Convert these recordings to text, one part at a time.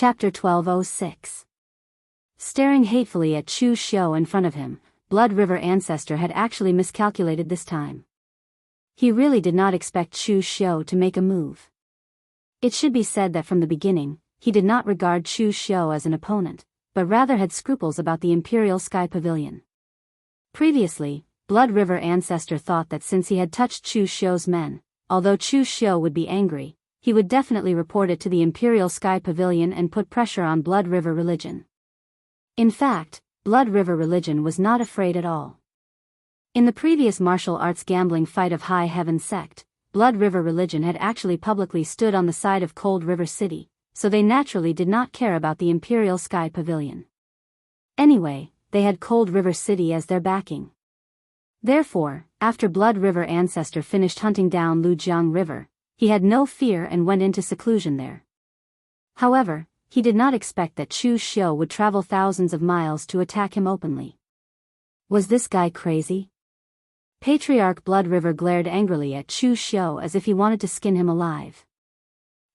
Chapter 1206. Staring hatefully at Chu Xiu in front of him, Blood River Ancestor had actually miscalculated this time. He really did not expect Chu Xiu to make a move. It should be said that from the beginning, he did not regard Chu Xiu as an opponent, but rather had scruples about the Imperial Sky Pavilion. Previously, Blood River Ancestor thought that since he had touched Chu Xiu's men, although Chu Xiu would be angry, he would definitely report it to the Imperial Sky Pavilion and put pressure on Blood River Religion. In fact, Blood River Religion was not afraid at all. In the previous martial arts gambling fight of High Heaven Sect, Blood River Religion had actually publicly stood on the side of Cold River City, so they naturally did not care about the Imperial Sky Pavilion. Anyway, they had Cold River City as their backing. Therefore, after Blood River Ancestor finished hunting down Lujiang River, he had no fear and went into seclusion there. However, he did not expect that Chu Xiu would travel thousands of miles to attack him openly. Was this guy crazy? Patriarch Blood River glared angrily at Chu Xiu as if he wanted to skin him alive.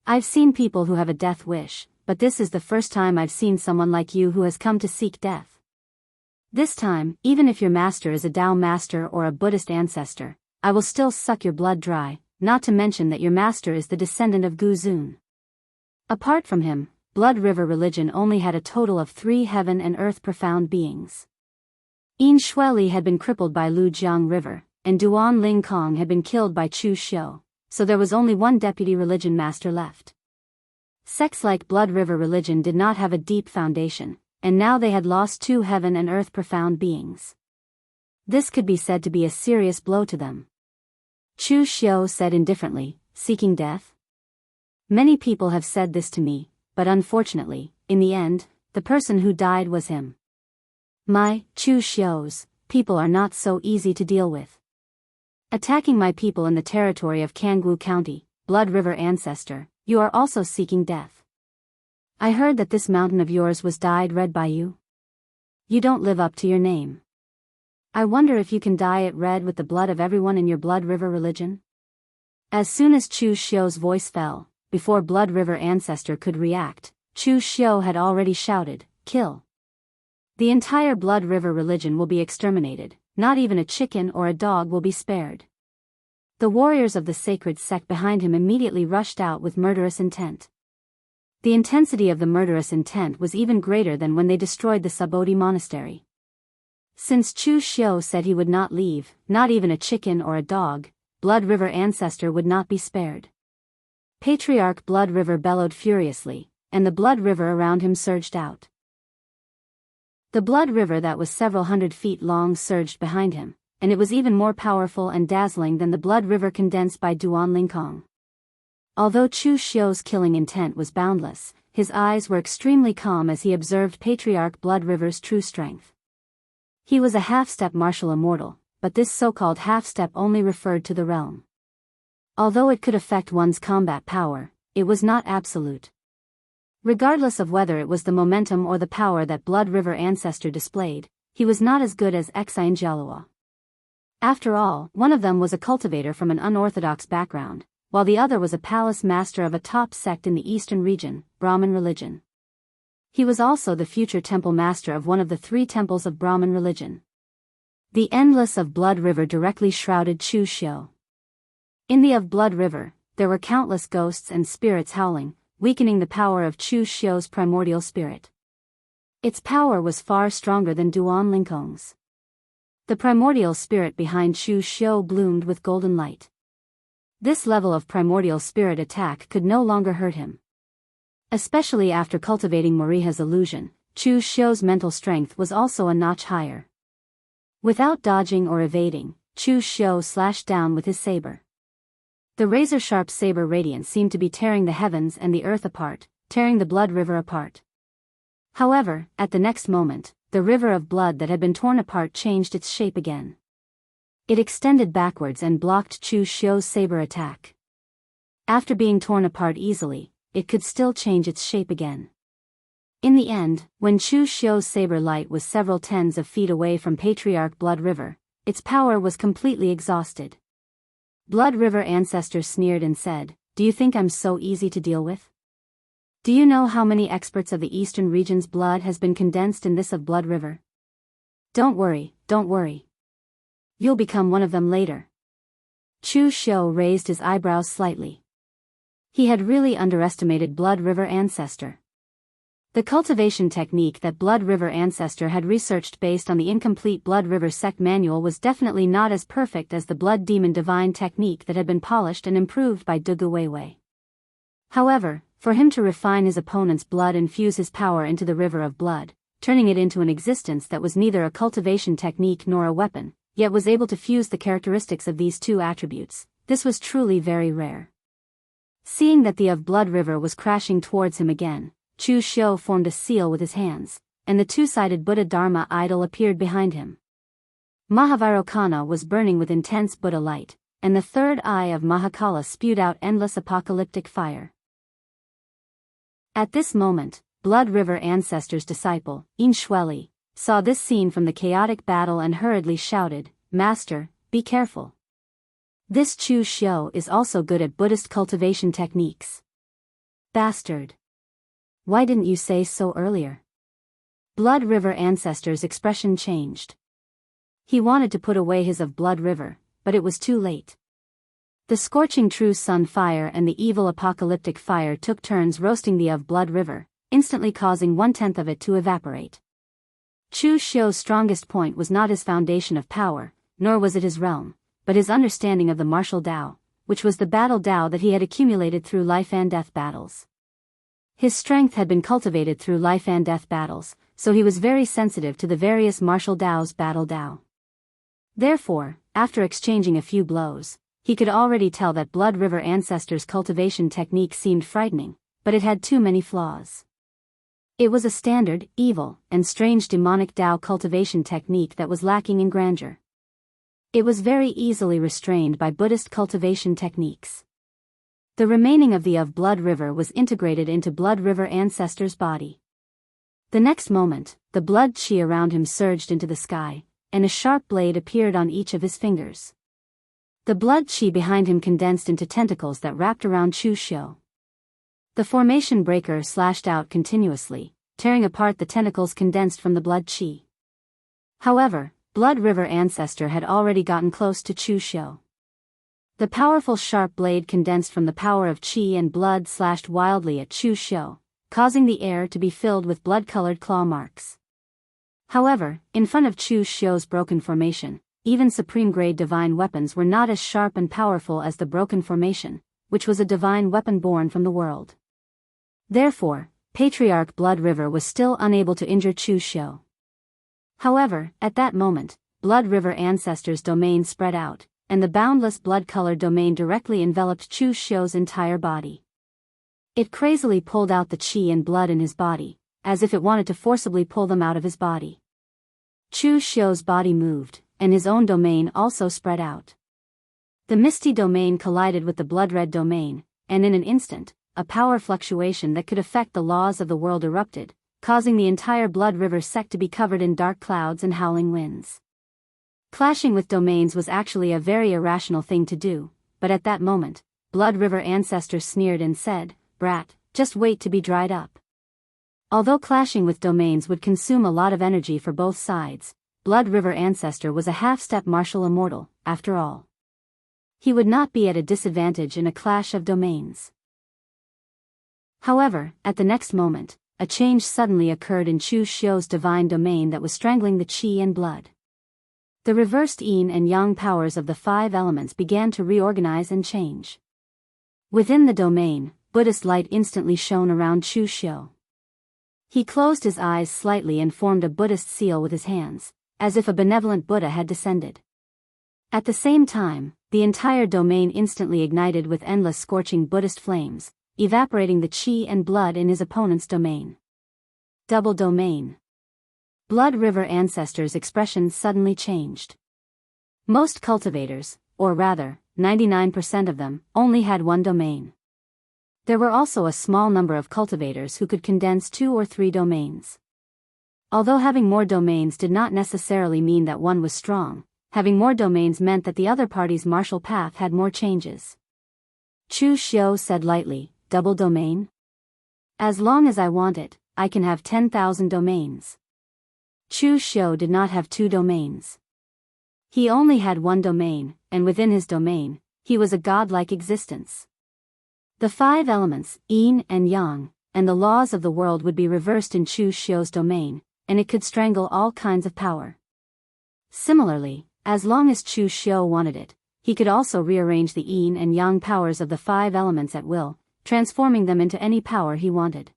I've seen people who have a death wish, but this is the first time I've seen someone like you who has come to seek death. This time, even if your master is a Dao master or a Buddhist ancestor, I will still suck your blood dry, not to mention that your master is the descendant of Gu Zun. Apart from him, Blood River Religion only had a total of 3 heaven and earth profound beings. Yin Shuili had been crippled by Lujiang River, and Duan Ling Kong had been killed by Chu Xiu, so there was only one deputy religion master left. Sects like Blood River Religion did not have a deep foundation, and now they had lost 2 heaven and earth profound beings. This could be said to be a serious blow to them. Chu Xiu said indifferently, seeking death? Many people have said this to me, but unfortunately, in the end, the person who died was him. My, Chu Xiu's, people are not so easy to deal with. Attacking my people in the territory of Jianghu County, Blood River Ancestor, you are also seeking death. I heard that this mountain of yours was dyed red by you. You don't live up to your name. I wonder if you can dye it red with the blood of everyone in your Blood River Religion? As soon as Chu Xiu's voice fell, before Blood River Ancestor could react, Chu Xiu had already shouted, "Kill!" The entire Blood River Religion will be exterminated, not even a chicken or a dog will be spared. The warriors of the sacred sect behind him immediately rushed out with murderous intent. The intensity of the murderous intent was even greater than when they destroyed the Subodhi monastery. Since Chu Xiu said he would not leave, not even a chicken or a dog, Blood River Ancestor would not be spared. Patriarch Blood River bellowed furiously, and the blood river around him surged out. The blood river that was several hundred feet long surged behind him, and it was even more powerful and dazzling than the blood river condensed by Duan Lingkong. Although Chu Xiu's killing intent was boundless, his eyes were extremely calm as he observed Patriarch Blood River's true strength. He was a half-step martial immortal, but this so-called half-step only referred to the realm. Although it could affect one's combat power, it was not absolute. Regardless of whether it was the momentum or the power that Blood River Ancestor displayed, he was not as good as Xianxia. After all, one of them was a cultivator from an unorthodox background, while the other was a palace master of a top sect in the eastern region, Brahmin religion. He was also the future temple master of one of the 3 temples of Brahmin religion. The endless of Blood River directly shrouded Chu Xiu. In the of Blood River, there were countless ghosts and spirits howling, weakening the power of Chu Xiu's primordial spirit. Its power was far stronger than Duan Lingkong's. The primordial spirit behind Chu Xiu bloomed with golden light. This level of primordial spirit attack could no longer hurt him. Especially after cultivating Moriha's illusion, Chu Xiu's mental strength was also a notch higher. Without dodging or evading, Chu Xiu slashed down with his saber. The razor-sharp saber radiance seemed to be tearing the heavens and the earth apart, tearing the blood river apart. However, at the next moment, the river of blood that had been torn apart changed its shape again. It extended backwards and blocked Chu Xiu's saber attack. After being torn apart easily, it could still change its shape again. In the end, when Chu Xiu's saber light was several tens of feet away from Patriarch Blood River, its power was completely exhausted. Blood River Ancestor sneered and said, "Do you think I'm so easy to deal with? Do you know how many experts of the eastern region's blood has been condensed in this of Blood River? Don't worry, don't worry. You'll become one of them later. Chu Xiu raised his eyebrows slightly. He had really underestimated Blood River Ancestor. The cultivation technique that Blood River Ancestor had researched based on the incomplete Blood River sect manual was definitely not as perfect as the Blood Demon Divine technique that had been polished and improved by Dugu Weiwei. However, for him to refine his opponent's blood and fuse his power into the river of blood, turning it into an existence that was neither a cultivation technique nor a weapon, yet was able to fuse the characteristics of these two attributes, this was truly very rare. Seeing that the of Blood River was crashing towards him again, Chu Xiu formed a seal with his hands, and the two-sided Buddha Dharma idol appeared behind him. Mahavirokana was burning with intense Buddha light, and the third eye of Mahakala spewed out endless apocalyptic fire. At this moment, Blood River Ancestor's disciple, Yin Shueli, saw this scene from the chaotic battle and hurriedly shouted, "Master, be careful. This Chu Xiu is also good at Buddhist cultivation techniques." Bastard. Why didn't you say so earlier? Blood River Ancestor's expression changed. He wanted to put away his of Blood River, but it was too late. The scorching true sun fire and the evil apocalyptic fire took turns roasting the of Blood River, instantly causing 1/10 of it to evaporate. Chu Xiu's strongest point was not his foundation of power, nor was it his realm, but his understanding of the martial Tao, which was the battle Tao that he had accumulated through life and death battles. His strength had been cultivated through life and death battles, so he was very sensitive to the various martial Tao's battle Tao. Therefore, after exchanging a few blows, he could already tell that Blood River Ancestor's cultivation technique seemed frightening, but it had too many flaws. It was a standard, evil, and strange demonic Tao cultivation technique that was lacking in grandeur. It was very easily restrained by Buddhist cultivation techniques. The remaining of the of Blood River was integrated into Blood River Ancestor's body. The next moment, the blood qi around him surged into the sky, and a sharp blade appeared on each of his fingers. The blood qi behind him condensed into tentacles that wrapped around Chu Xiu. The formation breaker slashed out continuously, tearing apart the tentacles condensed from the blood qi. However, Blood River Ancestor had already gotten close to Chu Xiu. The powerful sharp blade condensed from the power of qi and blood slashed wildly at Chu Xiu, causing the air to be filled with blood-colored claw marks. However, in front of Chu Xiu's broken formation, even supreme-grade divine weapons were not as sharp and powerful as the broken formation, which was a divine weapon born from the world. Therefore, Patriarch Blood River was still unable to injure Chu Xiu. However, at that moment, Blood River Ancestor's domain spread out, and the boundless blood-colored domain directly enveloped Chu Xiu's entire body. It crazily pulled out the qi and blood in his body, as if it wanted to forcibly pull them out of his body. Chu Xiu's body moved, and his own domain also spread out. The misty domain collided with the blood-red domain, and in an instant, a power fluctuation that could affect the laws of the world erupted, causing the entire Blood River sect to be covered in dark clouds and howling winds. Clashing with domains was actually a very irrational thing to do, but at that moment, Blood River Ancestor sneered and said, "Brat, just wait to be dried up." Although clashing with domains would consume a lot of energy for both sides, Blood River Ancestor was a half-step martial immortal, after all. He would not be at a disadvantage in a clash of domains. However, at the next moment, a change suddenly occurred in Chu Xiu's divine domain that was strangling the qi and blood. The reversed yin and yang powers of the 5 elements began to reorganize and change. Within the domain, Buddhist light instantly shone around Chu Xiu. He closed his eyes slightly and formed a Buddhist seal with his hands, as if a benevolent Buddha had descended. At the same time, the entire domain instantly ignited with endless scorching Buddhist flames, evaporating the qi and blood in his opponent's domain. Double domain. Blood River Ancestor's expression suddenly changed. Most cultivators, or rather, 99% of them, only had one domain. There were also a small number of cultivators who could condense 2 or 3 domains. Although having more domains did not necessarily mean that one was strong, having more domains meant that the other party's martial path had more changes. Chu Xiu said lightly, "Double domain?" As long as I want it, I can have 10,000 domains. Chu Shou did not have 2 domains. He only had 1 domain, and within his domain, he was a godlike existence. The 5 elements, yin and yang, and the laws of the world would be reversed in Chu Shou's domain, and it could strangle all kinds of power. Similarly, as long as Chu Shou wanted it, he could also rearrange the yin and yang powers of the 5 elements at will, transforming them into any power he wanted.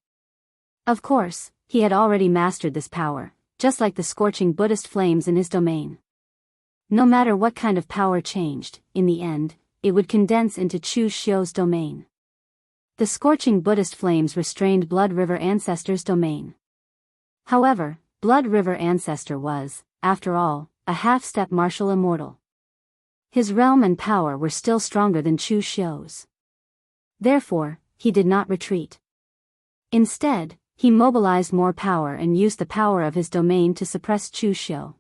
Of course, he had already mastered this power, just like the scorching Buddhist flames in his domain. No matter what kind of power changed, in the end, it would condense into Chu Shou's domain. The scorching Buddhist flames restrained Blood River Ancestor's domain. However, Blood River Ancestor was, after all, a half-step martial immortal. His realm and power were still stronger than Chu Shou's. Therefore, he did not retreat. Instead, he mobilized more power and used the power of his domain to suppress Chu Shou.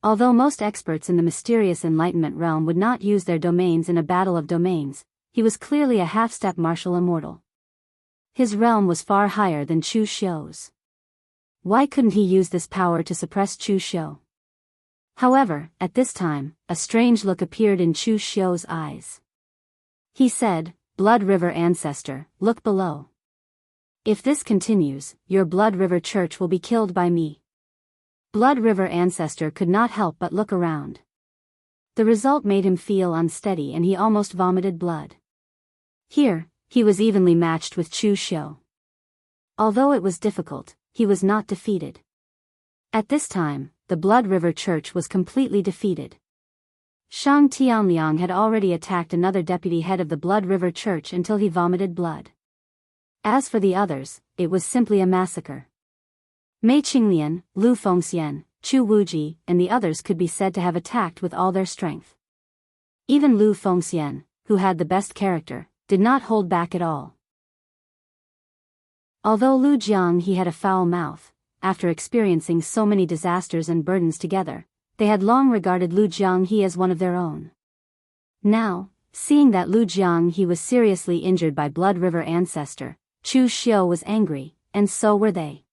Although most experts in the mysterious Enlightenment realm would not use their domains in a battle of domains, he was clearly a half-step martial immortal. His realm was far higher than Chu Shou's. Why couldn't he use this power to suppress Chu Shou? However, at this time, a strange look appeared in Chu Shou's eyes. He said, "Blood River Ancestor, look below. If this continues, your Blood River Church will be killed by me." Blood River Ancestor could not help but look around. The result made him feel unsteady and he almost vomited blood. Here, he was evenly matched with Chu Shou. Although it was difficult, he was not defeated. At this time, the Blood River Church was completely defeated. Shang Tianliang had already attacked another deputy head of the Blood River Church until he vomited blood. As for the others, it was simply a massacre. Mei Qinglian, Lu Fengxian, Chu Wuji, and the others could be said to have attacked with all their strength. Even Lu Fengxian, who had the best character, did not hold back at all. Although Lu Jianghu had a foul mouth, after experiencing so many disasters and burdens together, they had long regarded Lu Jianghu as one of their own. Now, seeing that Lu Jianghu was seriously injured by Blood River Ancestor, Chu Shou was angry, and so were they.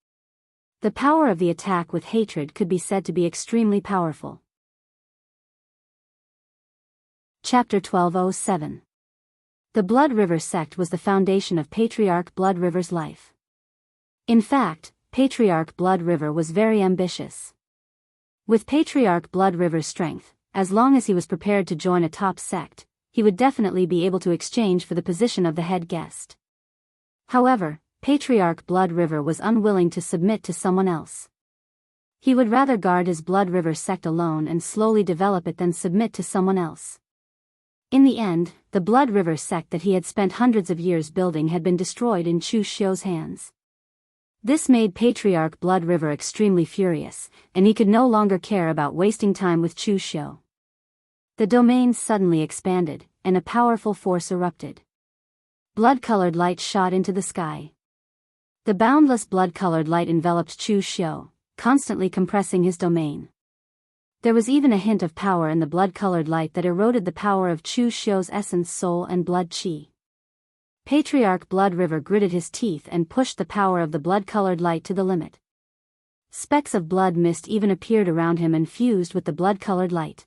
The power of the attack with hatred could be said to be extremely powerful. Chapter 1207. The Blood River sect was the foundation of Patriarch Blood River's life. In fact, Patriarch Blood River was very ambitious. With Patriarch Blood River's strength, as long as he was prepared to join a top sect, he would definitely be able to exchange for the position of the head guest. However, Patriarch Blood River was unwilling to submit to someone else. He would rather guard his Blood River sect alone and slowly develop it than submit to someone else. In the end, the Blood River sect that he had spent hundreds of years building had been destroyed in Chu Shou's hands. This made Patriarch Blood River extremely furious, and he could no longer care about wasting time with Chu Shou. The domain suddenly expanded, and a powerful force erupted. Blood-colored light shot into the sky. The boundless blood-colored light enveloped Chu Shou, constantly compressing his domain. There was even a hint of power in the blood-colored light that eroded the power of Chu Shou's essence, soul and blood qi. Patriarch Blood River gritted his teeth and pushed the power of the blood-colored light to the limit. Specks of blood mist even appeared around him and fused with the blood-colored light.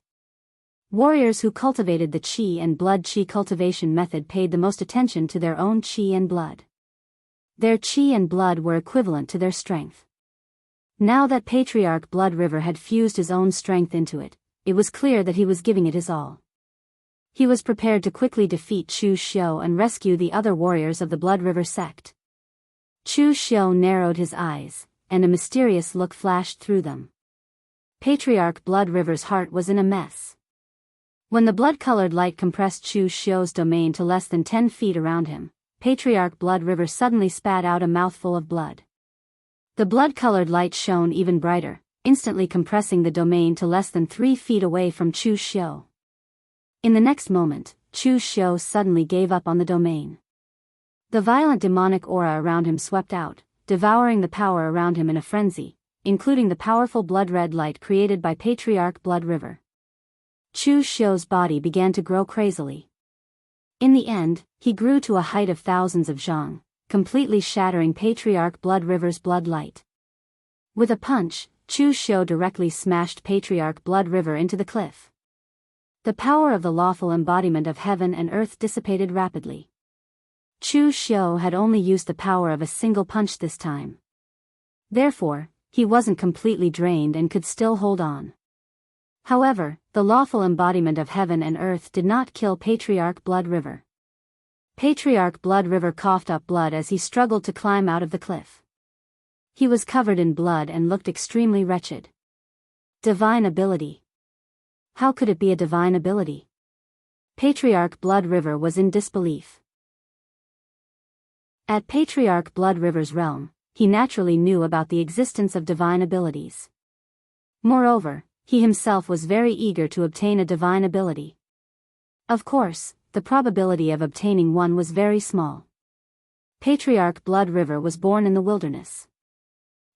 Warriors who cultivated the qi and blood qi cultivation method paid the most attention to their own qi and blood. Their qi and blood were equivalent to their strength. Now that Patriarch Blood River had fused his own strength into it, it was clear that he was giving it his all. He was prepared to quickly defeat Chu Shou and rescue the other warriors of the Blood River sect. Chu Shou narrowed his eyes, and a mysterious look flashed through them. Patriarch Blood River's heart was in a mess. When the blood-colored light compressed Chu Shou's domain to less than 10 feet around him, Patriarch Blood River suddenly spat out a mouthful of blood. The blood-colored light shone even brighter, instantly compressing the domain to less than 3 feet away from Chu Shou. In the next moment, Chu Shou suddenly gave up on the domain. The violent demonic aura around him swept out, devouring the power around him in a frenzy, including the powerful blood-red light created by Patriarch Blood River. Chu Shou's body began to grow crazily. In the end, he grew to a height of thousands of zhang, completely shattering Patriarch Blood River's blood light. With a punch, Chu Shou directly smashed Patriarch Blood River into the cliff. The power of the lawful embodiment of heaven and earth dissipated rapidly. Chu Shou had only used the power of a single punch this time. Therefore, he wasn't completely drained and could still hold on. However, the lawful embodiment of heaven and earth did not kill Patriarch Blood River. Patriarch Blood River coughed up blood as he struggled to climb out of the cliff. He was covered in blood and looked extremely wretched. Divine ability. How could it be a divine ability? Patriarch Blood River was in disbelief. At Patriarch Blood River's realm, he naturally knew about the existence of divine abilities. Moreover, he himself was very eager to obtain a divine ability. Of course, the probability of obtaining one was very small. Patriarch Blood River was born in the wilderness.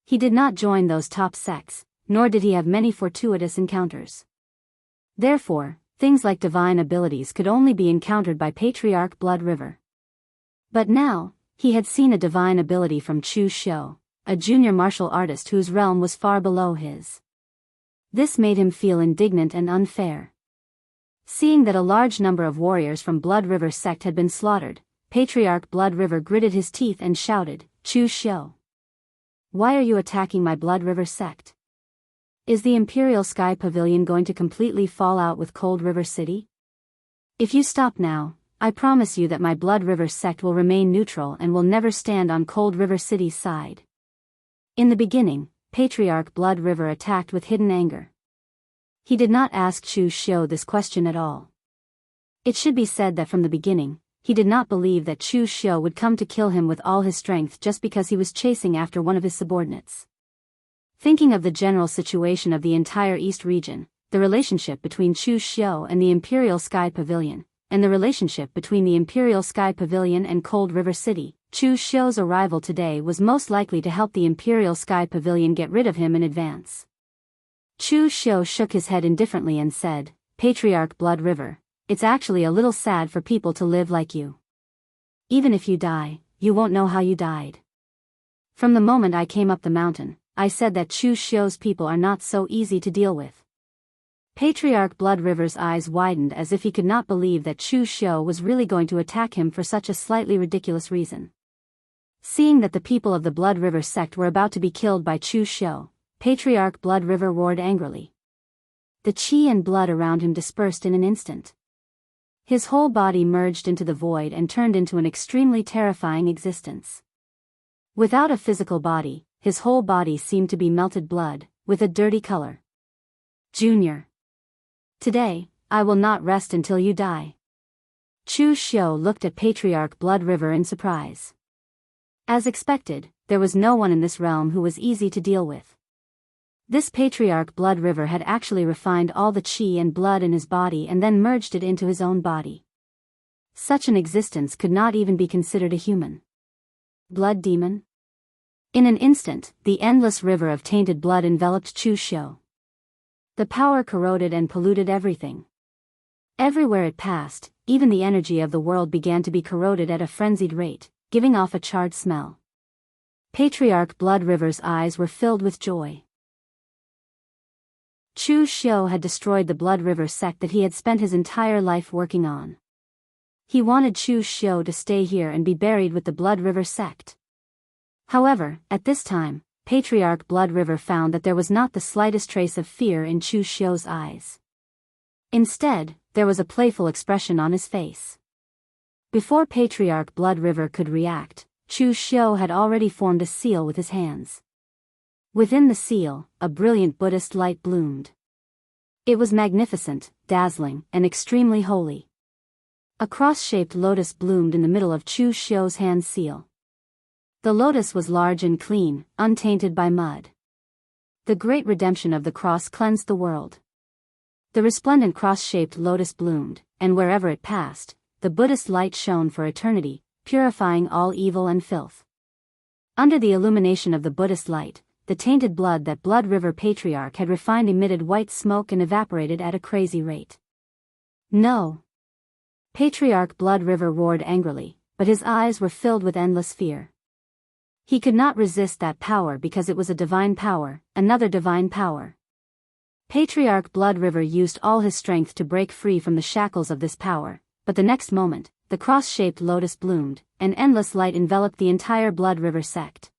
He did not join those top sects, nor did he have many fortuitous encounters. Therefore, things like divine abilities could only be encountered by Patriarch Blood River. But now, he had seen a divine ability from Chu Shou, a junior martial artist whose realm was far below his. This made him feel indignant and unfair. Seeing that a large number of warriors from Blood River sect had been slaughtered, Patriarch Blood River gritted his teeth and shouted, "Chu Shou! Why are you attacking my Blood River sect? Is the Imperial Sky Pavilion going to completely fall out with Cold River City? If you stop now, I promise you that my Blood River sect will remain neutral and will never stand on Cold River City's side." In the beginning, Patriarch Blood River attacked with hidden anger. He did not ask Chu Shou this question at all. It should be said that from the beginning, he did not believe that Chu Shou would come to kill him with all his strength just because he was chasing after one of his subordinates. Thinking of the general situation of the entire East region, the relationship between Chu Shou and the Imperial Sky Pavilion, and the relationship between the Imperial Sky Pavilion and Cold River City, Chu Shou's arrival today was most likely to help the Imperial Sky Pavilion get rid of him in advance. Chu Shou shook his head indifferently and said, "Patriarch Blood River, it's actually a little sad for people to live like you. Even if you die, you won't know how you died. From the moment I came up the mountain, I said that Chu Shou's people are not so easy to deal with." Patriarch Blood River's eyes widened as if he could not believe that Chu Shou was really going to attack him for such a slightly ridiculous reason. Seeing that the people of the Blood River sect were about to be killed by Chu Shou, Patriarch Blood River roared angrily. The chi and blood around him dispersed in an instant. His whole body merged into the void and turned into an extremely terrifying existence. Without a physical body, his whole body seemed to be melted blood, with a dirty color. "Junior. Today, I will not rest until you die." Chu Shou looked at Patriarch Blood River in surprise. As expected, there was no one in this realm who was easy to deal with. This Patriarch Blood River had actually refined all the chi and blood in his body and then merged it into his own body. Such an existence could not even be considered a human. Blood demon? In an instant, the endless river of tainted blood enveloped Chu Shou. The power corroded and polluted everything. Everywhere it passed, even the energy of the world began to be corroded at a frenzied rate, giving off a charred smell. Patriarch Blood River's eyes were filled with joy. Chu Shou had destroyed the Blood River sect that he had spent his entire life working on. He wanted Chu Shou to stay here and be buried with the Blood River sect. However, at this time, Patriarch Blood River found that there was not the slightest trace of fear in Chu Shou's eyes. Instead, there was a playful expression on his face. Before Patriarch Blood River could react, Chu Shou had already formed a seal with his hands. Within the seal, a brilliant Buddhist light bloomed. It was magnificent, dazzling, and extremely holy. A cross-shaped lotus bloomed in the middle of Chu Shou's hand seal. The lotus was large and clean, untainted by mud. The great redemption of the cross cleansed the world. The resplendent cross-shaped lotus bloomed, and wherever it passed, the Buddhist light shone for eternity, purifying all evil and filth. Under the illumination of the Buddhist light, the tainted blood that Blood River Patriarch had refined emitted white smoke and evaporated at a crazy rate. "No!" Patriarch Blood River roared angrily, but his eyes were filled with endless fear. He could not resist that power because it was a divine power, another divine power. Patriarch Blood River used all his strength to break free from the shackles of this power, but the next moment, the cross-shaped lotus bloomed, and endless light enveloped the entire Blood River sect.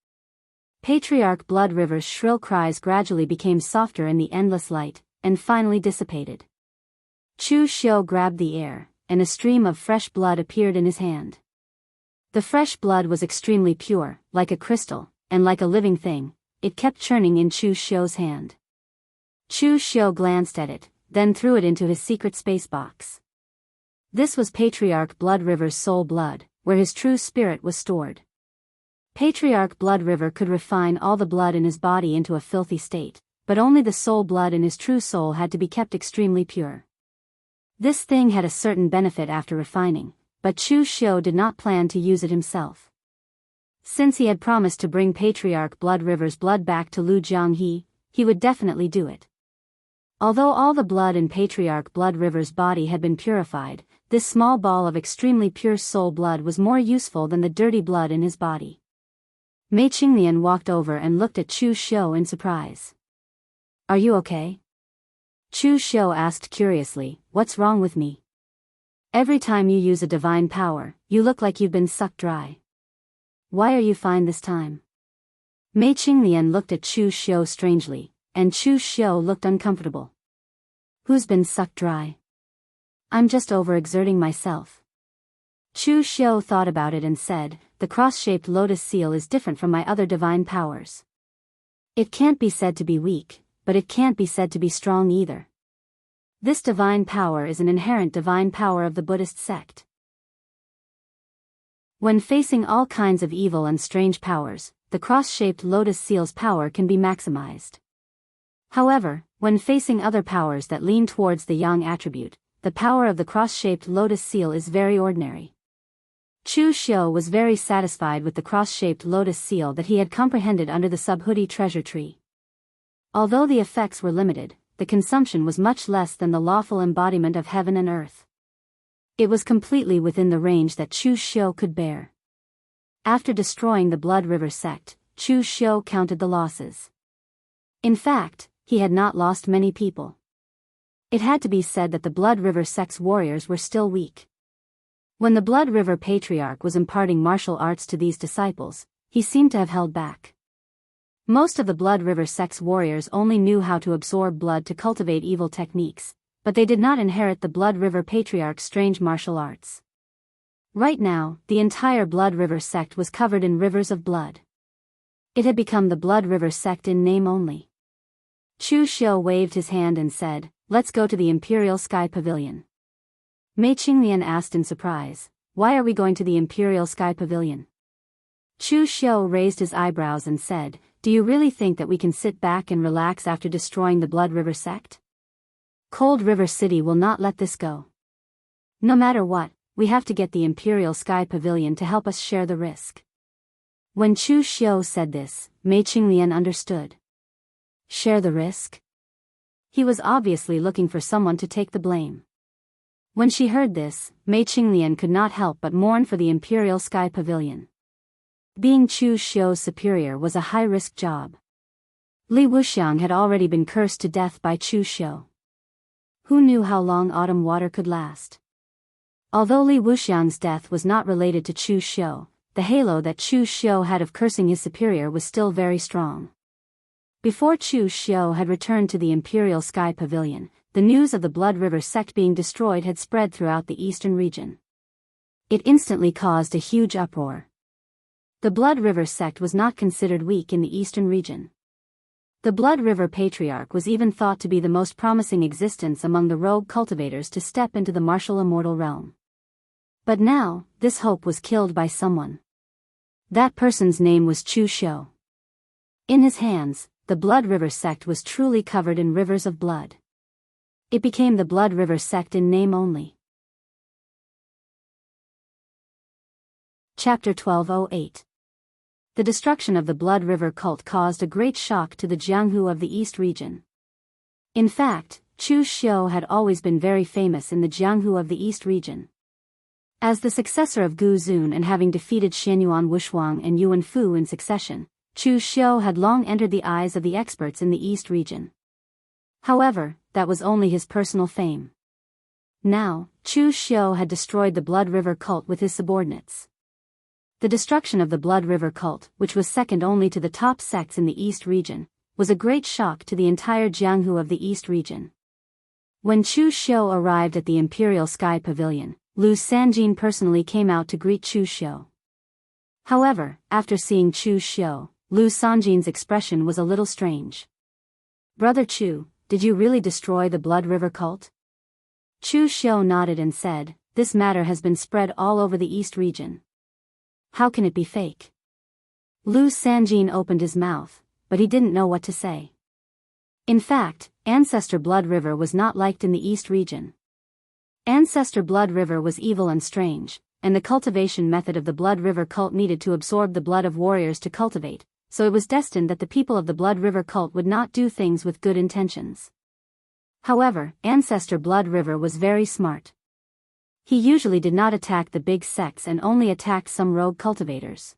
Patriarch Blood River's shrill cries gradually became softer in the endless light, and finally dissipated. Chu Xiu grabbed the air, and a stream of fresh blood appeared in his hand. The fresh blood was extremely pure, like a crystal, and like a living thing, it kept churning in Chu Xiu's hand. Chu Xiu glanced at it, then threw it into his secret space box. This was Patriarch Blood River's soul blood, where his true spirit was stored. Patriarch Blood River could refine all the blood in his body into a filthy state, but only the soul blood in his true soul had to be kept extremely pure. This thing had a certain benefit after refining, but Chu Xiu did not plan to use it himself. Since he had promised to bring Patriarch Blood River's blood back to Lu Jianghu, he would definitely do it. Although all the blood in Patriarch Blood River's body had been purified, this small ball of extremely pure soul blood was more useful than the dirty blood in his body. Mei Qinglian walked over and looked at Chu Xiu in surprise. "Are you okay?" Chu Xiu asked curiously, "What's wrong with me? Every time you use a divine power, you look like you've been sucked dry. Why are you fine this time?" Mei Qinglian looked at Chu Xiu strangely, and Chu Xiu looked uncomfortable. "Who's been sucked dry? I'm just overexerting myself." Chu Xiu thought about it and said, "The cross-shaped lotus seal is different from my other divine powers. It can't be said to be weak, but it can't be said to be strong either. This divine power is an inherent divine power of the Buddhist sect. When facing all kinds of evil and strange powers, the cross-shaped lotus seal's power can be maximized. However, when facing other powers that lean towards the yang attribute, the power of the cross-shaped lotus seal is very ordinary." Chu Xiu was very satisfied with the cross-shaped lotus seal that he had comprehended under the Subhuti treasure tree. Although the effects were limited, the consumption was much less than the lawful embodiment of heaven and earth. It was completely within the range that Chu Xiu could bear. After destroying the Blood River sect, Chu Xiu counted the losses. In fact, he had not lost many people. It had to be said that the Blood River sect's warriors were still weak. When the Blood River Patriarch was imparting martial arts to these disciples, he seemed to have held back. Most of the Blood River sect's warriors only knew how to absorb blood to cultivate evil techniques, but they did not inherit the Blood River Patriarch's strange martial arts. Right now, the entire Blood River sect was covered in rivers of blood. It had become the Blood River sect in name only. Chu Xiu waved his hand and said, "Let's go to the Imperial Sky Pavilion." Mei Qinglian asked in surprise, "Why are we going to the Imperial Sky Pavilion?" Chu Xiu raised his eyebrows and said, "Do you really think that we can sit back and relax after destroying the Blood River sect? Cold River City will not let this go. No matter what, we have to get the Imperial Sky Pavilion to help us share the risk." When Chu Xiu said this, Mei Qinglian understood. Share the risk? He was obviously looking for someone to take the blame. When she heard this, Mei Qinglian could not help but mourn for the Imperial Sky Pavilion. Being Chu Xiu's superior was a high-risk job. Li Wuxiang had already been cursed to death by Chu Xiu. Who knew how long autumn water could last? Although Li Wuxiang's death was not related to Chu Xiu, the halo that Chu Xiu had of cursing his superior was still very strong. Before Chu Xiu had returned to the Imperial Sky Pavilion, the news of the Blood River sect being destroyed had spread throughout the eastern region. It instantly caused a huge uproar. The Blood River sect was not considered weak in the eastern region. The Blood River Patriarch was even thought to be the most promising existence among the rogue cultivators to step into the martial immortal realm. But now, this hope was killed by someone. That person's name was Chu Xiu. In his hands, the Blood River sect was truly covered in rivers of blood. It became the Blood River sect in name only. Chapter 1208. The destruction of the Blood River cult caused a great shock to the Jianghu of the East region. In fact, Chu Xiu had always been very famous in the Jianghu of the East region. As the successor of Gu Zun and having defeated Xianyuan Wushuang and Yuan Fu in succession, Chu Xiu had long entered the eyes of the experts in the East region. However, that was only his personal fame. Now, Chu Xiu had destroyed the Blood River cult with his subordinates. The destruction of the Blood River cult, which was second only to the top sects in the East region, was a great shock to the entire Jianghu of the East region. When Chu Xiu arrived at the Imperial Sky Pavilion, Lu Sanjin personally came out to greet Chu Xiu. However, after seeing Chu Xiu, Lu Sanjin's expression was a little strange. "Brother Chu, did you really destroy the Blood River cult?" Chu Xiu nodded and said, "This matter has been spread all over the East region. How can it be fake?" Lu Sanjin opened his mouth, but he didn't know what to say. In fact, Ancestor Blood River was not liked in the East region. Ancestor Blood River was evil and strange, and the cultivation method of the Blood River cult needed to absorb the blood of warriors to cultivate, so it was destined that the people of the Blood River cult would not do things with good intentions. However, Ancestor Blood River was very smart. He usually did not attack the big sects and only attacked some rogue cultivators.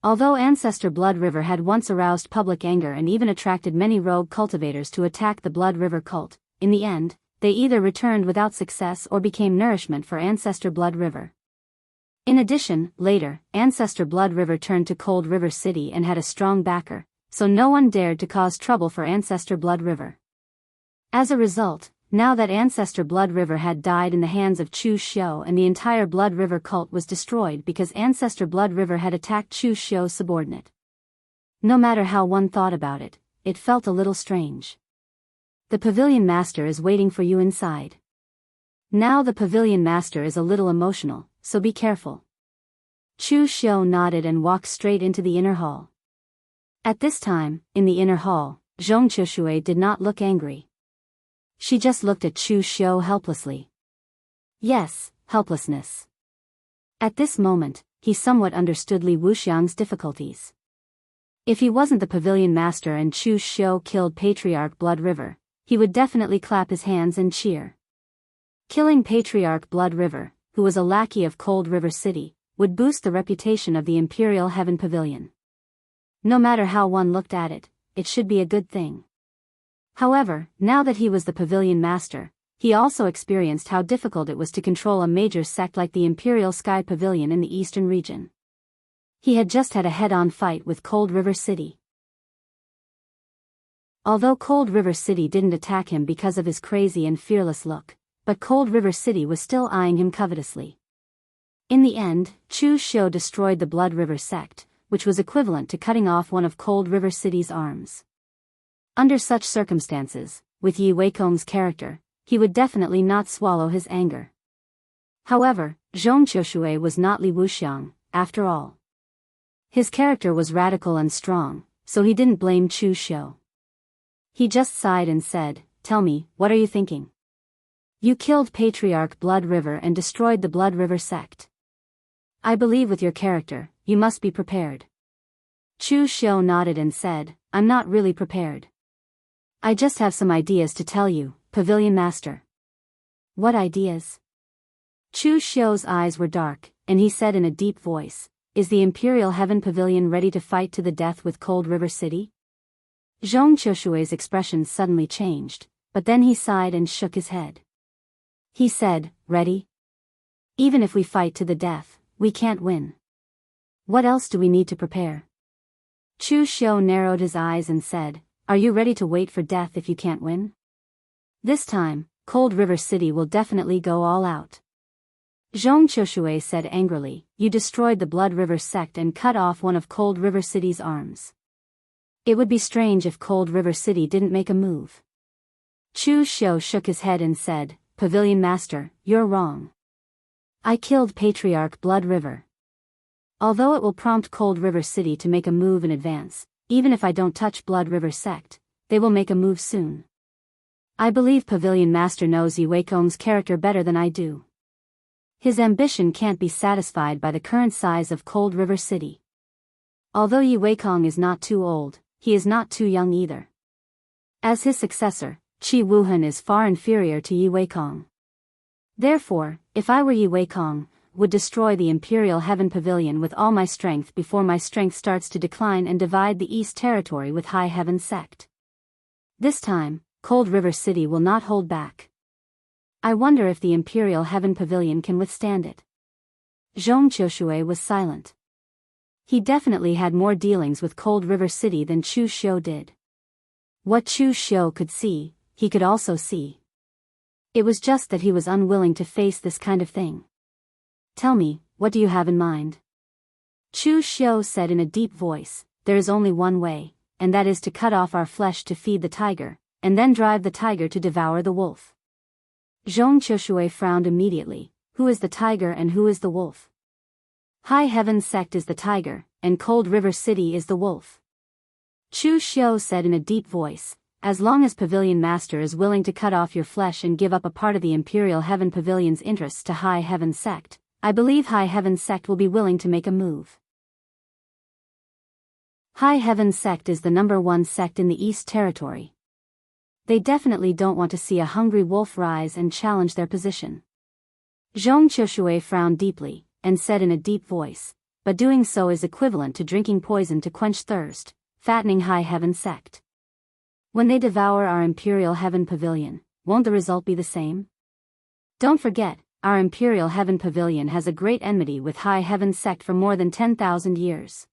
Although Ancestor Blood River had once aroused public anger and even attracted many rogue cultivators to attack the Blood River cult, in the end, they either returned without success or became nourishment for Ancestor Blood River. In addition, later, Ancestor Blood River turned to Cold River City and had a strong backer, so no one dared to cause trouble for Ancestor Blood River. As a result, now that Ancestor Blood River had died in the hands of Chu Xiu and the entire Blood River cult was destroyed because Ancestor Blood River had attacked Chu Xiu's subordinate. No matter how one thought about it, it felt a little strange. "The Pavilion Master is waiting for you inside." Now the Pavilion Master is a little emotional, so be careful. Chu Xiu nodded and walked straight into the inner hall. At this time, in the inner hall, Zhong Qiushui did not look angry. She just looked at Chu Xiu helplessly. Yes, helplessness. At this moment, he somewhat understood Li Wuxiang's difficulties. If he wasn't the Pavilion Master and Chu Xiu killed Patriarch Blood River, he would definitely clap his hands and cheer. Killing Patriarch Blood River, who was a lackey of Cold River City, would boost the reputation of the Imperial Heaven Pavilion. No matter how one looked at it, it should be a good thing. However, now that he was the Pavilion Master, he also experienced how difficult it was to control a major sect like the Imperial Sky Pavilion in the Eastern region. He had just had a head-on fight with Cold River City. Although Cold River City didn't attack him because of his crazy and fearless look, but Cold River City was still eyeing him covetously. In the end, Chu Xiu destroyed the Blood River sect, which was equivalent to cutting off one of Cold River City's arms. Under such circumstances, with Yi Weikong's character, he would definitely not swallow his anger. However, Zhong Qiushui was not Li Wuxiang, after all. His character was radical and strong, so he didn't blame Chu Xiu. He just sighed and said, "Tell me, what are you thinking? You killed Patriarch Blood River and destroyed the Blood River sect. I believe with your character, you must be prepared." Chu Xiu nodded and said, "I'm not really prepared. I just have some ideas to tell you, Pavilion Master." "What ideas?" Chu Xiu's eyes were dark, and he said in a deep voice, "Is the Imperial Heaven Pavilion ready to fight to the death with Cold River City?" Zhong Qiushui's expression suddenly changed, but then he sighed and shook his head. He said, "Ready? Even if we fight to the death, we can't win. What else do we need to prepare?" Chu Xiu narrowed his eyes and said, "Are you ready to wait for death if you can't win? This time, Cold River City will definitely go all out." Zhong Qiushui said angrily, "You destroyed the Blood River sect and cut off one of Cold River City's arms. It would be strange if Cold River City didn't make a move." Chu Xiu shook his head and said, "Pavilion Master, you're wrong. I killed Patriarch Blood River. Although it will prompt Cold River City to make a move in advance, even if I don't touch Blood River sect, they will make a move soon. I believe Pavilion Master knows Yi Weikong's character better than I do. His ambition can't be satisfied by the current size of Cold River City. Although Yi Weikong is not too old, he is not too young either. As his successor, Qi Wuhan is far inferior to Yi Weikong. Therefore, if I were Yi Weikong, would destroy the Imperial Heaven Pavilion with all my strength before my strength starts to decline and divide the East Territory with High Heaven Sect. This time, Cold River City will not hold back. I wonder if the Imperial Heaven Pavilion can withstand it. Zhong Qiushui was silent. He definitely had more dealings with Cold River City than Chu Xiu did. What Chu Xiu could see, he could also see. It was just that he was unwilling to face this kind of thing. Tell me, what do you have in mind? Chu Xiu said in a deep voice, there is only one way, and that is to cut off our flesh to feed the tiger, and then drive the tiger to devour the wolf. Zhong Qiushui frowned immediately. Who is the tiger and who is the wolf? High Heaven Sect is the tiger, and Cold River City is the wolf. Chu Xiu said in a deep voice, as long as Pavilion Master is willing to cut off your flesh and give up a part of the Imperial Heaven Pavilion's interests to High Heaven Sect, I believe High Heaven Sect will be willing to make a move. High Heaven Sect is the #1 sect in the East Territory. They definitely don't want to see a hungry wolf rise and challenge their position. Zhong Qiushui frowned deeply, and said in a deep voice, but doing so is equivalent to drinking poison to quench thirst, fattening High Heaven Sect. When they devour our Imperial Heaven Pavilion, won't the result be the same? Don't forget, our Imperial Heaven Pavilion has a great enmity with High Heaven Sect for more than 10,000 years.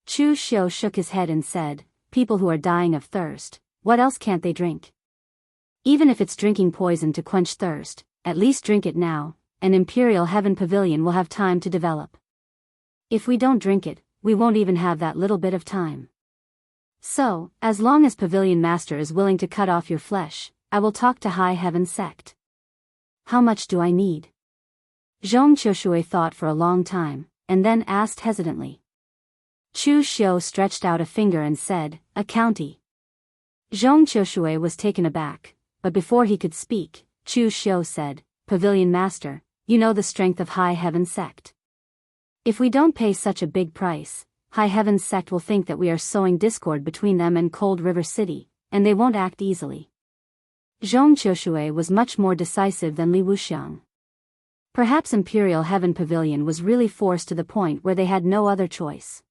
Chu Xiu shook his head and said, people who are dying of thirst, what else can't they drink? Even if it's drinking poison to quench thirst, at least drink it now, and Imperial Heaven Pavilion will have time to develop. If we don't drink it, we won't even have that little bit of time. So, as long as Pavilion Master is willing to cut off your flesh, I will talk to High Heaven Sect. How much do I need? Zhong Qiushui thought for a long time, and then asked hesitantly. Chu Xiu stretched out a finger and said, a county. Zhong Qiushui was taken aback, but before he could speak, Chu Xiu said, Pavilion Master, you know the strength of High Heaven Sect. If we don't pay such a big price, High Heaven Sect will think that we are sowing discord between them and Cold River City, and they won't act easily. Zhong Qiushui was much more decisive than Li Wuxiang. Perhaps Imperial Heaven Pavilion was really forced to the point where they had no other choice.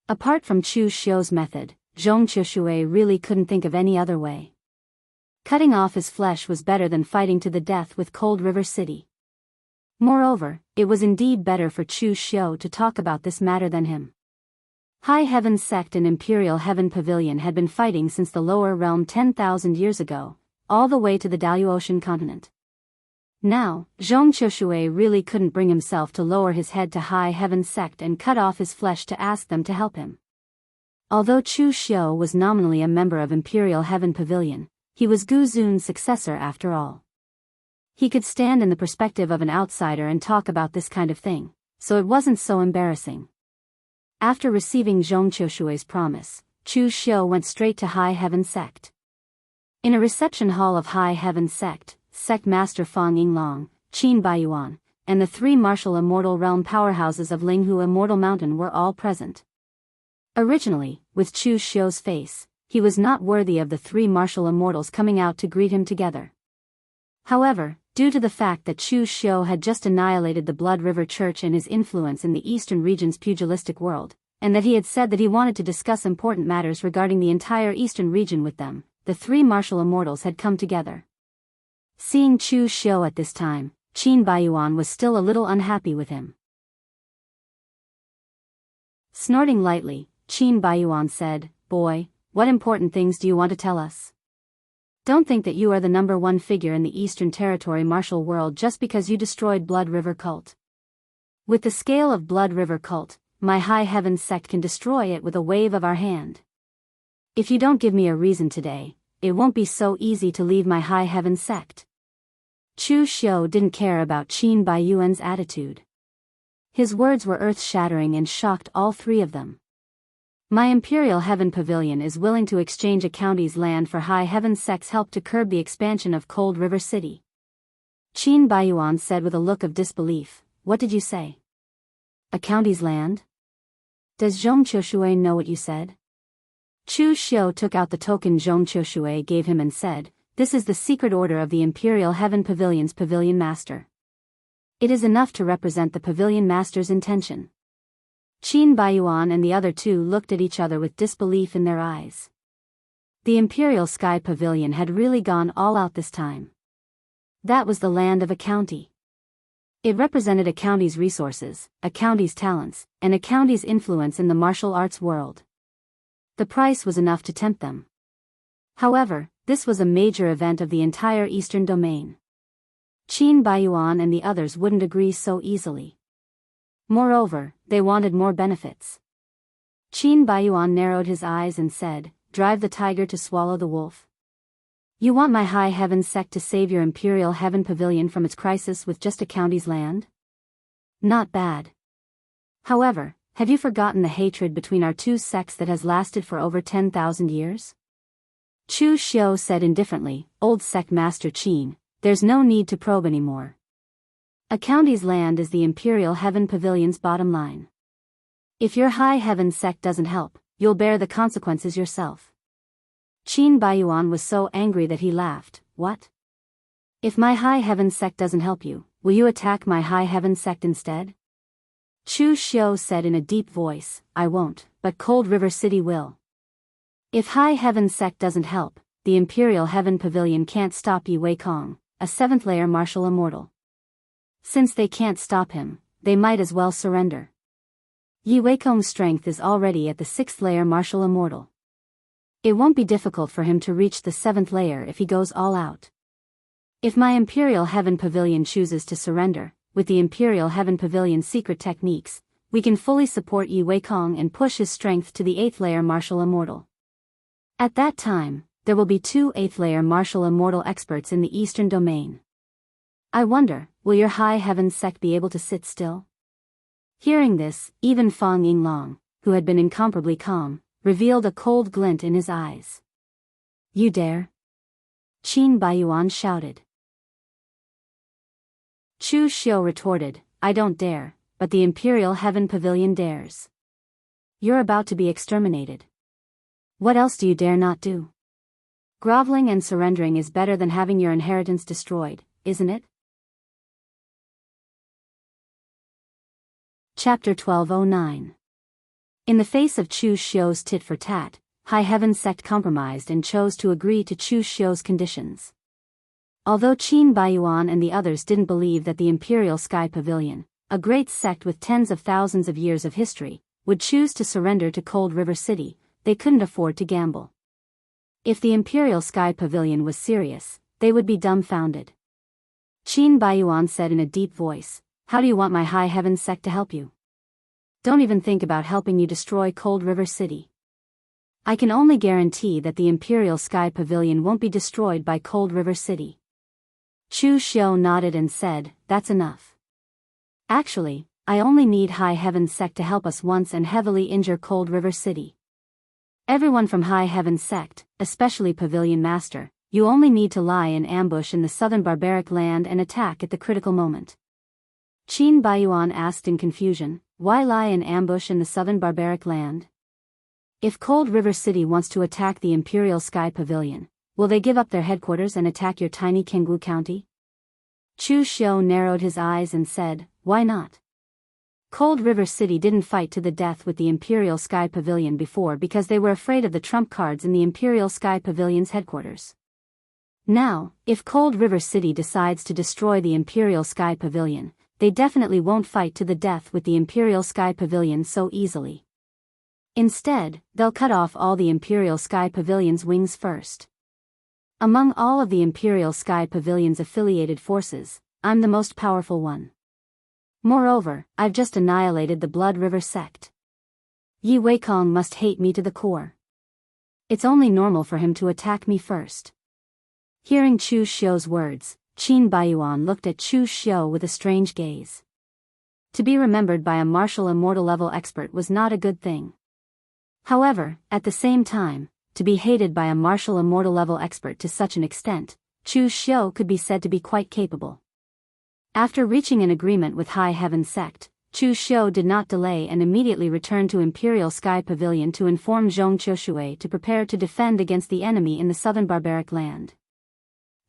Apart from Chu Xiu's method, Zhong Qiushui really couldn't think of any other way. Cutting off his flesh was better than fighting to the death with Cold River City. Moreover, it was indeed better for Chu Xiu to talk about this matter than him. High Heaven Sect and Imperial Heaven Pavilion had been fighting since the lower realm 10,000 years ago, all the way to the Daoist continent. Now, Zhong Qiushui really couldn't bring himself to lower his head to High Heaven Sect and cut off his flesh to ask them to help him. Although Chu Xiu was nominally a member of Imperial Heaven Pavilion, he was Gu Zun's successor after all. He could stand in the perspective of an outsider and talk about this kind of thing, so it wasn't so embarrassing. After receiving Zhong Qiushui's promise, Chu Xiu went straight to High Heaven Sect. In a reception hall of High Heaven Sect, Sect Master Fang Yinglong, Qin Baiyuan, and the three martial immortal realm powerhouses of Linghu Immortal Mountain were all present. Originally, with Chu Xiu's face, he was not worthy of the three martial immortals coming out to greet him together. However, due to the fact that Chu Xiu had just annihilated the Blood River Church and his influence in the eastern region's pugilistic world, and that he had said that he wanted to discuss important matters regarding the entire eastern region with them, the three martial immortals had come together. Seeing Chu Xiu at this time, Qin Baiyuan was still a little unhappy with him. Snorting lightly, Qin Baiyuan said, Boy, what important things do you want to tell us? Don't think that you are the #1 figure in the Eastern Territory martial world just because you destroyed Blood River Cult. With the scale of Blood River Cult, my High Heaven Sect can destroy it with a wave of our hand. If you don't give me a reason today, it won't be so easy to leave my High Heaven Sect. Chu Xiu didn't care about Qin Baiyuan's attitude. His words were earth-shattering and shocked all three of them. My Imperial Heaven Pavilion is willing to exchange a county's land for High Heaven Sect's help to curb the expansion of Cold River City. Qin Baiyuan said with a look of disbelief, What did you say? A county's land? Does Zhong Qiushui know what you said? Chu Xiu took out the token Zhong Qiushui gave him and said, This is the secret order of the Imperial Heaven Pavilion's Pavilion Master. It is enough to represent the pavilion master's intention. Qin Baiyuan and the other two looked at each other with disbelief in their eyes. The Imperial Sky Pavilion had really gone all out this time. That was the land of a county. It represented a county's resources, a county's talents, and a county's influence in the martial arts world. The price was enough to tempt them. However, this was a major event of the entire Eastern Domain. Qin Baiyuan and the others wouldn't agree so easily. Moreover, they wanted more benefits. Qin Baiyuan narrowed his eyes and said, "Drive the tiger to swallow the wolf. You want my High Heaven sect to save your Imperial Heaven Pavilion from its crisis with just a county's land? Not bad. However, have you forgotten the hatred between our two sects that has lasted for over 10,000 years? Chu Xiu said indifferently, "Old sect master Qin, there's no need to probe anymore. A county's land is the Imperial Heaven Pavilion's bottom line. If your High Heaven sect doesn't help, you'll bear the consequences yourself." Qin Baiyuan was so angry that he laughed. "What? If my High Heaven sect doesn't help you, will you attack my High Heaven sect instead?" Chu Xiu said in a deep voice, "I won't, but Cold River City will. If High Heaven sect doesn't help, the Imperial Heaven Pavilion can't stop Yi Weikong, a 7th layer martial immortal. Since they can't stop him, they might as well surrender. Yi Weikong's strength is already at the 6th layer martial immortal. It won't be difficult for him to reach the 7th layer if he goes all out. If my Imperial Heaven Pavilion chooses to surrender, with the Imperial Heaven Pavilion's secret techniques, we can fully support Yi Weikong and push his strength to the 8th layer martial immortal. At that time, there will be 2 8th layer martial immortal experts in the Eastern Domain. I wonder, will your High Heaven sect be able to sit still?" Hearing this, even Fang Yinglong, who had been incomparably calm, revealed a cold glint in his eyes. "You dare?" Qin Baiyuan shouted. Chu Xiu retorted, "I don't dare, but the Imperial Heaven Pavilion dares. You're about to be exterminated. What else do you dare not do? Groveling and surrendering is better than having your inheritance destroyed, isn't it?" Chapter 1209. In the face of Chu Xiu's tit-for-tat, High Heaven sect compromised and chose to agree to Chu Xiu's conditions. Although Qin Baiyuan and the others didn't believe that the Imperial Sky Pavilion, a great sect with tens of thousands of years of history, would choose to surrender to Cold River City, they couldn't afford to gamble. If the Imperial Sky Pavilion was serious, they would be dumbfounded. Qin Baiyuan said in a deep voice, "How do you want my High Heaven sect to help you? Don't even think about helping you destroy Cold River City. I can only guarantee that the Imperial Sky Pavilion won't be destroyed by Cold River City." Chu Xiu nodded and said, "That's enough. Actually, I only need High Heaven sect to help us once and heavily injure Cold River City. Everyone from High Heaven sect, especially Pavilion Master, you only need to lie in ambush in the southern barbaric land and attack at the critical moment." Qin Baiyuan asked in confusion, "Why lie in ambush in the southern barbaric land? If Cold River City wants to attack the Imperial Sky Pavilion, will they give up their headquarters and attack your tiny Kengwu County?" Chu Xiu narrowed his eyes and said, "Why not? Cold River City didn't fight to the death with the Imperial Sky Pavilion before because they were afraid of the trump cards in the Imperial Sky Pavilion's headquarters. Now, if Cold River City decides to destroy the Imperial Sky Pavilion, they definitely won't fight to the death with the Imperial Sky Pavilion so easily. Instead, they'll cut off all the Imperial Sky Pavilion's wings first. Among all of the Imperial Sky Pavilion's affiliated forces, I'm the most powerful one. Moreover, I've just annihilated the Blood River sect. Yi Weikong must hate me to the core. It's only normal for him to attack me first." Hearing Chu Xiu's words, Qin Baiyuan looked at Chu Xiu with a strange gaze. To be remembered by a martial immortal level expert was not a good thing. However, at the same time, to be hated by a martial immortal level expert to such an extent, Chu Xiu could be said to be quite capable. After reaching an agreement with High Heaven sect, Chu Xiu did not delay and immediately returned to Imperial Sky Pavilion to inform Zhong Qiushui to prepare to defend against the enemy in the southern barbaric land.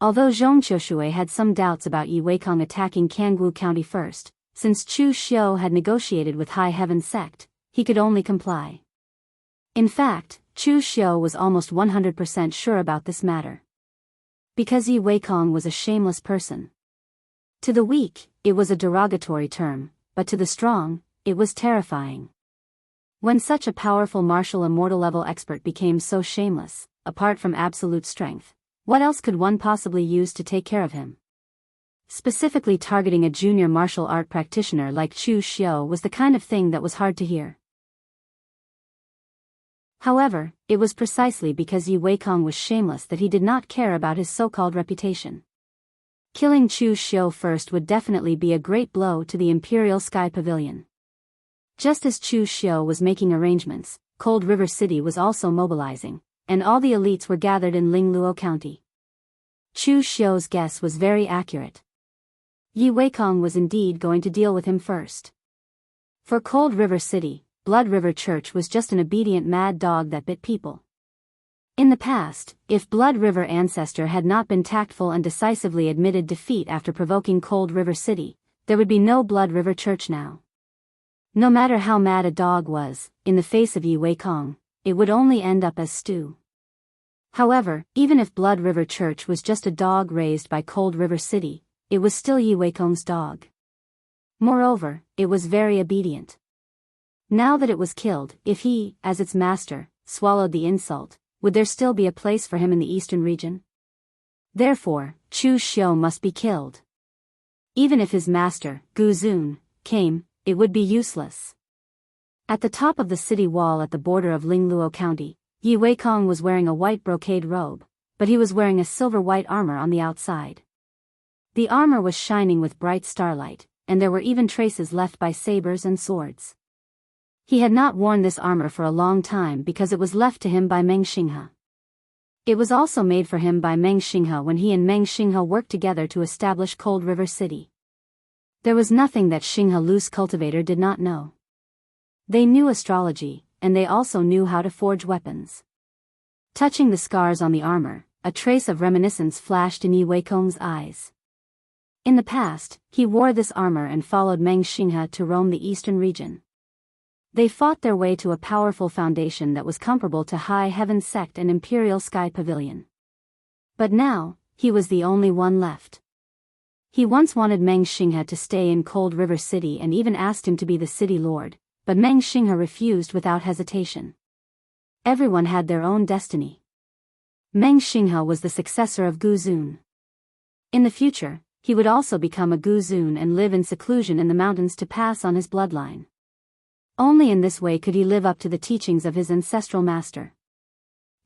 Although Zhong Qiushui had some doubts about Yi Weikong attacking Jianghu County first, since Chu Xiu had negotiated with High Heaven Sect, he could only comply. In fact, Chu Xiu was almost 100% sure about this matter. Because Yi Weikong was a shameless person. To the weak, it was a derogatory term, but to the strong, it was terrifying. When such a powerful martial immortal level expert became so shameless, apart from absolute strength, what else could one possibly use to take care of him? Specifically targeting a junior martial art practitioner like Chu Xiu was the kind of thing that was hard to hear. However, it was precisely because Yi Weikong was shameless that he did not care about his so-called reputation. Killing Chu Xiu first would definitely be a great blow to the Imperial Sky Pavilion. Just as Chu Xiu was making arrangements, Cold River City was also mobilizing, and all the elites were gathered in Lingluo County. Chu Xiu's guess was very accurate. Yi Weikong was indeed going to deal with him first. For Cold River City, Blood River Church was just an obedient mad dog that bit people. In the past, if Blood River Ancestor had not been tactful and decisively admitted defeat after provoking Cold River City, there would be no Blood River Church now. No matter how mad a dog was, in the face of Yi Weikong, it would only end up as stew. However, even if Blood River Church was just a dog raised by Cold River City, it was still Yi Weikong's dog. Moreover, it was very obedient. Now that it was killed, if he, as its master, swallowed the insult, would there still be a place for him in the eastern region? Therefore, Chu Xiu must be killed. Even if his master, Gu Zun, came, it would be useless. At the top of the city wall at the border of Lingluo County, Yi Weikong was wearing a white brocade robe, but he was wearing a silver-white armor on the outside. The armor was shining with bright starlight, and there were even traces left by sabers and swords. He had not worn this armor for a long time because it was left to him by Meng Xinghe. It was also made for him by Meng Xinghe when he and Meng Xinghe worked together to establish Cold River City. There was nothing that Xinghe Lu's cultivator did not know. They knew astrology, and they also knew how to forge weapons. Touching the scars on the armor, a trace of reminiscence flashed in Yi Weikong's eyes. In the past, he wore this armor and followed Meng Xinghe to roam the eastern region. They fought their way to a powerful foundation that was comparable to High Heaven Sect and Imperial Sky Pavilion. But now, he was the only one left. He once wanted Meng Xinghe to stay in Cold River City and even asked him to be the city lord, but Meng Xinghe refused without hesitation. Everyone had their own destiny. Meng Xinghe was the successor of Gu Zun. In the future, he would also become a Gu Zun and live in seclusion in the mountains to pass on his bloodline. Only in this way could he live up to the teachings of his ancestral master.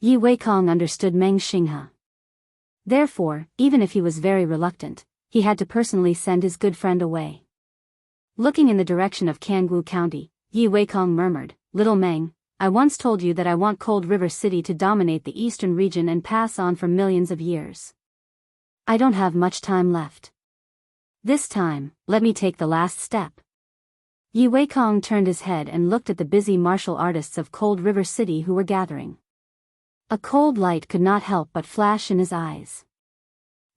Yi Weikong understood Meng Xinghe. Therefore, even if he was very reluctant, he had to personally send his good friend away. Looking in the direction of Jianghu County, Yi Weikong murmured, "Little Meng, I once told you that I want Cold River City to dominate the eastern region and pass on for millions of years. I don't have much time left. This time, let me take the last step." Yi Weikong turned his head and looked at the busy martial artists of Cold River City who were gathering. A cold light could not help but flash in his eyes.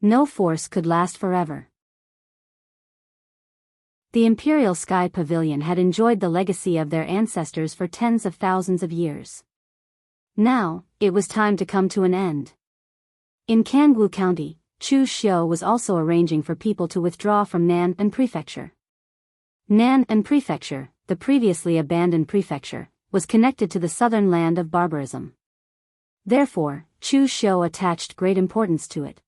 No force could last forever. The Imperial Sky Pavilion had enjoyed the legacy of their ancestors for tens of thousands of years. Now, it was time to come to an end. In Jianghu County, Chu Xiu was also arranging for people to withdraw from Nan'an Prefecture. Nan'an Prefecture, the previously abandoned prefecture, was connected to the southern land of barbarism. Therefore, Chu Xiu attached great importance to it.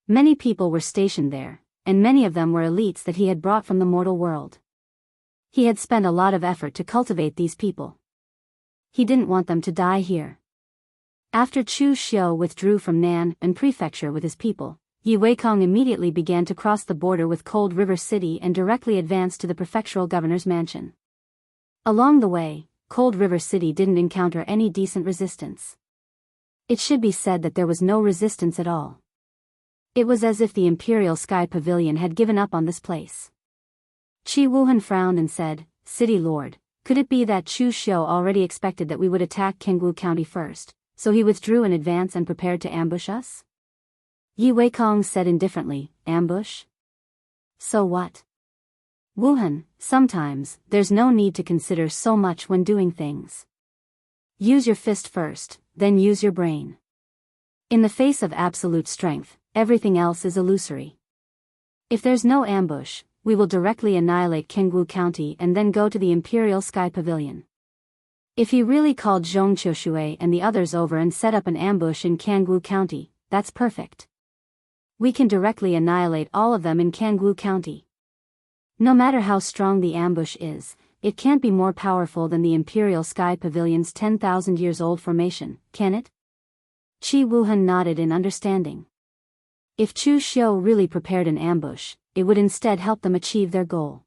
Many people were stationed there, and many of them were elites that he had brought from the mortal world. He had spent a lot of effort to cultivate these people. He didn't want them to die here. After Chu Xiu withdrew from Nan'an Prefecture with his people, Yi Weikong immediately began to cross the border with Cold River City and directly advanced to the prefectural governor's mansion. Along the way, Cold River City didn't encounter any decent resistance. It should be said that there was no resistance at all. It was as if the Imperial Sky Pavilion had given up on this place. Qi Wuhan frowned and said, "City Lord, could it be that Chu Xiu already expected that we would attack Jianghu County first, so he withdrew in advance and prepared to ambush us?" Yi Weikong said indifferently. Ambush? So what? Wuhan, sometimes, there's no need to consider so much when doing things. Use your fist first, then use your brain. In the face of absolute strength, everything else is illusory. If there's no ambush, we will directly annihilate Jianghu County and then go to the Imperial Sky Pavilion. If he really called Zhong Qiushui and the others over and set up an ambush in Jianghu County, that's perfect. We can directly annihilate all of them in Jianghu County. No matter how strong the ambush is, it can't be more powerful than the Imperial Sky Pavilion's 10,000 years old formation, can it? Qi Wuhan nodded in understanding. If Chu Xiu really prepared an ambush, it would instead help them achieve their goal.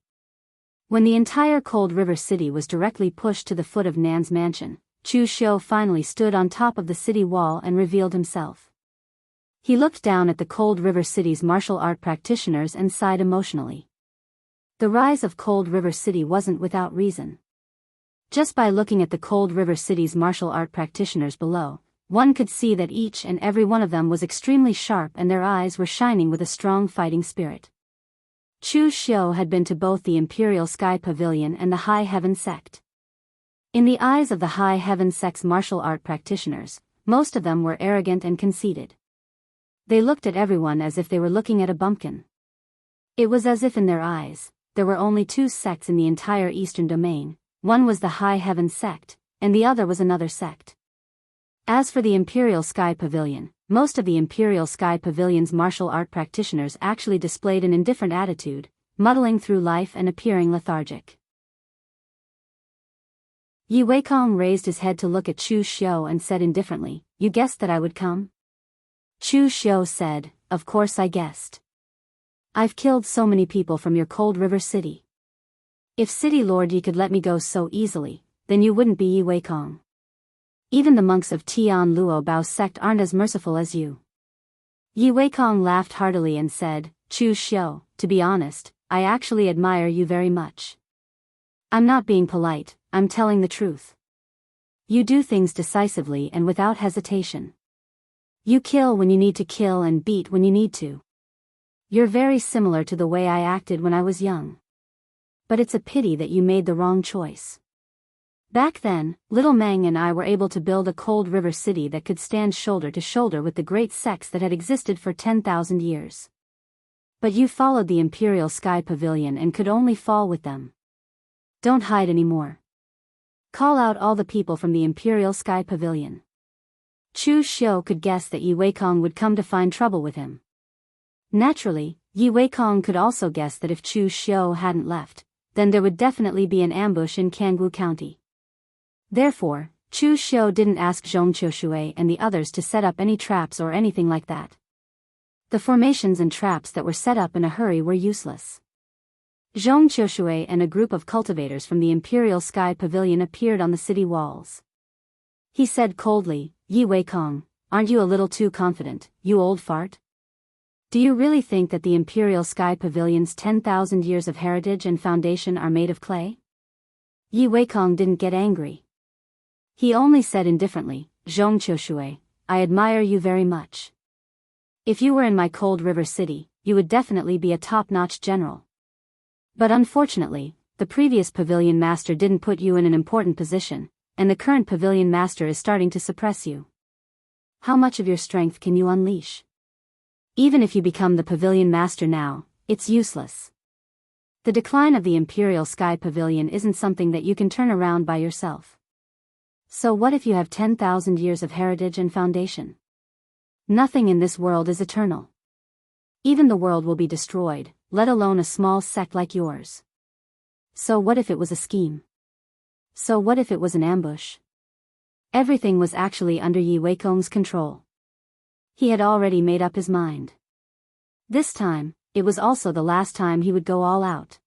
When the entire Cold River City was directly pushed to the foot of Nan's mansion, Chu Xiu finally stood on top of the city wall and revealed himself. He looked down at the Cold River City's martial art practitioners and sighed emotionally. The rise of Cold River City wasn't without reason. Just by looking at the Cold River City's martial art practitioners below, one could see that each and every one of them was extremely sharp and their eyes were shining with a strong fighting spirit. Chu Xiu had been to both the Imperial Sky Pavilion and the High Heaven Sect. In the eyes of the High Heaven Sect's martial art practitioners, most of them were arrogant and conceited. They looked at everyone as if they were looking at a bumpkin. It was as if in their eyes, there were only two sects in the entire Eastern Domain. One was the High Heaven Sect, and the other was another sect. As for the Imperial Sky Pavilion, most of the Imperial Sky Pavilion's martial art practitioners actually displayed an indifferent attitude, muddling through life and appearing lethargic. Yi Weikong raised his head to look at Chu Xiu and said indifferently, "You guessed that I would come?" Chu Xiu said, "Of course I guessed. I've killed so many people from your Cold River City. If City Lord Yi could let me go so easily, then you wouldn't be Yi Weikong. Even the monks of Tian Luo Bao sect aren't as merciful as you." Yi Weikong laughed heartily and said, "Chu Xiu, to be honest, I actually admire you very much. I'm not being polite, I'm telling the truth. You do things decisively and without hesitation. You kill when you need to kill and beat when you need to. You're very similar to the way I acted when I was young. But it's a pity that you made the wrong choice. Back then, Little Meng and I were able to build a Cold River City that could stand shoulder to shoulder with the great sects that had existed for 10,000 years. But you followed the Imperial Sky Pavilion and could only fall with them. Don't hide anymore. Call out all the people from the Imperial Sky Pavilion." Chu Xiu could guess that Yi Weikong would come to find trouble with him. Naturally, Yi Weikong could also guess that if Chu Xiu hadn't left, then there would definitely be an ambush in Jianghu County. Therefore, Chu Xiu didn't ask Zhong Qiushui and the others to set up any traps or anything like that. The formations and traps that were set up in a hurry were useless. Zhong Qiushui and a group of cultivators from the Imperial Sky Pavilion appeared on the city walls. He said coldly, "Yi Weikong, aren't you a little too confident, you old fart? Do you really think that the Imperial Sky Pavilion's 10,000 years of heritage and foundation are made of clay?" Yi Weikong didn't get angry. He only said indifferently, "Zhong Qiushui, I admire you very much. If you were in my Cold River City, you would definitely be a top-notch general. But unfortunately, the previous pavilion master didn't put you in an important position, and the current pavilion master is starting to suppress you. How much of your strength can you unleash? Even if you become the pavilion master now, it's useless. The decline of the Imperial Sky Pavilion isn't something that you can turn around by yourself. So what if you have 10,000 years of heritage and foundation? Nothing in this world is eternal. Even the world will be destroyed, let alone a small sect like yours. So what if it was a scheme? So what if it was an ambush?" Everything was actually under Yi Weikong's control. He had already made up his mind. This time, it was also the last time he would go all out.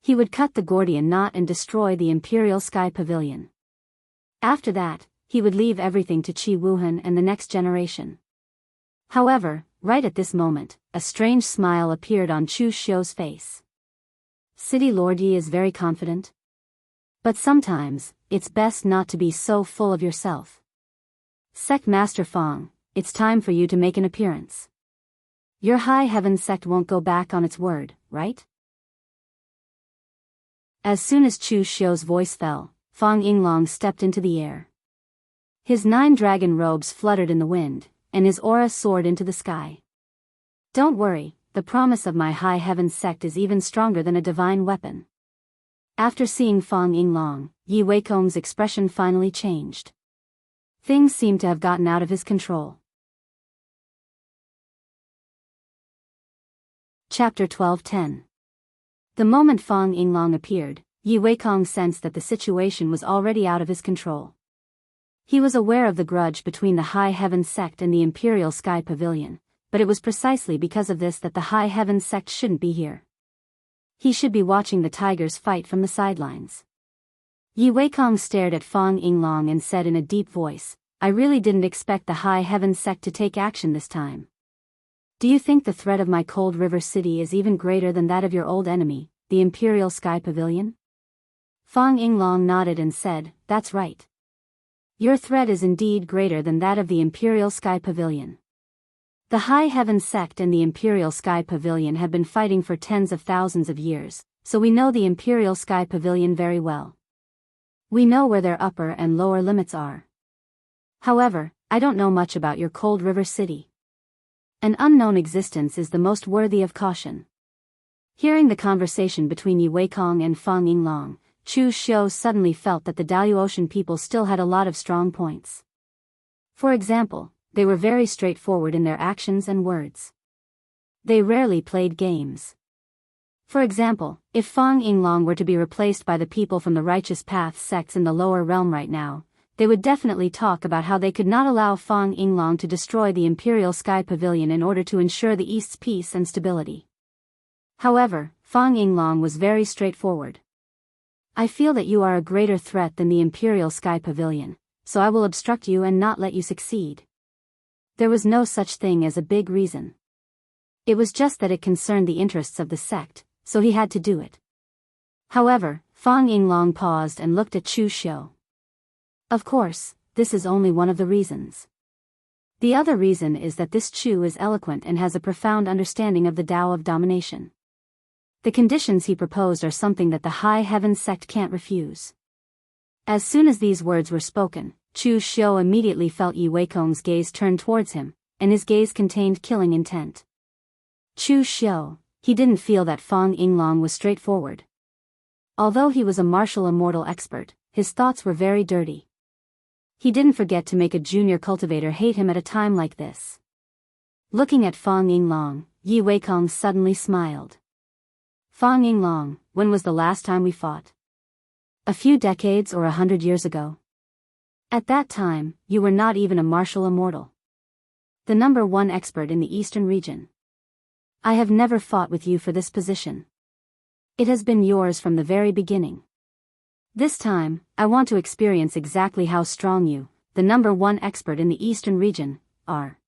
He would cut the Gordian knot and destroy the Imperial Sky Pavilion. After that, he would leave everything to Qi Wuhan and the next generation. However, right at this moment, a strange smile appeared on Chu Xiu's face. "City Lord Yi is very confident. But sometimes, it's best not to be so full of yourself. Sect Master Fong, it's time for you to make an appearance." Your high heaven sect won't go back on its word, right? As soon as Chu Xiu's voice fell, Fang Yinglong stepped into the air. His 9 dragon robes fluttered in the wind, and his aura soared into the sky. Don't worry, the promise of my high heaven sect is even stronger than a divine weapon. After seeing Fang Yinglong, Yi Weikong's expression finally changed. Things seemed to have gotten out of his control. Chapter 12:10. The moment Fang Yinglong appeared, Yi Weikong sensed that the situation was already out of his control. He was aware of the grudge between the High Heaven sect and the Imperial Sky Pavilion, but it was precisely because of this that the High Heaven sect shouldn't be here. He should be watching the tigers fight from the sidelines. Yi Weikong stared at Fang Yinglong and said in a deep voice, I really didn't expect the High Heaven sect to take action this time. Do you think the threat of my Cold River City is even greater than that of your old enemy, the Imperial Sky Pavilion? Fang Yinglong nodded and said, That's right. Your threat is indeed greater than that of the Imperial Sky Pavilion. The High Heaven sect and the Imperial Sky Pavilion have been fighting for tens of thousands of years, so we know the Imperial Sky Pavilion very well. We know where their upper and lower limits are. However, I don't know much about your Cold River City. An unknown existence is the most worthy of caution. Hearing the conversation between Yi Weikong and Fang Yinglong, Chu Xiu suddenly felt that the Daoist people still had a lot of strong points. For example, they were very straightforward in their actions and words. They rarely played games. For example, if Fang Yinglong were to be replaced by the people from the Righteous Path sects in the lower realm right now, they would definitely talk about how they could not allow Fang Yinglong to destroy the Imperial Sky Pavilion in order to ensure the East's peace and stability. However, Fang Yinglong was very straightforward. I feel that you are a greater threat than the Imperial Sky Pavilion, so I will obstruct you and not let you succeed. There was no such thing as a big reason. It was just that it concerned the interests of the sect, so he had to do it. However, Fang Yinglong paused and looked at Chu Xiu. Of course, this is only one of the reasons. The other reason is that this Chu is eloquent and has a profound understanding of the Tao of domination. The conditions he proposed are something that the High Heaven sect can't refuse. As soon as these words were spoken, Chu Xiu immediately felt Yi Weikong's gaze turn towards him, and his gaze contained killing intent. Chu Xiu, he didn't feel that Fang Yinglong was straightforward. Although he was a martial immortal expert, his thoughts were very dirty. He didn't forget to make a junior cultivator hate him at a time like this. Looking at Fang Yinglong, Yi Weikong suddenly smiled. Fang Yinglong, when was the last time we fought? A few decades or 100 years ago? At that time, you were not even a martial immortal. The #1 expert in the eastern region. I have never fought with you for this position. It has been yours from the very beginning. This time, I want to experience exactly how strong you, the #1 expert in the eastern region, are.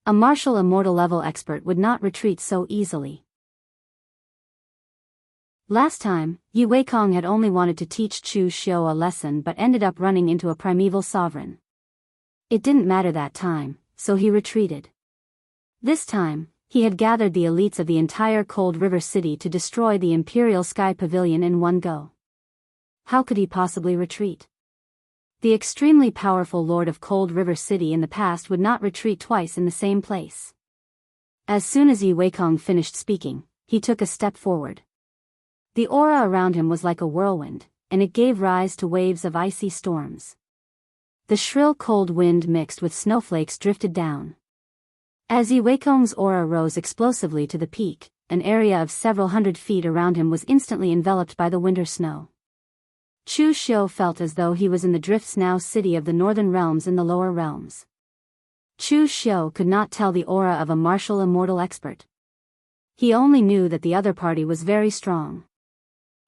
A martial immortal level expert would not retreat so easily. Last time, Yi Weikong had only wanted to teach Chu Xiu a lesson but ended up running into a primeval sovereign. It didn't matter that time, so he retreated. This time, he had gathered the elites of the entire Cold River City to destroy the Imperial Sky Pavilion in one go. How could he possibly retreat? The extremely powerful Lord of Cold River City in the past would not retreat twice in the same place. As soon as Yi Weikong finished speaking, he took a step forward. The aura around him was like a whirlwind, and it gave rise to waves of icy storms. The shrill cold wind mixed with snowflakes drifted down. As Yi Weikong's aura rose explosively to the peak, an area of several hundred feet around him was instantly enveloped by the winter snow. Chu Xiu felt as though he was in the Drifts Now city of the northern realms in the lower realms. Chu Xiu could not tell the aura of a martial immortal expert. He only knew that the other party was very strong.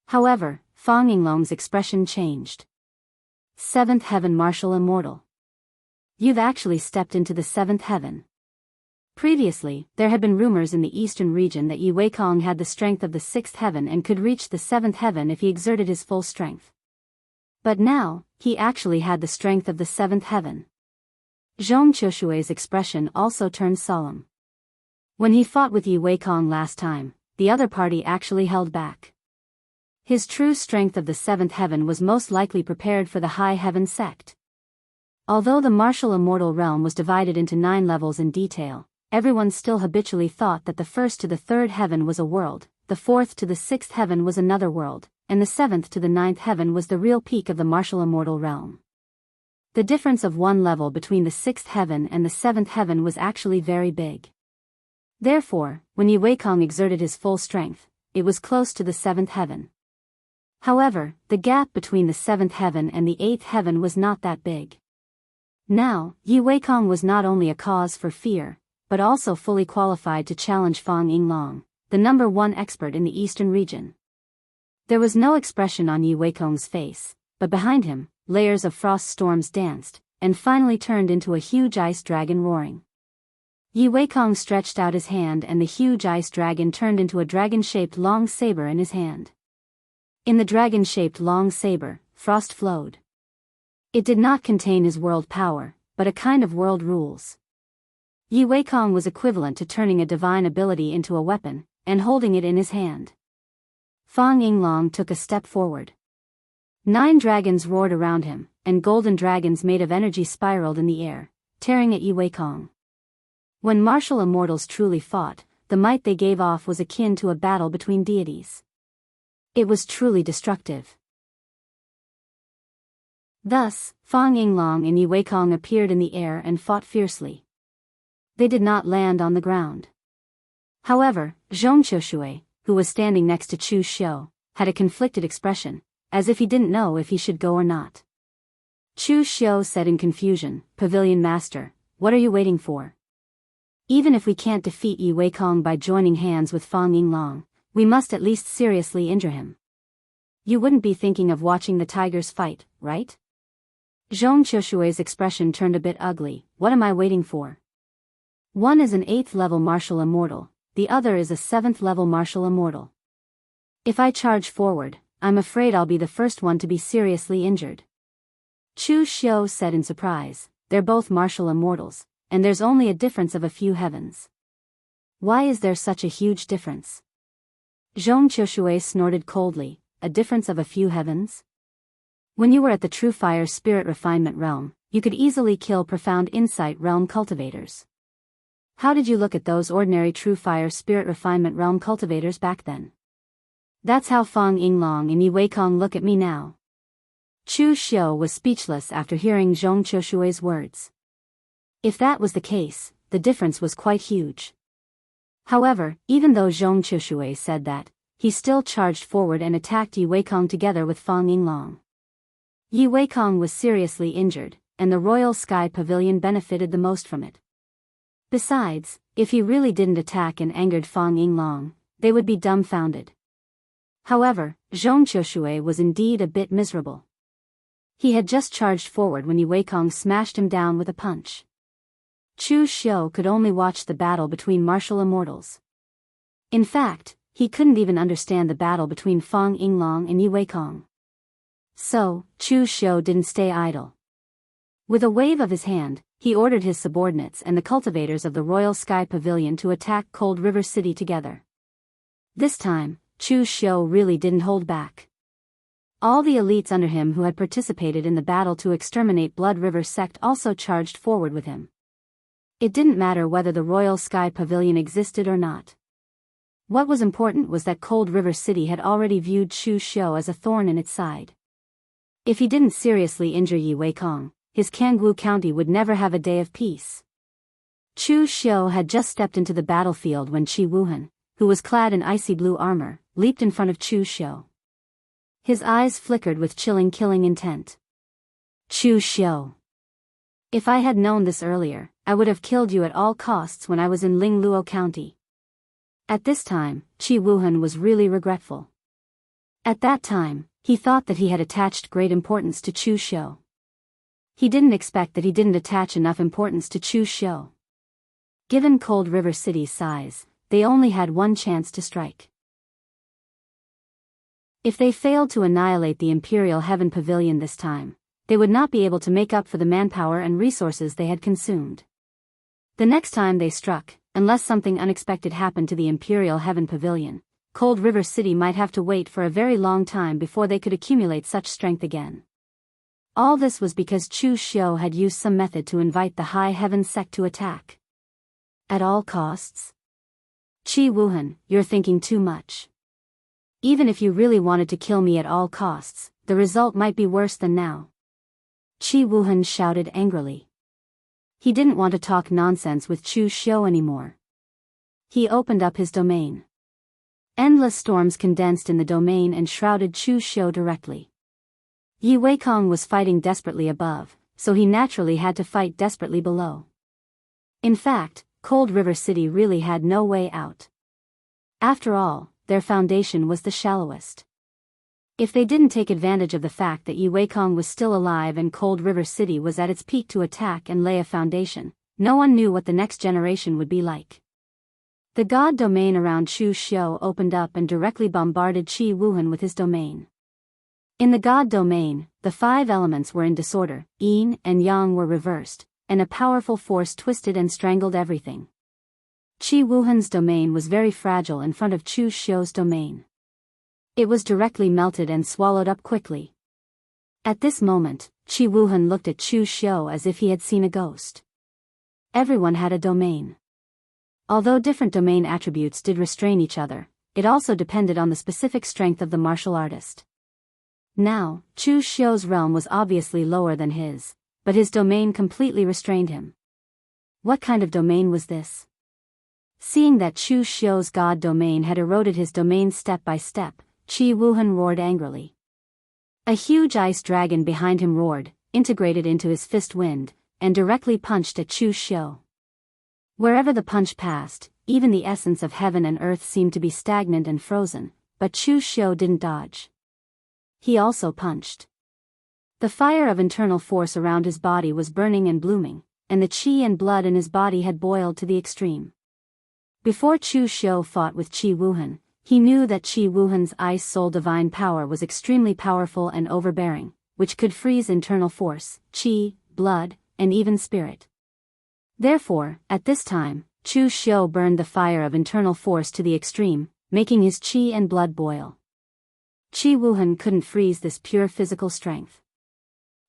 However, Fang Yinglong's expression changed. 7th Heaven Martial Immortal. You've actually stepped into the 7th Heaven. Previously, there had been rumors in the eastern region that Yi Weikong had the strength of the 6th Heaven and could reach the 7th Heaven if he exerted his full strength. But now, he actually had the strength of the 7th Heaven. Zhong Qiushui's expression also turned solemn. When he fought with Yi Weikong last time, the other party actually held back. His true strength of the seventh heaven was most likely prepared for the High Heaven sect. Although the martial immortal realm was divided into 9 levels in detail, everyone still habitually thought that the first to the third heaven was a world, the fourth to the sixth heaven was another world, and the seventh to the ninth heaven was the real peak of the martial immortal realm. The difference of 1 level between the sixth heaven and the seventh heaven was actually very big. Therefore, when Yi Weikong exerted his full strength, it was close to the seventh heaven. However, the gap between the seventh heaven and the eighth heaven was not that big. Now, Yi Weikong was not only a cause for fear, but also fully qualified to challenge Fang Yinglong, the number 1 expert in the eastern region. There was no expression on Yi Weikong's face, but behind him, layers of frost storms danced, and finally turned into a huge ice dragon roaring. Yi Weikong stretched out his hand and the huge ice dragon turned into a dragon-shaped long saber in his hand. In the dragon-shaped long saber, frost flowed. It did not contain his world power, but a kind of world rules. Yi Weikong was equivalent to turning a divine ability into a weapon, and holding it in his hand. Fang Yinglong took a step forward. 9 dragons roared around him, and golden dragons made of energy spiraled in the air, tearing at Yi Weikong. When martial immortals truly fought, the might they gave off was akin to a battle between deities. It was truly destructive. Thus, Fang Yinglong and Yi Weikong appeared in the air and fought fiercely. They did not land on the ground. However, Zhong Qiushui, who was standing next to Chu Xiu, had a conflicted expression, as if he didn't know if he should go or not. Chu Xiu said in confusion, "Pavilion Master, what are you waiting for? Even if we can't defeat Yi Weikong by joining hands with Fang Yinglong, we must at least seriously injure him. You wouldn't be thinking of watching the tigers fight, right?" Zhong Qiushui's expression turned a bit ugly. "What am I waiting for? One is an 8th level martial immortal, the other is a 7th level martial immortal. If I charge forward, I'm afraid I'll be the first one to be seriously injured." Chu Xiu said in surprise, "They're both martial immortals, and there's only a difference of a few heavens. Why is there such a huge difference?" Zhong Qiushui snorted coldly, "A difference of a few heavens? When you were at the True Fire Spirit Refinement Realm, you could easily kill Profound Insight Realm cultivators. How did you look at those ordinary True Fire Spirit Refinement Realm cultivators back then? That's how Fang Yinglong and Yi Weikong look at me now." Chu Xiu was speechless after hearing Zhong Qiushui's words. If that was the case, the difference was quite huge. However, even though Zhong Qiushui said that, he still charged forward and attacked Yi Weikong together with Fang Yinglong. Yi Weikong was seriously injured, and the Royal Sky Pavilion benefited the most from it. Besides, if he really didn't attack and angered Fang Yinglong, they would be dumbfounded. However, Zhong Qiushui was indeed a bit miserable. He had just charged forward when Yi Weikong smashed him down with a punch. Chu Xiu could only watch the battle between martial immortals. In fact, he couldn't even understand the battle between Fang Yinglong and Yi Weikong. So, Chu Xiu didn't stay idle. With a wave of his hand, he ordered his subordinates and the cultivators of the Royal Sky Pavilion to attack Cold River City together. This time, Chu Xiu really didn't hold back. All the elites under him who had participated in the battle to exterminate Blood River sect also charged forward with him. It didn't matter whether the Royal Sky Pavilion existed or not. What was important was that Cold River City had already viewed Chu Xiu as a thorn in its side. If he didn't seriously injure Yi Weikong, his Jianghu county would never have a day of peace. Chu Xiu had just stepped into the battlefield when Qi Wuhan, who was clad in icy blue armor, leaped in front of Chu Xiu. His eyes flickered with chilling killing intent. "Chu Xiu. If I had known this earlier, I would have killed you at all costs when I was in Lingluo County." At this time, Qi Wuhan was really regretful. At that time, he thought that he had attached great importance to Chu Xiu. He didn't expect that he didn't attach enough importance to Chu Xiu. Given Cold River City's size, they only had one chance to strike. If they failed to annihilate the Imperial Heaven Pavilion this time, they would not be able to make up for the manpower and resources they had consumed. The next time they struck, unless something unexpected happened to the Imperial Heaven Pavilion, Cold River City might have to wait for a very long time before they could accumulate such strength again. All this was because Chu Xiu had used some method to invite the High Heaven sect to attack. At all costs? Qi Wuhan, you're thinking too much. Even if you really wanted to kill me at all costs, the result might be worse than now. Qi Wuhan shouted angrily. He didn't want to talk nonsense with Chu Xiu anymore. He opened up his domain. Endless storms condensed in the domain and shrouded Chu Xiu directly. Yi Weikong was fighting desperately above, so he naturally had to fight desperately below. In fact, Cold River City really had no way out. After all, their foundation was the shallowest. If they didn't take advantage of the fact that Yi Weikong was still alive and Cold River City was at its peak to attack and lay a foundation, no one knew what the next generation would be like. The god domain around Chu Xiu opened up and directly bombarded Qi Wuhan with his domain. In the god domain, the 5 elements were in disorder, yin and yang were reversed, and a powerful force twisted and strangled everything. Qi Wuhan's domain was very fragile in front of Chu Xiu's domain. It was directly melted and swallowed up quickly. At this moment, Qi Wuhan looked at Chu Xiu as if he had seen a ghost. Everyone had a domain. Although different domain attributes did restrain each other, it also depended on the specific strength of the martial artist. Now, Chu Xiu's realm was obviously lower than his, but his domain completely restrained him. What kind of domain was this? Seeing that Chu Xiu's god domain had eroded his domain step by step, Qi Wuhan roared angrily. A huge ice dragon behind him roared, integrated into his fist wind, and directly punched at Chu Xiu. Wherever the punch passed, even the essence of heaven and earth seemed to be stagnant and frozen, but Chu Xiu didn't dodge. He also punched. The fire of internal force around his body was burning and blooming, and the qi and blood in his body had boiled to the extreme. Before Chu Xiu fought with Qi Wuhan, he knew that Qi Wuhan's ice soul divine power was extremely powerful and overbearing, which could freeze internal force, qi, blood, and even spirit. Therefore, at this time, Chu Xiu burned the fire of internal force to the extreme, making his qi and blood boil. Qi Wuhan couldn't freeze this pure physical strength.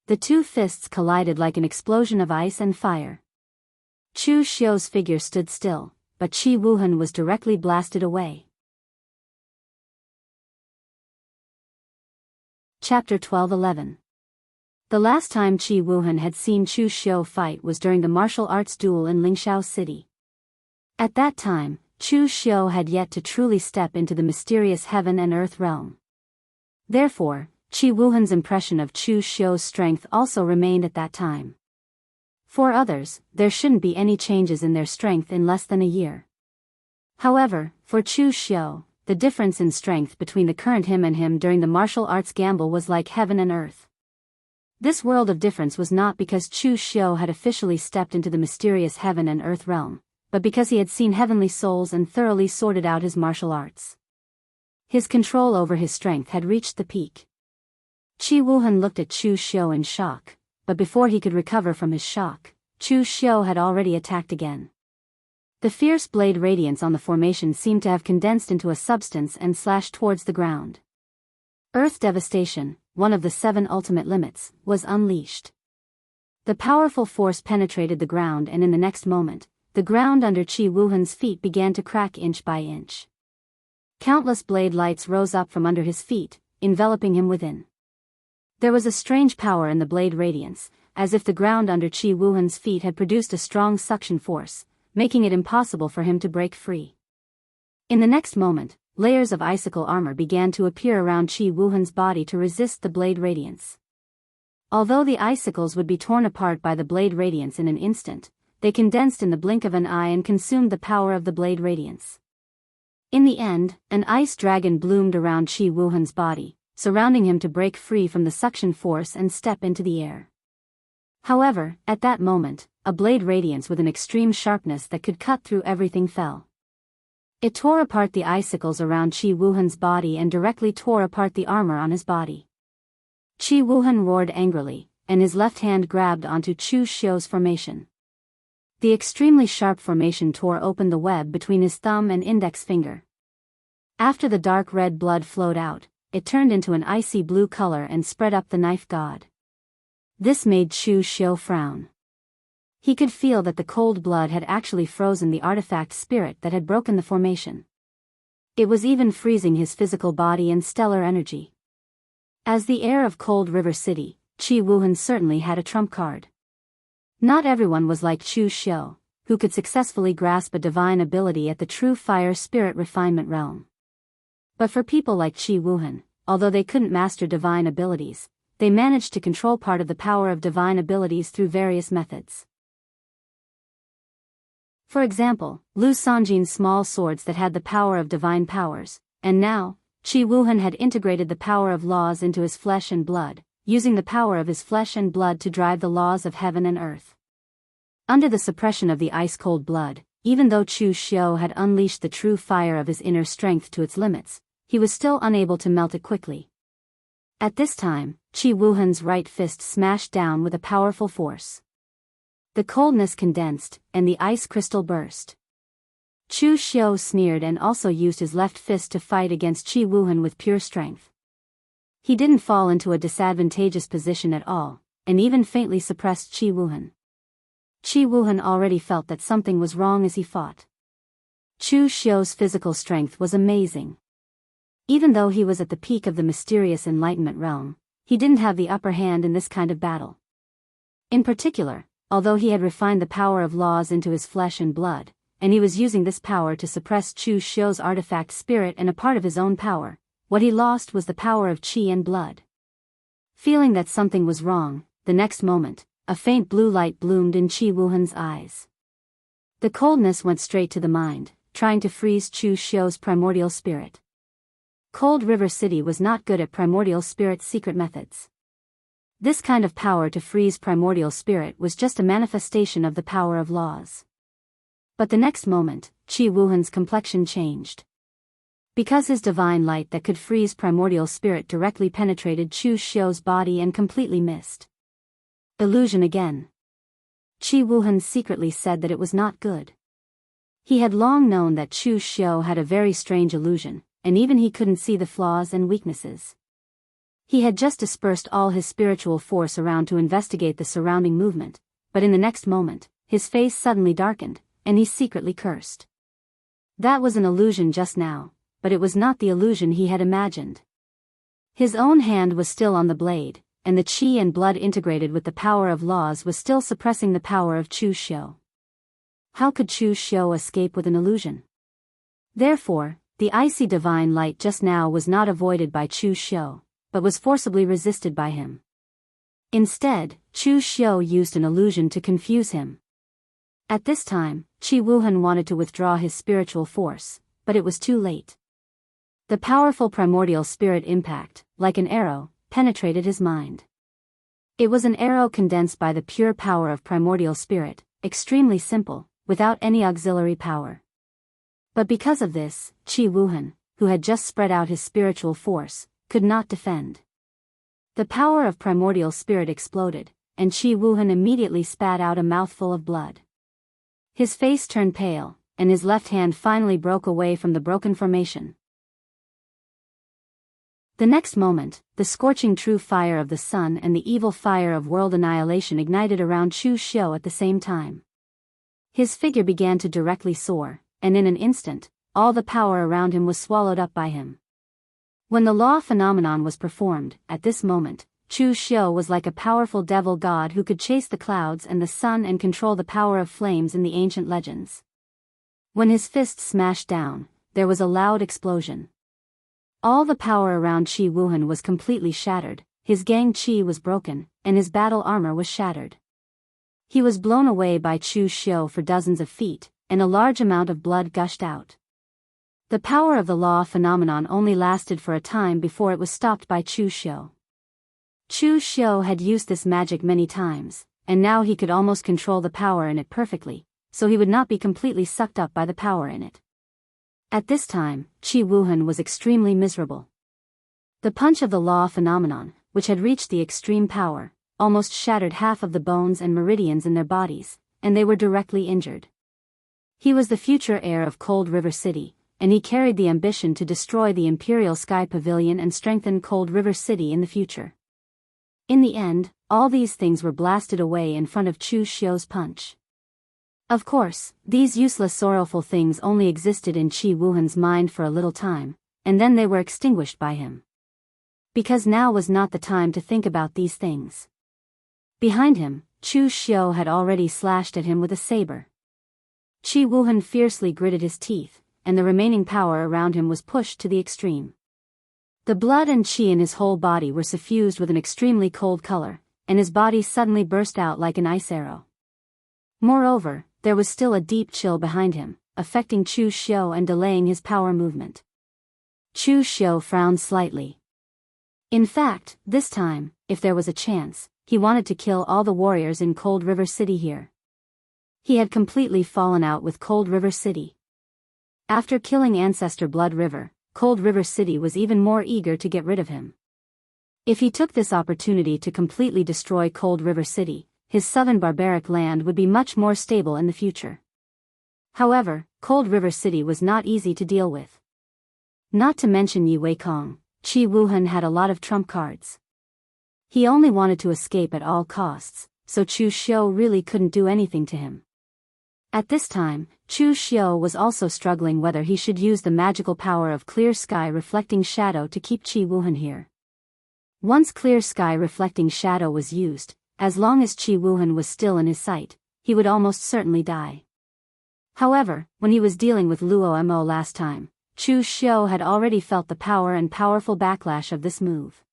The two fists collided like an explosion of ice and fire. Chu Xiu's figure stood still, but Qi Wuhan was directly blasted away. Chapter 12:11. The last time Qi Wuhan had seen Chu Xiu fight was during the martial arts duel in Lingxiao City. At that time, Chu Xiu had yet to truly step into the mysterious heaven and earth realm. Therefore, Qi Wuhan's impression of Chu Xiu's strength also remained at that time. For others, there shouldn't be any changes in their strength in less than a year. However, for Chu Xiu, the difference in strength between the current him and him during the martial arts gamble was like heaven and earth. This world of difference was not because Chu Xiu had officially stepped into the mysterious heaven and earth realm, but because he had seen heavenly souls and thoroughly sorted out his martial arts. His control over his strength had reached the peak. Qi Wuhan looked at Chu Xiu in shock, but before he could recover from his shock, Chu Xiu had already attacked again. The fierce blade radiance on the formation seemed to have condensed into a substance and slashed towards the ground. Earth devastation, one of the 7 ultimate limits, was unleashed. The powerful force penetrated the ground, and in the next moment, the ground under Qi Wuhan's feet began to crack inch by inch. Countless blade lights rose up from under his feet, enveloping him within. There was a strange power in the blade radiance, as if the ground under Qi Wuhan's feet had produced a strong suction force, making it impossible for him to break free. In the next moment, layers of icicle armor began to appear around Qi Wuhan's body to resist the blade radiance. Although the icicles would be torn apart by the blade radiance in an instant, they condensed in the blink of an eye and consumed the power of the blade radiance. In the end, an ice dragon bloomed around Qi Wuhan's body, surrounding him to break free from the suction force and step into the air. However, at that moment, a blade radiance with an extreme sharpness that could cut through everything fell. It tore apart the icicles around Qi Wuhan's body and directly tore apart the armor on his body. Qi Wuhan roared angrily, and his left hand grabbed onto Chu Xiu's formation. The extremely sharp formation tore open the web between his thumb and index finger. After the dark red blood flowed out, it turned into an icy blue color and spread up the knife god. This made Chu Xiu frown. He could feel that the cold blood had actually frozen the artifact spirit that had broken the formation. It was even freezing his physical body and stellar energy. As the heir of Cold River City, Qi Wuhan certainly had a trump card. Not everyone was like Chu Xiu, who could successfully grasp a divine ability at the true fire spirit refinement realm. But for people like Qi Wuhan, although they couldn't master divine abilities, they managed to control part of the power of divine abilities through various methods. For example, Lu Sanjin's small swords that had the power of divine powers, and now, Qi Wuhan had integrated the power of laws into his flesh and blood, using the power of his flesh and blood to drive the laws of heaven and earth. Under the suppression of the ice-cold blood, even though Chu Xiu had unleashed the true fire of his inner strength to its limits, he was still unable to melt it quickly. At this time, Qi Wuhan's right fist smashed down with a powerful force. The coldness condensed, and the ice crystal burst. Chu Xiu sneered and also used his left fist to fight against Qi Wuhan with pure strength. He didn't fall into a disadvantageous position at all, and even faintly suppressed Qi Wuhan. Qi Wuhan already felt that something was wrong as he fought. Chu Xiu's physical strength was amazing. Even though he was at the peak of the mysterious enlightenment realm, he didn't have the upper hand in this kind of battle. In particular, although he had refined the power of laws into his flesh and blood, and he was using this power to suppress Chu Xiu's artifact spirit and a part of his own power, what he lost was the power of qi and blood. Feeling that something was wrong, the next moment, a faint blue light bloomed in Qi Wuhan's eyes. The coldness went straight to the mind, trying to freeze Chu Xiu's primordial spirit. Cold River City was not good at primordial spirit's secret methods. This kind of power to freeze primordial spirit was just a manifestation of the power of laws. But the next moment, Qi Wuhan's complexion changed. Because his divine light that could freeze primordial spirit directly penetrated Chu Xiu's body and completely missed. Illusion again. Qi Wuhan secretly said that it was not good. He had long known that Chu Xiu had a very strange illusion, and even he couldn't see the flaws and weaknesses. He had just dispersed all his spiritual force around to investigate the surrounding movement, but in the next moment, his face suddenly darkened, and he secretly cursed. That was an illusion just now, but it was not the illusion he had imagined. His own hand was still on the blade, and the qi and blood integrated with the power of laws was still suppressing the power of Chu Xiu. How could Chu Xiu escape with an illusion? Therefore, the icy divine light just now was not avoided by Chu Xiu, but was forcibly resisted by him. Instead, Chu Xiu used an illusion to confuse him. At this time, Qi Wuhan wanted to withdraw his spiritual force, but it was too late. The powerful primordial spirit impact, like an arrow, penetrated his mind. It was an arrow condensed by the pure power of primordial spirit, extremely simple, without any auxiliary power. But because of this, Qi Wuhan, who had just spread out his spiritual force, could not defend. The power of primordial spirit exploded, and Qi Wuhan immediately spat out a mouthful of blood. His face turned pale, and his left hand finally broke away from the broken formation. The next moment, the scorching true fire of the sun and the evil fire of world annihilation ignited around Chu Xiu at the same time. His figure began to directly soar, and in an instant, all the power around him was swallowed up by him. When the law phenomenon was performed, at this moment, Chu Xiu was like a powerful devil god who could chase the clouds and the sun and control the power of flames in the ancient legends. When his fist smashed down, there was a loud explosion. All the power around Qi Wuhan was completely shattered, his gang qi was broken, and his battle armor was shattered. He was blown away by Chu Xiu for dozens of feet, and a large amount of blood gushed out. The power of the law phenomenon only lasted for a time before it was stopped by Chu Xiu. Chu Xiu had used this magic many times, and now he could almost control the power in it perfectly, so he would not be completely sucked up by the power in it. At this time, Qi Wuhan was extremely miserable. The punch of the law phenomenon, which had reached the extreme power, almost shattered half of the bones and meridians in their bodies, and they were directly injured. He was the future heir of Cold River City, and he carried the ambition to destroy the Imperial Sky Pavilion and strengthen Cold River City in the future. In the end, all these things were blasted away in front of Chu Xiu's punch. Of course, these useless sorrowful things only existed in Qi Wuhan's mind for a little time, and then they were extinguished by him. Because now was not the time to think about these things. Behind him, Chu Xiu had already slashed at him with a saber. Qi Wuhan fiercely gritted his teeth, and the remaining power around him was pushed to the extreme. The blood and qi in his whole body were suffused with an extremely cold color, and his body suddenly burst out like an ice arrow. Moreover, there was still a deep chill behind him, affecting Chu Xiu and delaying his power movement. Chu Xiu frowned slightly. In fact, this time, if there was a chance, he wanted to kill all the warriors in Cold River City here. He had completely fallen out with Cold River City. After killing Ancestor Blood River, Cold River City was even more eager to get rid of him. If he took this opportunity to completely destroy Cold River City, his southern barbaric land would be much more stable in the future. However, Cold River City was not easy to deal with. Not to mention Yi Weikong, Qi Wuhan had a lot of trump cards. He only wanted to escape at all costs, so Chu Xiu really couldn't do anything to him. At this time, Chu Xiu was also struggling whether he should use the magical power of Clear Sky Reflecting Shadow to keep Qi Wuhan here. Once Clear Sky Reflecting Shadow was used, as long as Qi Wuhan was still in his sight, he would almost certainly die. However, when he was dealing with Luo Mo last time, Chu Xiu had already felt the power and powerful backlash of this move.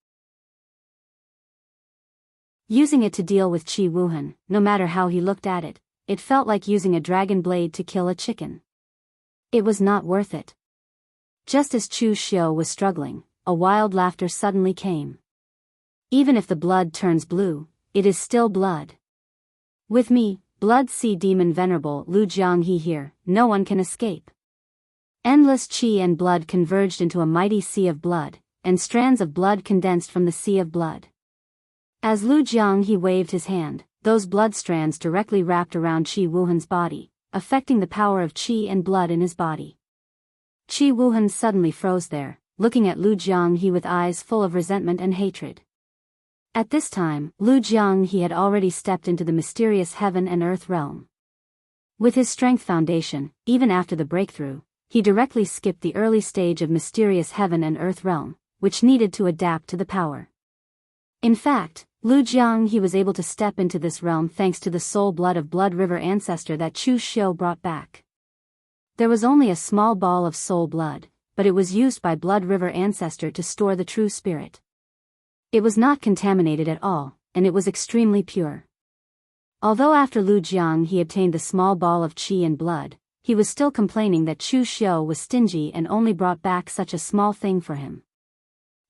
Using it to deal with Qi Wuhan, no matter how he looked at it, it felt like using a dragon blade to kill a chicken. It was not worth it. Just as Chu Xiu was struggling, a wild laughter suddenly came. Even if the blood turns blue, it is still blood. With me, Blood Sea Demon Venerable Lu Jianghu here, no one can escape. Endless qi and blood converged into a mighty sea of blood, and strands of blood condensed from the sea of blood. As Lu Jianghu waved his hand, those blood strands directly wrapped around Qi Wuhan's body, affecting the power of qi and blood in his body. Qi Wuhan suddenly froze there, looking at Lu Jianghu with eyes full of resentment and hatred. At this time, Lu Jianghu had already stepped into the mysterious heaven and earth realm. With his strength foundation, even after the breakthrough, he directly skipped the early stage of mysterious heaven and earth realm, which needed to adapt to the power. In fact, Lu Jianghu was able to step into this realm thanks to the soul blood of Blood River ancestor that Chu Xiu brought back. There was only a small ball of soul blood, but it was used by Blood River ancestor to store the true spirit. It was not contaminated at all, and it was extremely pure. Although after Lu Jianghu obtained the small ball of qi and blood, he was still complaining that Chu Xiu was stingy and only brought back such a small thing for him.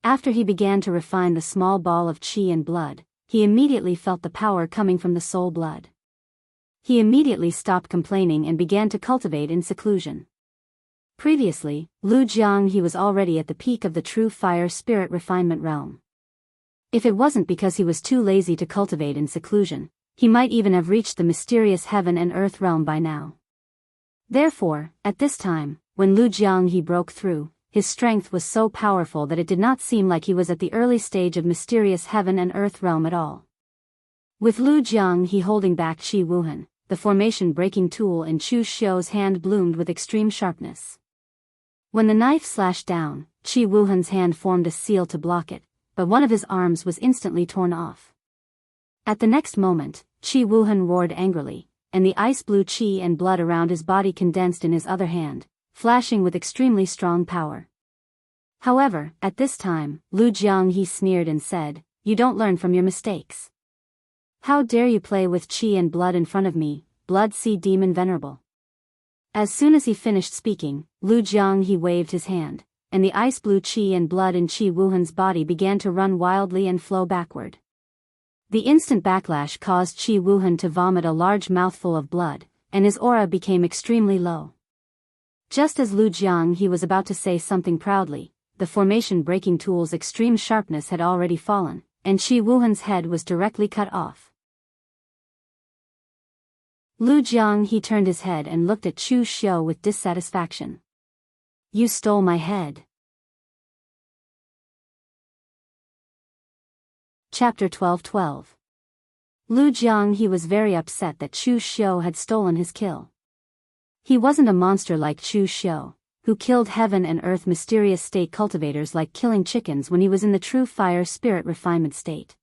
After he began to refine the small ball of qi and blood, he immediately felt the power coming from the soul blood. He immediately stopped complaining and began to cultivate in seclusion. Previously, Lu Jianghu was already at the peak of the true fire spirit refinement realm. If it wasn't because he was too lazy to cultivate in seclusion, he might even have reached the mysterious heaven and earth realm by now. Therefore, at this time, when Lu Jianghu broke through, his strength was so powerful that it did not seem like he was at the early stage of mysterious heaven and earth realm at all. With Lu Jianghu holding back Qi Wuhan, the formation-breaking tool in Chu Xiu's hand bloomed with extreme sharpness. When the knife slashed down, Qi Wuhan's hand formed a seal to block it, but one of his arms was instantly torn off. At the next moment, Qi Wuhan roared angrily, and the ice-blue qi and blood around his body condensed in his other hand, flashing with extremely strong power. However, at this time, Lu Jianghu sneered and said, "You don't learn from your mistakes. How dare you play with qi and blood in front of me, Blood Sea Demon Venerable?" As soon as he finished speaking, Lu Jianghu waved his hand, and the ice-blue qi and blood in Qi Wuhan's body began to run wildly and flow backward. The instant backlash caused Qi Wuhan to vomit a large mouthful of blood, and his aura became extremely low. Just as Lu Jianghu was about to say something proudly, the formation-breaking tool's extreme sharpness had already fallen, and Qi Wuhan's head was directly cut off. Lu Jiang, he turned his head and looked at Chu Xiu with dissatisfaction. You stole my head. Chapter 12:12. Lu Jiang, he was very upset that Chu Xiu had stolen his kill. He wasn't a monster like Chu Xiu, who killed heaven and earth mysterious state cultivators like killing chickens when he was in the true fire spirit refinement state.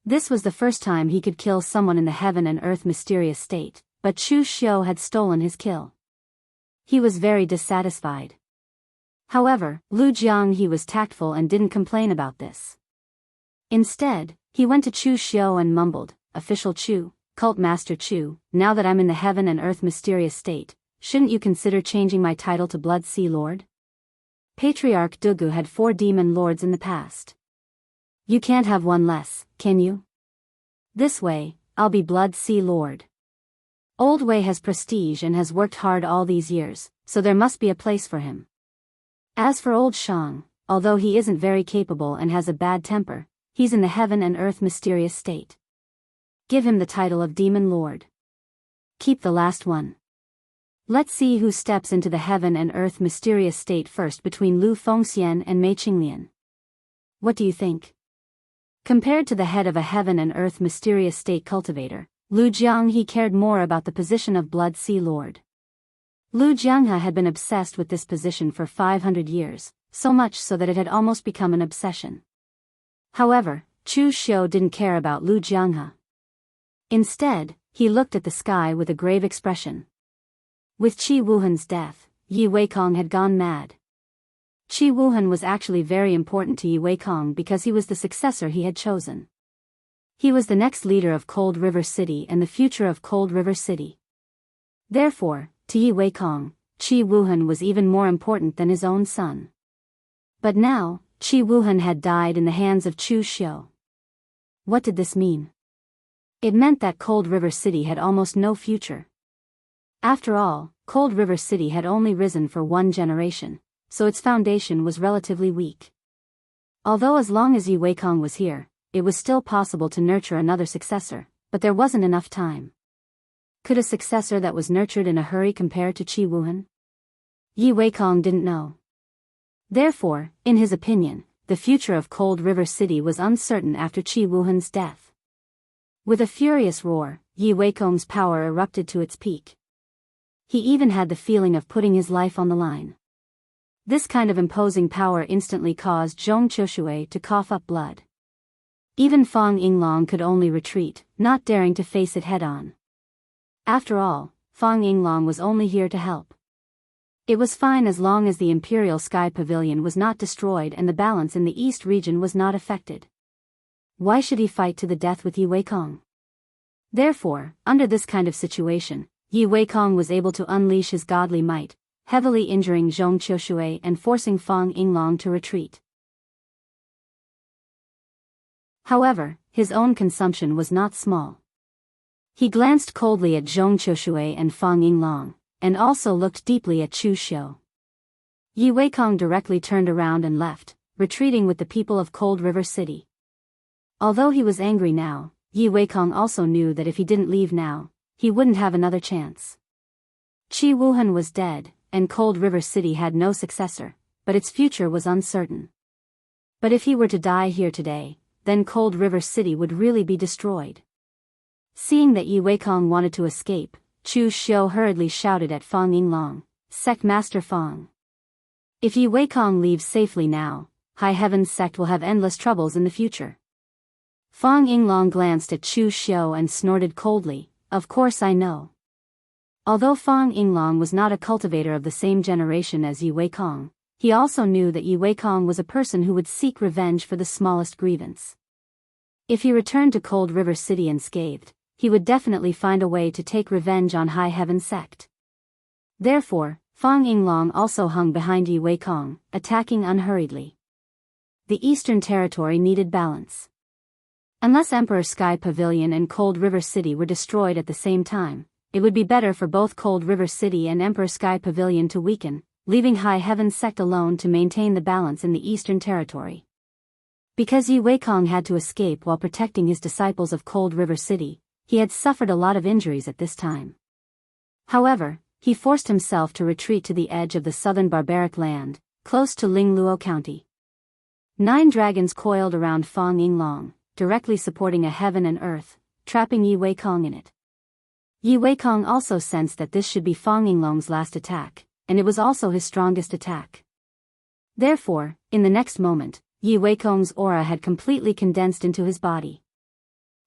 This was the first time he could kill someone in the heaven and earth mysterious state, but Chu Xiu had stolen his kill. He was very dissatisfied. However, Lu Jiang, he was tactful and didn't complain about this. Instead, he went to Chu Xiu and mumbled, Official Chu, Cult Master Chu, now that I'm in the heaven and earth mysterious state, shouldn't you consider changing my title to Blood Sea Lord? Patriarch Dugu had 4 demon lords in the past. You can't have one less, can you? This way, I'll be Blood Sea Lord. Old Wei has prestige and has worked hard all these years, so there must be a place for him. As for Old Shang, although he isn't very capable and has a bad temper, he's in the heaven and earth mysterious state. Give him the title of Demon Lord. Keep the last one. Let's see who steps into the heaven and earth mysterious state first between Lu Fengxian and Mei Qinglian. What do you think? Compared to the head of a heaven and earth mysterious state cultivator, Lu Jiang, he cared more about the position of Blood Sea Lord. Lu Jianghe had been obsessed with this position for 500 years, so much so that it had almost become an obsession. However, Chu Xiu didn't care about Lu Jianghe. Instead, he looked at the sky with a grave expression. With Qi Wuhan's death, Yi Weikong had gone mad. Qi Wuhan was actually very important to Yi Weikong because he was the successor he had chosen. He was the next leader of Cold River City and the future of Cold River City. Therefore, to Yi Weikong, Qi Wuhan was even more important than his own son. But now, Qi Wuhan had died in the hands of Chu Xiu. What did this mean? It meant that Cold River City had almost no future. After all, Cold River City had only risen for 1 generation, so its foundation was relatively weak. Although as long as Yi Weikong was here, it was still possible to nurture another successor, but there wasn't enough time. Could a successor that was nurtured in a hurry compare to Qi Wuhan? Yi Weikong didn't know. Therefore, in his opinion, the future of Cold River City was uncertain after Qi Wuhan's death. With a furious roar, Yi Weikong's power erupted to its peak. He even had the feeling of putting his life on the line. This kind of imposing power instantly caused Zhong Qiushui to cough up blood. Even Fang Yinglong could only retreat, not daring to face it head-on. After all, Fang Yinglong was only here to help. It was fine as long as the Imperial Sky Pavilion was not destroyed and the balance in the East region was not affected. Why should he fight to the death with Yi Weikong? Therefore, under this kind of situation, Yi Weikong was able to unleash his godly might, heavily injuring Zhong Qiushui and forcing Fang Yinglong to retreat. However, his own consumption was not small. He glanced coldly at Zhong Qiushui and Fang Yinglong, and also looked deeply at Chu Xiu. Yi Weikong directly turned around and left, retreating with the people of Cold River City. Although he was angry now, Yi Weikong also knew that if he didn't leave now, he wouldn't have another chance. Qi Wuhan was dead, and Cold River City had no successor, but its future was uncertain. But if he were to die here today, then Cold River City would really be destroyed. Seeing that Yi Weikong wanted to escape, Chu Xiu hurriedly shouted at Fang Yinglong, Sect Master Fang. If Yi Weikong leaves safely now, High Heaven's sect will have endless troubles in the future. Fang Yinglong glanced at Chu Xiu and snorted coldly, Of course I know. Although Fang Yinglong was not a cultivator of the same generation as Yi Weikong, he also knew that Yi Weikong was a person who would seek revenge for the smallest grievance. If he returned to Cold River City unscathed, he would definitely find a way to take revenge on High Heaven sect. Therefore, Fang Yinglong also hung behind Yi Weikong, attacking unhurriedly. The Eastern Territory needed balance. Unless Emperor Sky Pavilion and Cold River City were destroyed at the same time, it would be better for both Cold River City and Emperor Sky Pavilion to weaken, leaving High Heaven sect alone to maintain the balance in the Eastern Territory. Because Yi Weikong had to escape while protecting his disciples of Cold River City, he had suffered a lot of injuries at this time. However, he forced himself to retreat to the edge of the southern barbaric land, close to Lingluo County. 9 dragons coiled around Fang Yinglong, directly supporting a heaven and earth, trapping Yi Weikong in it. Yi Weikong also sensed that this should be Fang Yinglong's last attack, and it was also his strongest attack. Therefore, in the next moment, Yi Weikong's aura had completely condensed into his body.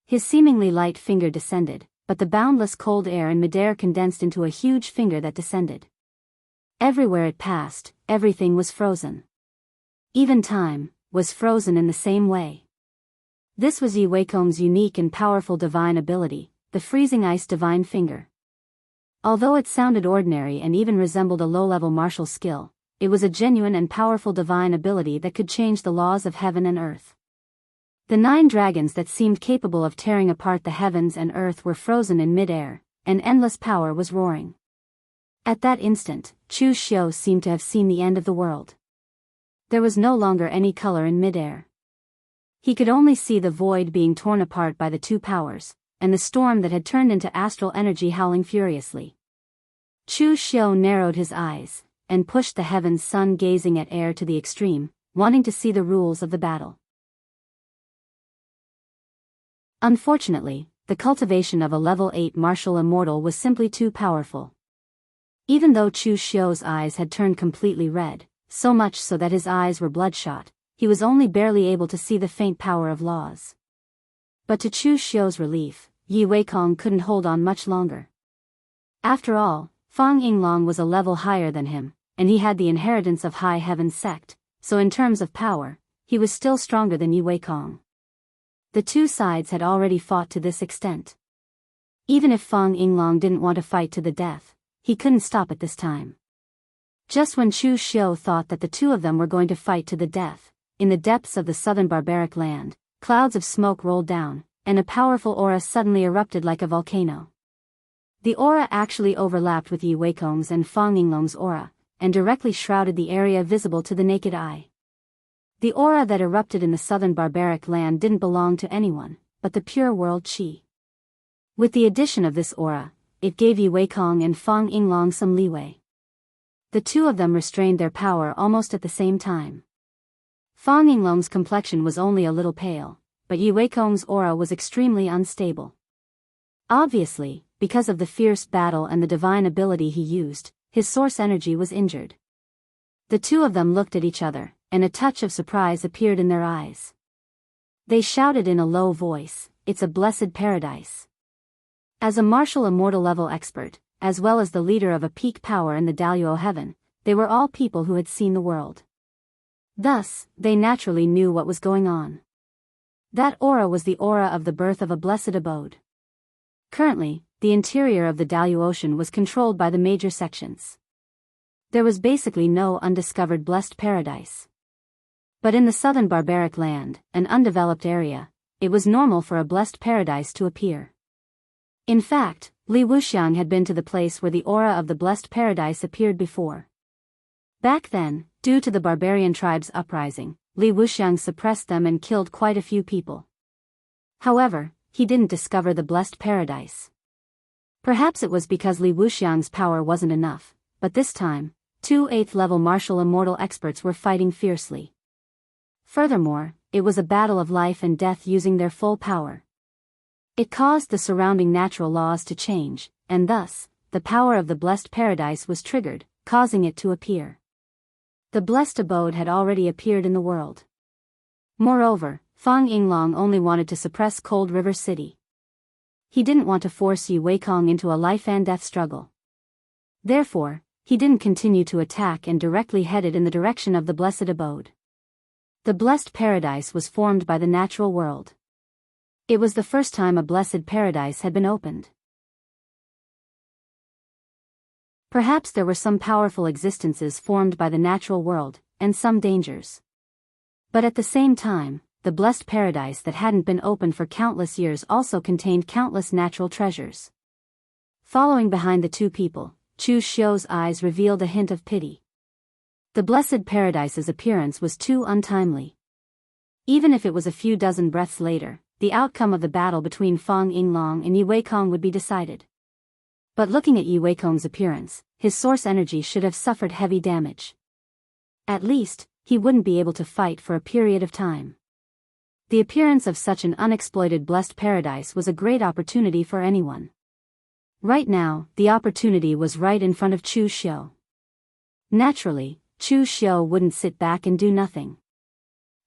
His seemingly light finger descended, but the boundless cold air in midair condensed into a huge finger that descended. Everywhere it passed, everything was frozen. Even time was frozen in the same way. This was Yi Weikong's unique and powerful divine ability, the freezing ice divine finger. Although it sounded ordinary and even resembled a low-level martial skill, it was a genuine and powerful divine ability that could change the laws of heaven and earth. The 9 dragons that seemed capable of tearing apart the heavens and earth were frozen in mid-air, and endless power was roaring. At that instant, Chu Xiu seemed to have seen the end of the world. There was no longer any color in mid-air. He could only see the void being torn apart by the 2 powers, and the storm that had turned into astral energy howling furiously. Chu Xiu narrowed his eyes, and pushed the heavens sun gazing at air to the extreme, wanting to see the rules of the battle. Unfortunately, the cultivation of a level 8 martial immortal was simply too powerful. Even though Chu Xiu's eyes had turned completely red, so much so that his eyes were bloodshot, he was only barely able to see the faint power of laws. But to Chu Xiu's relief, Yi Weikong couldn't hold on much longer. After all, Fang Yinglong was a level higher than him, and he had the inheritance of High Heaven sect, so in terms of power, he was still stronger than Yi Weikong. The 2 sides had already fought to this extent. Even if Fang Yinglong didn't want to fight to the death, he couldn't stop at this time. Just when Chu Xiu thought that the 2 of them were going to fight to the death, in the depths of the southern barbaric land, clouds of smoke rolled down, and a powerful aura suddenly erupted like a volcano. The aura actually overlapped with Yi Weikong's and Fang Yinglong's aura, and directly shrouded the area visible to the naked eye. The aura that erupted in the southern barbaric land didn't belong to anyone, but the pure world Qi. With the addition of this aura, it gave Yi Weikong and Fang Yinglong some leeway. The 2 of them restrained their power almost at the same time. Fang Yinglong's complexion was only a little pale, but Yi Weikong's aura was extremely unstable. Obviously, because of the fierce battle and the divine ability he used, his source energy was injured. The 2 of them looked at each other, and a touch of surprise appeared in their eyes. They shouted in a low voice, "It's a blessed paradise." As a martial immortal level expert, as well as the leader of a peak power in the Daoist heaven, they were all people who had seen the world. Thus, they naturally knew what was going on. That aura was the aura of the birth of a blessed abode. Currently, the interior of the Daoist Ocean was controlled by the major sections. There was basically no undiscovered blessed paradise. But in the southern barbaric land, an undeveloped area, it was normal for a blessed paradise to appear. In fact, Li Wuxiang had been to the place where the aura of the blessed paradise appeared before. Back then, due to the barbarian tribes' uprising, Li Wuxiang suppressed them and killed quite a few people. However, he didn't discover the blessed paradise. Perhaps it was because Li Wuxiang's power wasn't enough, but this time, 2 8th-level martial immortal experts were fighting fiercely. Furthermore, it was a battle of life and death using their full power. It caused the surrounding natural laws to change, and thus, the power of the blessed paradise was triggered, causing it to appear. The blessed abode had already appeared in the world. Moreover, Fang Yinglong only wanted to suppress Cold River City. He didn't want to force Yi Weikong into a life-and-death struggle. Therefore, he didn't continue to attack and directly headed in the direction of the blessed abode. The blessed paradise was formed by the natural world. It was the first time a blessed paradise had been opened. Perhaps there were some powerful existences formed by the natural world, and some dangers. But at the same time, the blessed paradise that hadn't been opened for countless years also contained countless natural treasures. Following behind the 2 people, Chu Xiu's eyes revealed a hint of pity. The blessed paradise's appearance was too untimely. Even if it was a few dozen breaths later, the outcome of the battle between Fang Yinglong and Yi Weikong would be decided. But looking at Yi Weikong's appearance, his source energy should have suffered heavy damage. At least, he wouldn't be able to fight for a period of time. The appearance of such an unexploited blessed paradise was a great opportunity for anyone. Right now, the opportunity was right in front of Chu Xiu. Naturally, Chu Xiu wouldn't sit back and do nothing.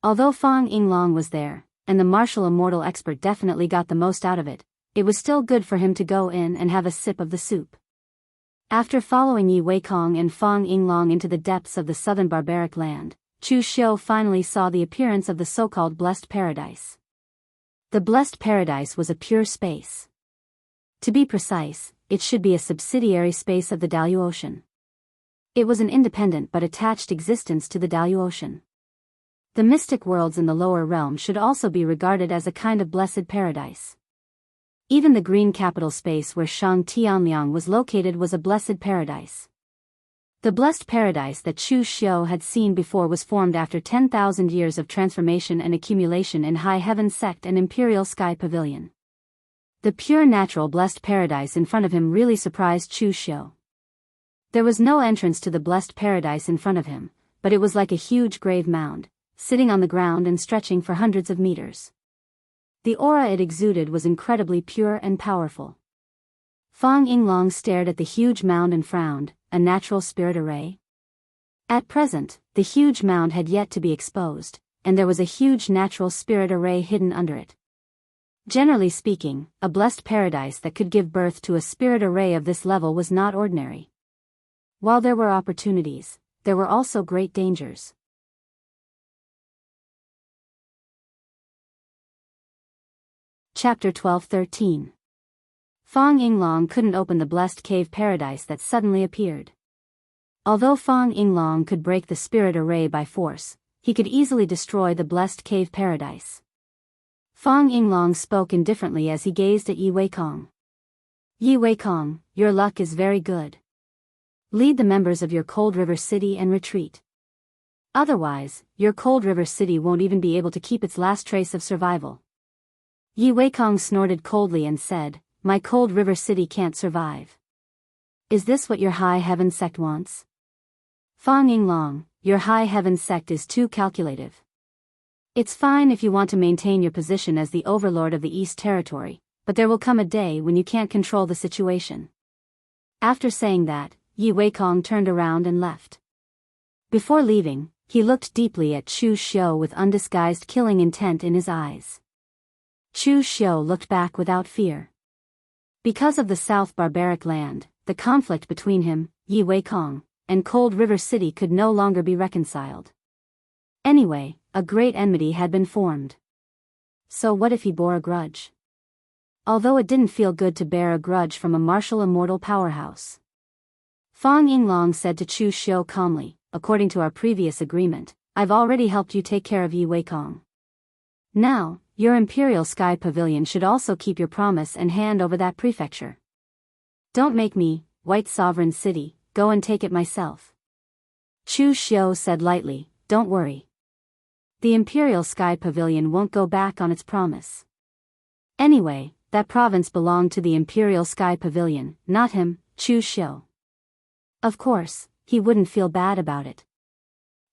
Although Fang Yinglong was there, and the martial immortal expert definitely got the most out of it, it was still good for him to go in and have a sip of the soup. After following Yi Weikong and Fang Yinglong into the depths of the southern barbaric land, Chu Xiu finally saw the appearance of the so-called blessed paradise. The blessed paradise was a pure space. To be precise, it should be a subsidiary space of the Daoist. It was an independent but attached existence to the Daoist. The mystic worlds in the lower realm should also be regarded as a kind of blessed paradise. Even the green capital space where Shang Tianliang was located was a blessed paradise. The blessed paradise that Chu Xiu had seen before was formed after 10,000 years of transformation and accumulation in High Heaven Sect and Imperial Sky Pavilion. The pure natural blessed paradise in front of him really surprised Chu Xiu. There was no entrance to the blessed paradise in front of him, but it was like a huge grave mound, sitting on the ground and stretching for hundreds of meters. The aura it exuded was incredibly pure and powerful. Fang Yinglong stared at the huge mound and frowned. A natural spirit array? At present, the huge mound had yet to be exposed, and there was a huge natural spirit array hidden under it. Generally speaking, a blessed paradise that could give birth to a spirit array of this level was not ordinary. While there were opportunities, there were also great dangers. Chapter 12-13. Fang Yinglong couldn't open the blessed cave paradise that suddenly appeared. Although Fang Yinglong could break the spirit array by force, he could easily destroy the blessed cave paradise. Fang Yinglong spoke indifferently as he gazed at Yi Weikong. Yi Weikong, your luck is very good. Lead the members of your Cold River City and retreat. Otherwise, your Cold River City won't even be able to keep its last trace of survival. Yi Weikong snorted coldly and said, My Cold River City can't survive. Is this what your High Heaven Sect wants? Fang Yinglong, your High Heaven Sect is too calculative. It's fine if you want to maintain your position as the overlord of the East Territory, but there will come a day when you can't control the situation. After saying that, Yi Weikong turned around and left. Before leaving, he looked deeply at Chu Xiu with undisguised killing intent in his eyes. Chu Xiu looked back without fear. Because of the South Barbaric Land, the conflict between him, Yi Weikong, and Cold River City could no longer be reconciled. Anyway, a great enmity had been formed. So what if he bore a grudge? Although it didn't feel good to bear a grudge from a martial immortal powerhouse. Fang Yinglong said to Chu Xiu calmly, according to our previous agreement, I've already helped you take care of Yi Weikong. Now, your Imperial Sky Pavilion should also keep your promise and hand over that prefecture. Don't make me, White Sovereign City, go and take it myself. Chu Xiu said lightly, don't worry. The Imperial Sky Pavilion won't go back on its promise. Anyway, that province belonged to the Imperial Sky Pavilion, not him, Chu Xiu. Of course, he wouldn't feel bad about it.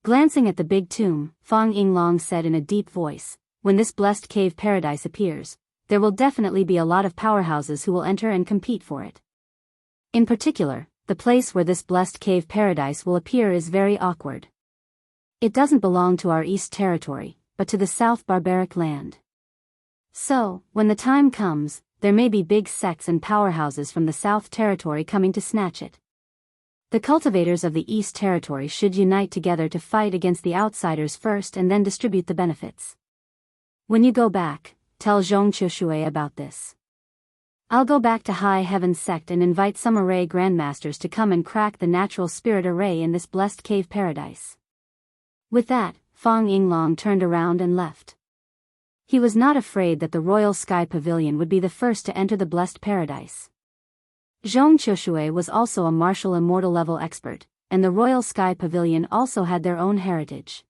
Glancing at the big tomb, Fang Yinglong said in a deep voice, when this blessed cave paradise appears, there will definitely be a lot of powerhouses who will enter and compete for it. In particular, the place where this blessed cave paradise will appear is very awkward. It doesn't belong to our East Territory, but to the South Barbaric Land. So, when the time comes, there may be big sects and powerhouses from the South Territory coming to snatch it. The cultivators of the East Territory should unite together to fight against the outsiders first and then distribute the benefits. When you go back, tell Zhongqiushui about this. I'll go back to High Heaven Sect and invite some array grandmasters to come and crack the natural spirit array in this blessed cave paradise. With that, Fang Yinglong turned around and left. He was not afraid that the Royal Sky Pavilion would be the first to enter the blessed paradise. Zhongqiushui was also a martial immortal level expert, and the Royal Sky Pavilion also had their own heritage.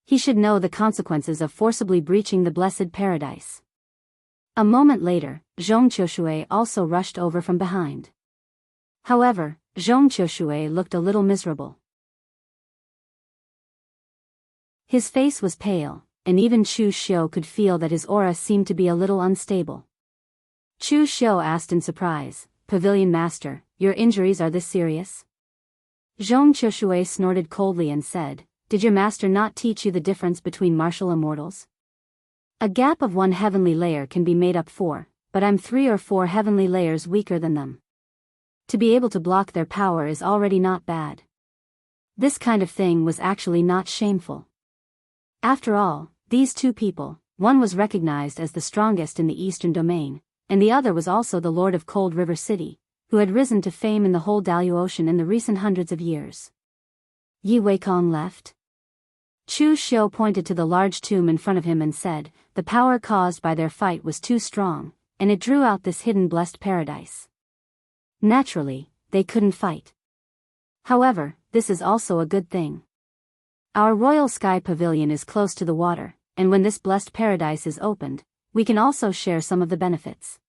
He should know the consequences of forcibly breaching the blessed paradise. A moment later, Zhong Qiushui also rushed over from behind. However, Zhong Qiushui looked a little miserable. His face was pale, and even Chu Xiu could feel that his aura seemed to be a little unstable. Chu Xiu asked in surprise, "Pavilion Master, your injuries are this serious?" Zhong Qiushui snorted coldly and said, "Did your master not teach you the difference between martial immortals? A gap of 1 heavenly layer can be made up for, but I'm 3 or 4 heavenly layers weaker than them. To be able to block their power is already not bad. This kind of thing was actually not shameful. After all, these 2 people, one was recognized as the strongest in the Eastern Domain, and the other was also the Lord of Cold River City, who had risen to fame in the whole Daoist in the recent hundreds of years. Yi Weikong left? Chu Xiu pointed to the large tomb in front of him and said, "The power caused by their fight was too strong, and it drew out this hidden blessed paradise. Naturally, they couldn't fight. However, this is also a good thing. Our Royal Sky Pavilion is close to the water, and when this blessed paradise is opened, we can also share some of the benefits."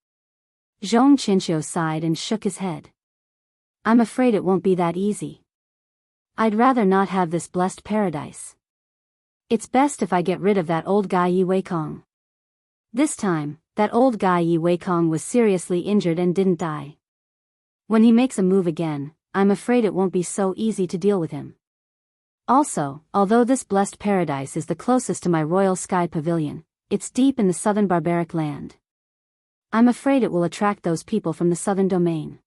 Zhong Qiushui sighed and shook his head. "I'm afraid it won't be that easy. I'd rather not have this blessed paradise. It's best if I get rid of that old guy Yi Weikong." This time, that old guy Yi Weikong was seriously injured and didn't die. When he makes a move again, I'm afraid it won't be so easy to deal with him. Also, although this blessed paradise is the closest to my Royal Sky Pavilion, it's deep in the southern barbaric land. I'm afraid it will attract those people from the southern domain.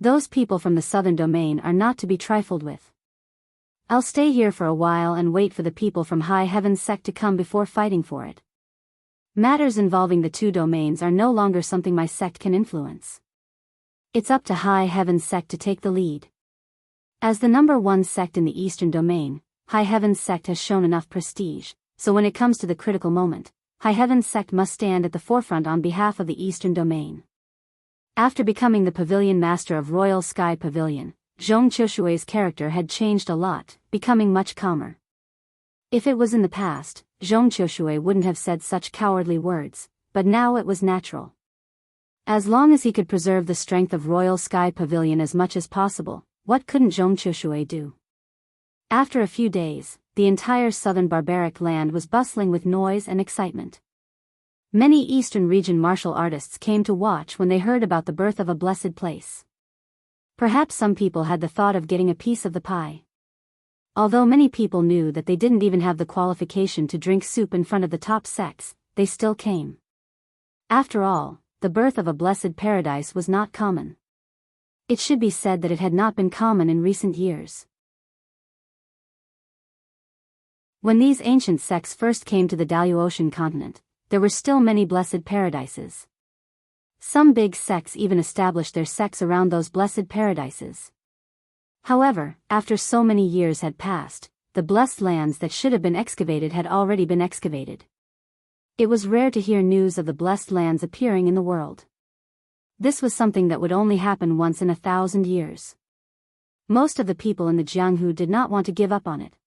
Those people from the southern domain are not to be trifled with. I'll stay here for a while and wait for the people from High Heaven's sect to come before fighting for it. Matters involving the 2 domains are no longer something my sect can influence. It's up to High Heaven's sect to take the lead. As the number 1 sect in the Eastern Domain, High Heaven's sect has shown enough prestige, so when it comes to the critical moment, High Heaven's sect must stand at the forefront on behalf of the Eastern Domain." After becoming the Pavilion Master of Royal Sky Pavilion, Zhong Qiushui's character had changed a lot, becoming much calmer. If it was in the past, Zhong Qiushui wouldn't have said such cowardly words, but now it was natural. As long as he could preserve the strength of Royal Sky Pavilion as much as possible, what couldn't Zhong Qiushui do? After a few days, the entire southern barbaric land was bustling with noise and excitement. Many Eastern region martial artists came to watch when they heard about the birth of a blessed place. Perhaps some people had the thought of getting a piece of the pie. Although many people knew that they didn't even have the qualification to drink soup in front of the top sects, they still came. After all, the birth of a blessed paradise was not common. It should be said that it had not been common in recent years. When these ancient sects first came to the Daoist continent, there were still many blessed paradises. Some big sects even established their sects around those blessed paradises. However, after so many years had passed, the blessed lands that should have been excavated had already been excavated. It was rare to hear news of the blessed lands appearing in the world. This was something that would only happen once in 1,000 years. Most of the people in the Jianghu did not want to give up on it.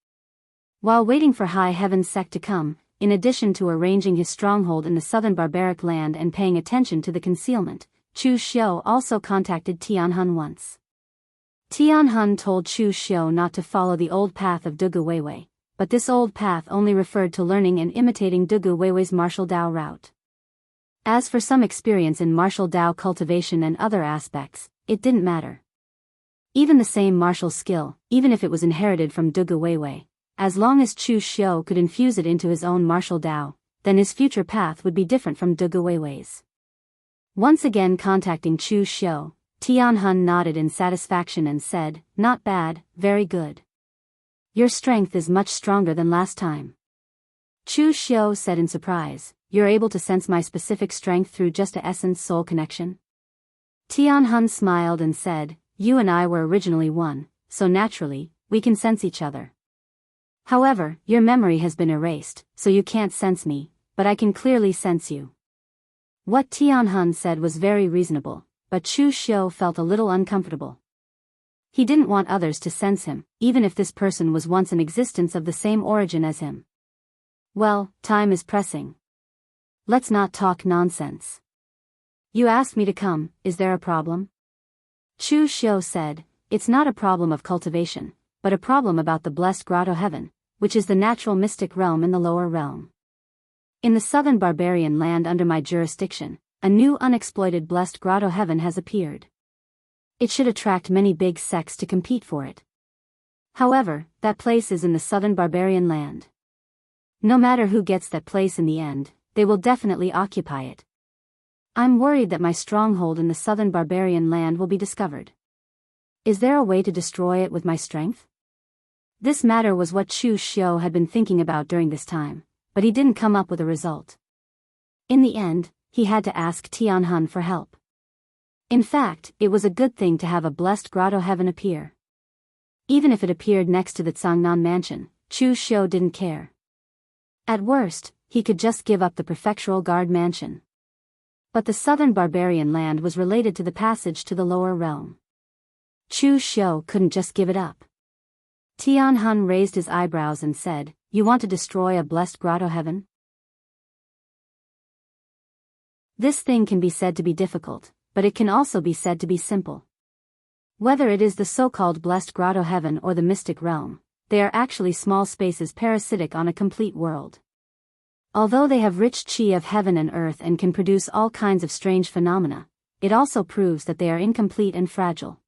While waiting for High Heaven's sect to come, in addition to arranging his stronghold in the southern barbaric land and paying attention to the concealment, Chu Xiu also contacted Tianhun once. Tianhun told Chu Xiu not to follow the old path of Dugu Weiwei, but this old path only referred to learning and imitating Dugu Weiwei's martial Dao route. As for some experience in martial Dao cultivation and other aspects, it didn't matter. Even the same martial skill, even if it was inherited from Dugu Weiwei, as long as Chu Xiu could infuse it into his own martial Dao, then his future path would be different from Dugu Weiwei's. Once again contacting Chu Xiu, Tianhun nodded in satisfaction and said, "Not bad, very good. Your strength is much stronger than last time." Chu Xiu said in surprise, "You're able to sense my specific strength through just a essence-soul connection?" Tianhun smiled and said, "You and I were originally one, so naturally, we can sense each other. However, your memory has been erased, so you can't sense me, but I can clearly sense you." What Tianhun said was very reasonable, but Chu Xiu felt a little uncomfortable. He didn't want others to sense him, even if this person was once in existence of the same origin as him. Well, time is pressing. Let's not talk nonsense. You asked me to come, is there a problem? Chu Xiu said, it's not a problem of cultivation, but a problem about the blessed grotto heaven, which is the natural mystic realm in the lower realm. In the southern barbarian land under my jurisdiction, a new unexploited blessed grotto heaven has appeared. It should attract many big sects to compete for it. However, that place is in the southern barbarian land. No matter who gets that place in the end, they will definitely occupy it. I'm worried that my stronghold in the southern barbarian land will be discovered. Is there a way to destroy it with my strength? This matter was what Chu Xiu had been thinking about during this time, but he didn't come up with a result. In the end, he had to ask Tianhun for help. In fact, it was a good thing to have a blessed grotto heaven appear. Even if it appeared next to the Cangnan mansion, Chu Xiu didn't care. At worst, he could just give up the prefectural guard mansion. But the southern barbarian land was related to the passage to the lower realm. Chu Xiu couldn't just give it up. Tianhun raised his eyebrows and said, you want to destroy a blessed grotto heaven? This thing can be said to be difficult, but it can also be said to be simple. Whether it is the so-called blessed grotto heaven or the mystic realm, they are actually small spaces parasitic on a complete world. Although they have rich qi of heaven and earth and can produce all kinds of strange phenomena, it also proves that they are incomplete and fragile.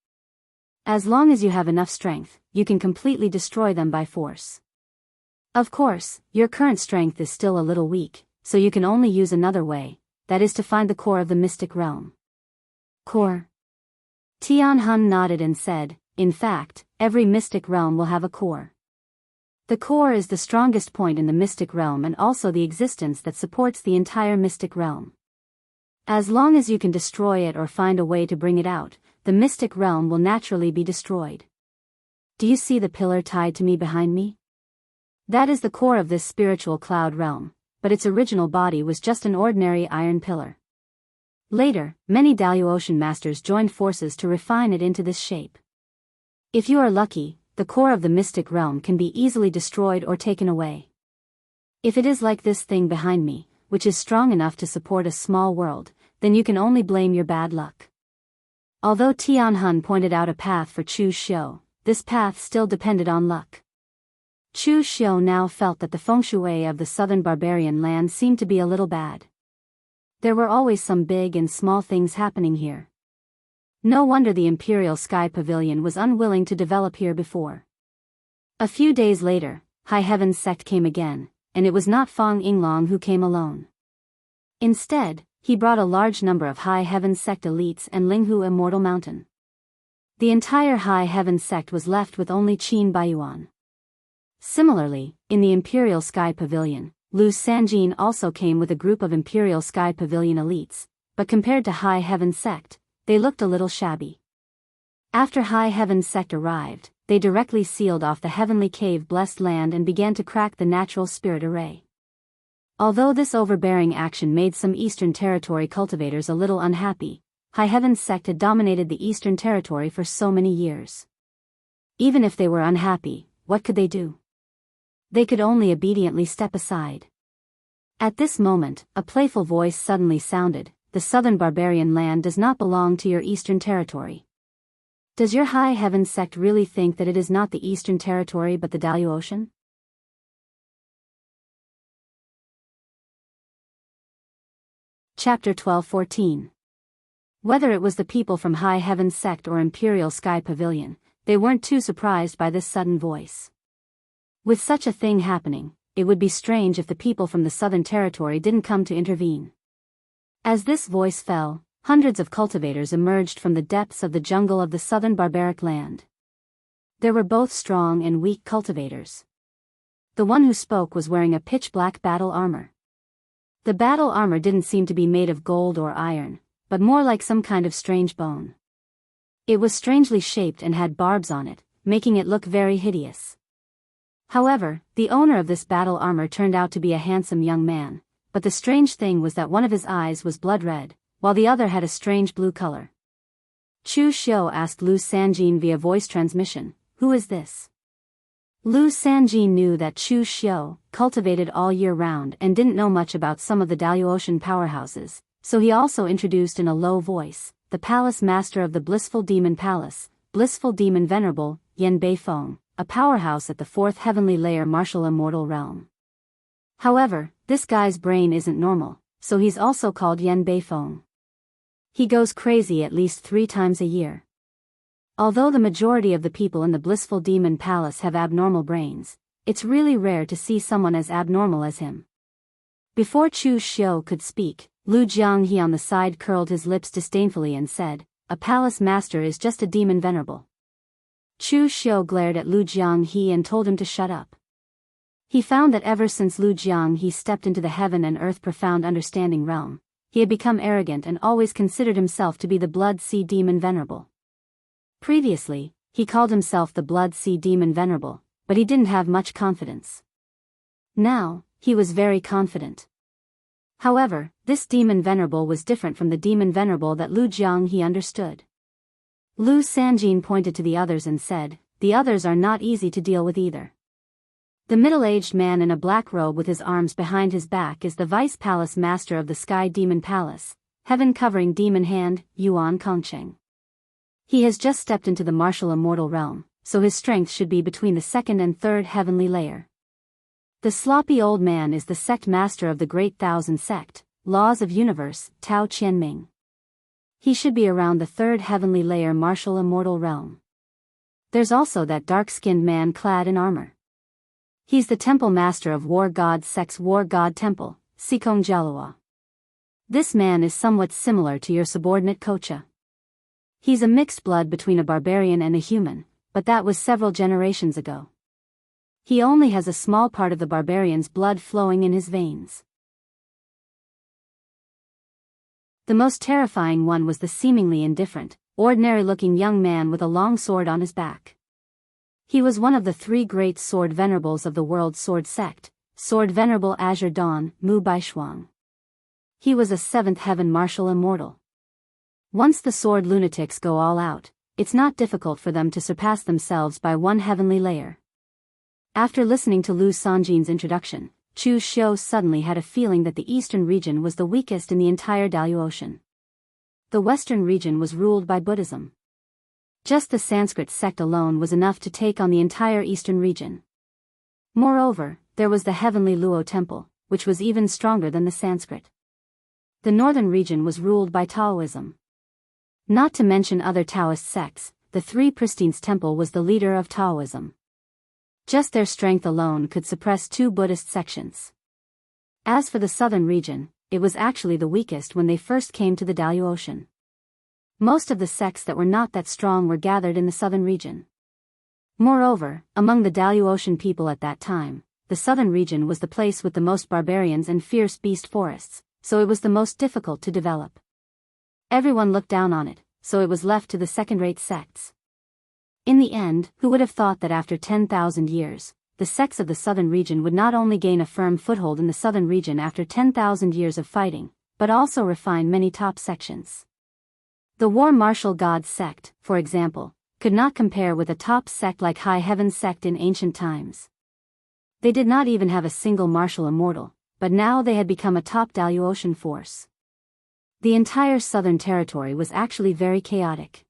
As long as you have enough strength, you can completely destroy them by force. Of course, your current strength is still a little weak, so you can only use another way, that is to find the core of the mystic realm. Core? Tianhun nodded and said, in fact, every mystic realm will have a core. The core is the strongest point in the mystic realm and also the existence that supports the entire mystic realm. As long as you can destroy it or find a way to bring it out, the mystic realm will naturally be destroyed. Do you see the pillar tied to me behind me? That is the core of this spiritual cloud realm, but its original body was just an ordinary iron pillar. Later, many Daoist masters joined forces to refine it into this shape. If you are lucky, the core of the mystic realm can be easily destroyed or taken away. If it is like this thing behind me, which is strong enough to support a small world, then you can only blame your bad luck. Although Tianhun pointed out a path for Chu Xiu, this path still depended on luck. Chu Xiu now felt that the feng shui of the southern barbarian land seemed to be a little bad. There were always some big and small things happening here. No wonder the Imperial Sky Pavilion was unwilling to develop here before. A few days later, High Heaven's sect came again, and it was not Fang Yinglong who came alone. Instead, he brought a large number of High Heaven sect elites and Linghu Immortal Mountain. The entire High Heaven sect was left with only Qin Baiyuan. Similarly, in the Imperial Sky Pavilion, Lu Sanjin also came with a group of Imperial Sky Pavilion elites, but compared to High Heaven sect, they looked a little shabby. After High Heaven sect arrived, they directly sealed off the heavenly cave blessed land and began to crack the natural spirit array. Although this overbearing action made some Eastern Territory cultivators a little unhappy, High Heaven sect had dominated the Eastern Territory for so many years. Even if they were unhappy, what could they do? They could only obediently step aside. At this moment, a playful voice suddenly sounded, the southern barbarian land does not belong to your Eastern Territory. Does your High Heaven sect really think that it is not the Eastern Territory but the Daoist? Chapter 12-14. Whether it was the people from High Heaven sect or Imperial Sky Pavilion, they weren't too surprised by this sudden voice. With such a thing happening, it would be strange if the people from the Southern Territory didn't come to intervene. As this voice fell, hundreds of cultivators emerged from the depths of the jungle of the southern barbaric land. There were both strong and weak cultivators. The one who spoke was wearing a pitch-black battle armor. The battle armor didn't seem to be made of gold or iron, but more like some kind of strange bone. It was strangely shaped and had barbs on it, making it look very hideous. However, the owner of this battle armor turned out to be a handsome young man, but the strange thing was that one of his eyes was blood red, while the other had a strange blue color. Chu Xiu asked Lu Sanjin via voice transmission, "Who is this?" Lu Sanjin knew that Chu Xiu cultivated all year round and didn't know much about some of the Daoist powerhouses, so he also introduced in a low voice, the palace master of the Blissful Demon Palace, Blissful Demon Venerable, Yan Beifeng, a powerhouse at the 4th heavenly layer martial immortal realm. However, this guy's brain isn't normal, so he's also called Yan Beifeng. He goes crazy at least 3 times a year. Although the majority of the people in the Blissful Demon Palace have abnormal brains, it's really rare to see someone as abnormal as him. Before Chu Xiu could speak, Lu Jianghu on the side curled his lips disdainfully and said, "A palace master is just a demon venerable." Chu Xiu glared at Lu Jianghu and told him to shut up. He found that ever since Lu Jianghu stepped into the heaven and earth profound understanding realm, he had become arrogant and always considered himself to be the Blood Sea Demon Venerable. Previously, he called himself the Blood Sea Demon Venerable, but he didn't have much confidence. Now, he was very confident. However, this Demon Venerable was different from the Demon Venerable that Lu Jianghu understood. Lu Sanjin pointed to the others and said, "The others are not easy to deal with either." The middle-aged man in a black robe with his arms behind his back is the Vice Palace Master of the Sky Demon Palace, Heaven-Covering Demon Hand, Yuan Kongcheng. He has just stepped into the martial immortal realm, so his strength should be between the 2nd and 3rd heavenly layer. The sloppy old man is the sect master of the Great Thousand Sect, Laws of Universe, Tao Qianming. He should be around the 3rd heavenly layer martial immortal realm. There's also that dark-skinned man clad in armor. He's the temple master of War God Sect's War God Temple, Sikong Jalua. This man is somewhat similar to your subordinate Kocha. He's a mixed blood between a barbarian and a human, but that was several generations ago. He only has a small part of the barbarian's blood flowing in his veins. The most terrifying one was the seemingly indifferent, ordinary-looking young man with a long sword on his back. He was one of the 3 great sword venerables of the World Sword Sect, Sword Venerable Azure Dawn, Mu Baishuang. He was a 7th heaven martial immortal. Once the sword lunatics go all out, it's not difficult for them to surpass themselves by 1 heavenly layer. After listening to Lu Sanjin's introduction, Chu Xiu suddenly had a feeling that the eastern region was the weakest in the entire Daoist. The western region was ruled by Buddhism. Just the Sanskrit sect alone was enough to take on the entire eastern region. Moreover, there was the heavenly Luo temple, which was even stronger than the Sanskrit. The northern region was ruled by Taoism. Not to mention other Taoist sects, the 3 Pristines temple was the leader of Taoism. Just their strength alone could suppress 2 Buddhist sections. As for the southern region, it was actually the weakest when they first came to the Daoist. Most of the sects that were not that strong were gathered in the southern region. Moreover, among the Daoist people at that time, the southern region was the place with the most barbarians and fierce beast forests, so it was the most difficult to develop. Everyone looked down on it, so it was left to the second-rate sects. In the end, who would have thought that after 10,000 years, the sects of the southern region would not only gain a firm foothold in the southern region after 10,000 years of fighting, but also refine many top sections. The War Martial God sect, for example, could not compare with a top sect like High Heaven sect in ancient times. They did not even have a single martial immortal, but now they had become a top Daoist force. The entire southern territory was actually very chaotic.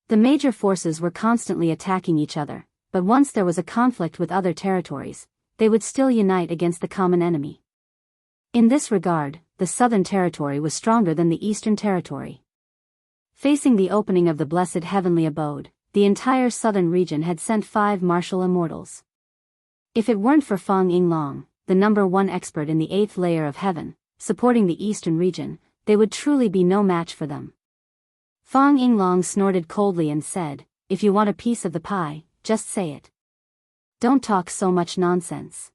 The major forces were constantly attacking each other, but once there was a conflict with other territories, they would still unite against the common enemy. In this regard, the southern territory was stronger than the eastern territory. Facing the opening of the blessed heavenly abode, the entire southern region had sent 5 martial immortals. If it weren't for Fang Yinglong, the number 1 expert in the 8th layer of heaven, supporting the eastern region, they would truly be no match for them. Fang Yinglong snorted coldly and said, "If you want a piece of the pie, just say it. Don't talk so much nonsense.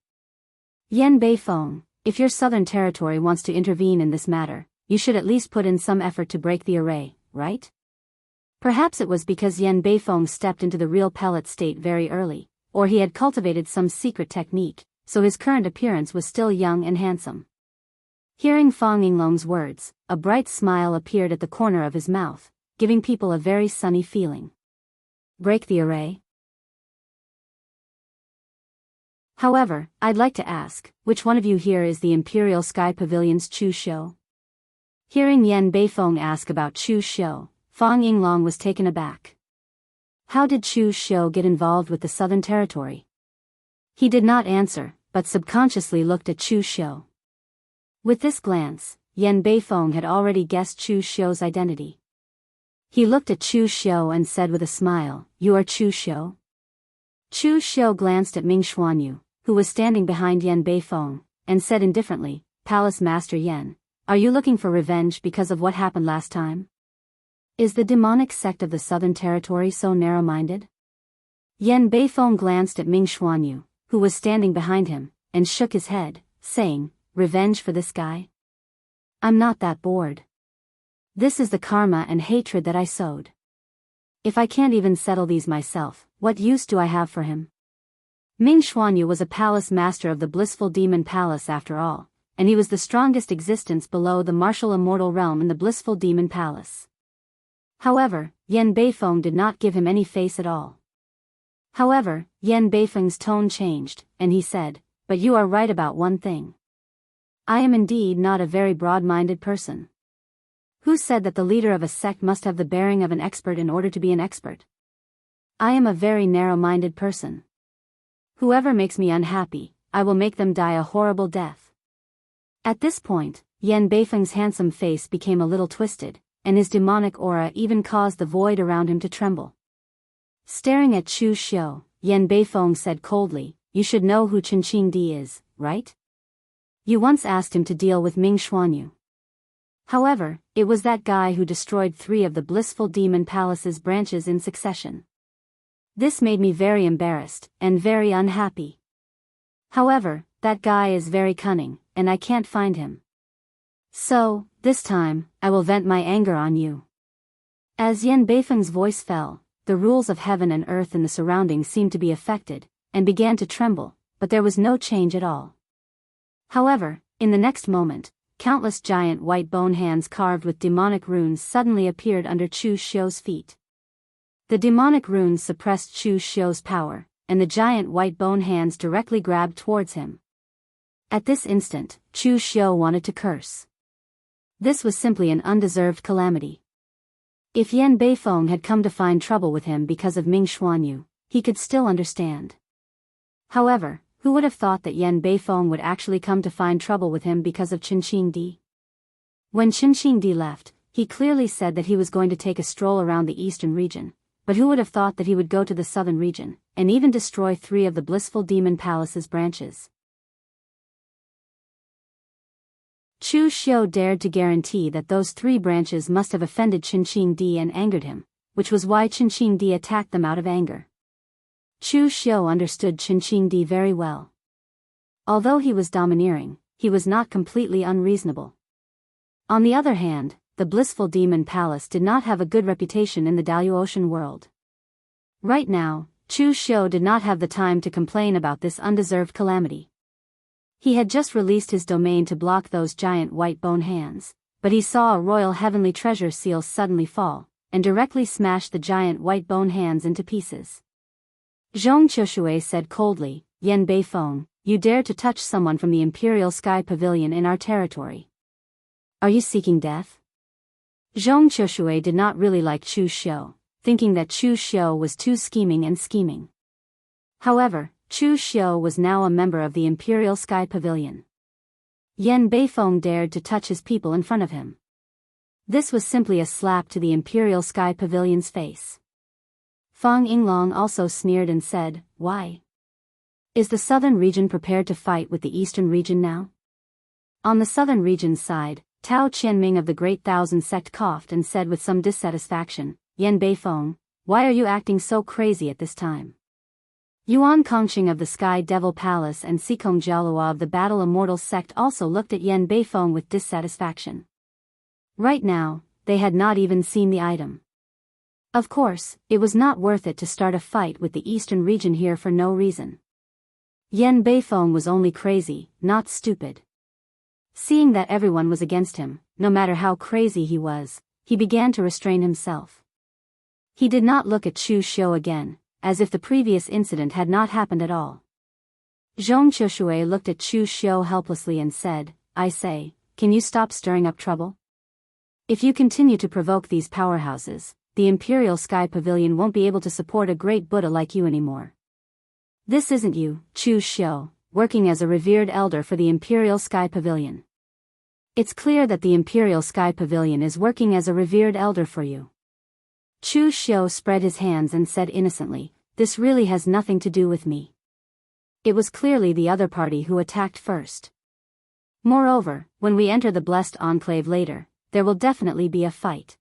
Yan Beifeng, if your southern territory wants to intervene in this matter, you should at least put in some effort to break the array, right?" Perhaps it was because Yan Beifeng stepped into the real pellet state very early, or he had cultivated some secret technique, so his current appearance was still young and handsome. Hearing Fang Yinglong's words, a bright smile appeared at the corner of his mouth, giving people a very sunny feeling. Break the array? However, I'd like to ask, which one of you here is the Imperial Sky Pavilion's Chu Shou? Hearing Yan Beifeng ask about Chu Shou, Fang Yinglong was taken aback. How did Chu Shou get involved with the Southern Territory? He did not answer, but subconsciously looked at Chu Shou. With this glance, Yan Beifeng had already guessed Chu Shou's identity. He looked at Chu Shou and said with a smile, "You are Chu Shou?" Chu Shou glanced at Ming Xuanyu, who was standing behind Yan Beifeng, and said indifferently, "Palace Master Yan, are you looking for revenge because of what happened last time? Is the demonic sect of the Southern Territory so narrow-minded?" Yan Beifeng glanced at Ming Xuanyu, who was standing behind him, and shook his head, saying, "Revenge for this guy? I'm not that bored. This is the karma and hatred that I sowed. If I can't even settle these myself, what use do I have for him?" Ming Xuanyu was a palace master of the blissful demon palace after all, and he was the strongest existence below the martial immortal realm in the blissful demon palace. However, Yan Beifeng did not give him any face at all. However, Yan Beifeng's tone changed, and he said, "But you are right about one thing. I am indeed not a very broad-minded person. Who said that the leader of a sect must have the bearing of an expert in order to be an expert? I am a very narrow-minded person. Whoever makes me unhappy, I will make them die a horrible death." At this point, Yan Beifeng's handsome face became a little twisted, and his demonic aura even caused the void around him to tremble. Staring at Chu Shou, Yan Beifeng said coldly, "You should know who Qinqing Di is, right? You once asked him to deal with Ming Xuanyu. However, it was that guy who destroyed 3 of the blissful demon palace's branches in succession. This made me very embarrassed, and very unhappy. However, that guy is very cunning, and I can't find him. So, this time, I will vent my anger on you." As Yan Beifeng's voice fell, the rules of heaven and earth in the surroundings seemed to be affected, and began to tremble, but there was no change at all. However, in the next moment, countless giant white bone hands carved with demonic runes suddenly appeared under Chu Shou's feet. The demonic runes suppressed Chu Shou's power, and the giant white bone hands directly grabbed towards him. At this instant, Chu Shou wanted to curse. This was simply an undeserved calamity. If Yan Beifeng had come to find trouble with him because of Ming Xuanyu, he could still understand. However, who would have thought that Yan Beifeng would actually come to find trouble with him because of Qinqing Di? When Qinqing Di left, he clearly said that he was going to take a stroll around the eastern region, but who would have thought that he would go to the southern region, and even destroy 3 of the blissful demon palace's branches? Chu Shou dared to guarantee that those 3 branches must have offended Qinqing Di and angered him, which was why Qinqing Di attacked them out of anger. Chu Shou understood Qinqing Di very well. Although he was domineering, he was not completely unreasonable. On the other hand, the blissful demon palace did not have a good reputation in the Daoist world. Right now, Chu Shou did not have the time to complain about this undeserved calamity. He had just released his domain to block those giant white bone hands, but he saw a royal heavenly treasure seal suddenly fall, and directly smash the giant white bone hands into pieces. Zhong Qiushui said coldly, "Yan Beifeng, you dare to touch someone from the Imperial Sky Pavilion in our territory. Are you seeking death?" Zhong Qiushui did not really like Chu Shou, thinking that Chu Shou was too scheming and scheming. However, Chu Shou was now a member of the Imperial Sky Pavilion. Yan Beifeng dared to touch his people in front of him. This was simply a slap to the Imperial Sky Pavilion's face. Fang Yinglong also sneered and said, "Why? Is the southern region prepared to fight with the eastern region now?" On the southern region's side, Tao Qianming of the Great Thousand Sect coughed and said with some dissatisfaction, "Yan Beifeng, why are you acting so crazy at this time?" Yuan Kongqing of the Sky Devil Palace and Sikong Jialua of the Battle Immortal Sect also looked at Yan Beifeng with dissatisfaction. Right now, they had not even seen the item. Of course, it was not worth it to start a fight with the eastern region here for no reason. Yan Beifeng was only crazy, not stupid. Seeing that everyone was against him, no matter how crazy he was, he began to restrain himself. He did not look at Chu Shou again, as if the previous incident had not happened at all. Zhong Qiushui looked at Chu Xiu helplessly and said, I say, can you stop stirring up trouble? If you continue to provoke these powerhouses, the Imperial Sky Pavilion won't be able to support a great Buddha like you anymore. This isn't you, Chu Xiu, working as a revered elder for the Imperial Sky Pavilion. It's clear that the Imperial Sky Pavilion is working as a revered elder for you. Chu Xiu spread his hands and said innocently, this really has nothing to do with me. It was clearly the other party who attacked first. Moreover, when we enter the Blessed Enclave later, there will definitely be a fight.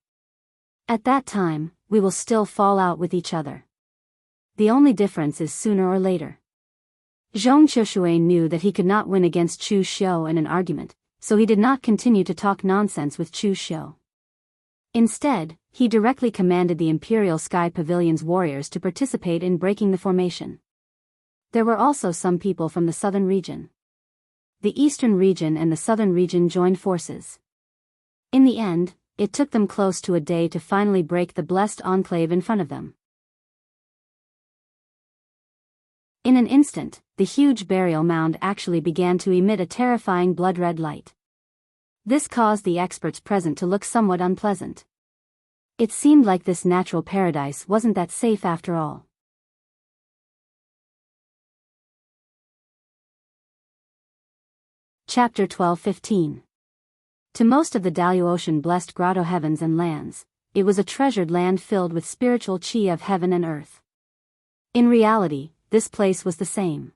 At that time, we will still fall out with each other. The only difference is sooner or later. Zhong Qiushui knew that he could not win against Chu Xiu in an argument, so he did not continue to talk nonsense with Chu Xiu. Instead, he directly commanded the Imperial Sky Pavilion's warriors to participate in breaking the formation. There were also some people from the southern region. The eastern region and the southern region joined forces. In the end, it took them close to a day to finally break the Blessed Enclave in front of them. In an instant, the huge burial mound actually began to emit a terrifying blood-red light. This caused the experts present to look somewhat unpleasant. It seemed like this natural paradise wasn't that safe after all. Chapter 12-15. To most of the Daoist blessed grotto heavens and lands, it was a treasured land filled with spiritual qi of heaven and earth. In reality, this place was the same.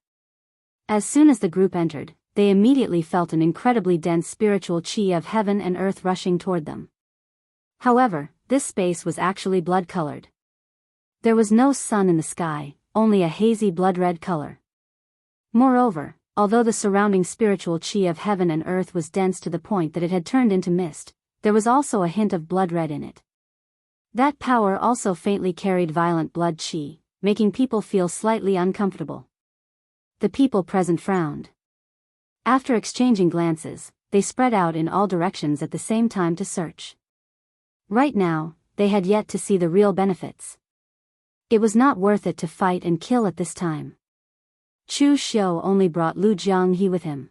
As soon as the group entered, they immediately felt an incredibly dense spiritual qi of heaven and earth rushing toward them. However, this space was actually blood-colored. There was no sun in the sky, only a hazy blood-red color. Moreover, although the surrounding spiritual qi of heaven and earth was dense to the point that it had turned into mist, there was also a hint of blood-red in it. That power also faintly carried violent blood qi, making people feel slightly uncomfortable. The people present frowned. After exchanging glances, they spread out in all directions at the same time to search. Right now, they had yet to see the real benefits. It was not worth it to fight and kill at this time. Chu Xiu only brought Lu Jianghe with him.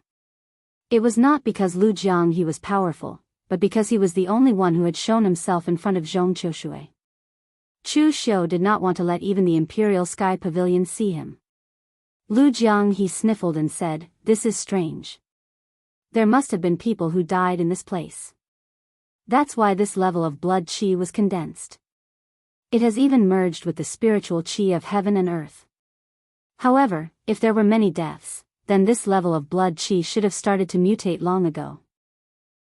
It was not because Lu Jianghe was powerful, but because he was the only one who had shown himself in front of Zhong Qiushui. Chu Xiu did not want to let even the Imperial Sky Pavilion see him. Lu Jianghe sniffled and said, this is strange. There must have been people who died in this place. That's why this level of blood qi was condensed. It has even merged with the spiritual qi of heaven and earth. However, if there were many deaths, then this level of blood qi should have started to mutate long ago.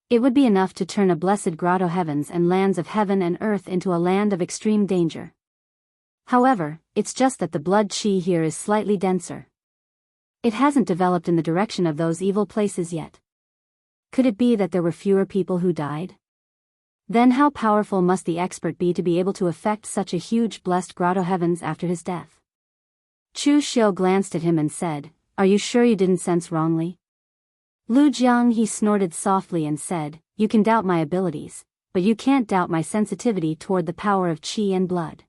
It would be enough to turn a blessed grotto heavens and lands of heaven and earth into a land of extreme danger. However, it's just that the blood qi here is slightly denser. It hasn't developed in the direction of those evil places yet. Could it be that there were fewer people who died? Then how powerful must the expert be to be able to affect such a huge blessed grotto heavens after his death? Chu Xiu glanced at him and said, are you sure you didn't sense wrongly? Lu Jianghe snorted softly and said, you can doubt my abilities, but you can't doubt my sensitivity toward the power of qi and blood.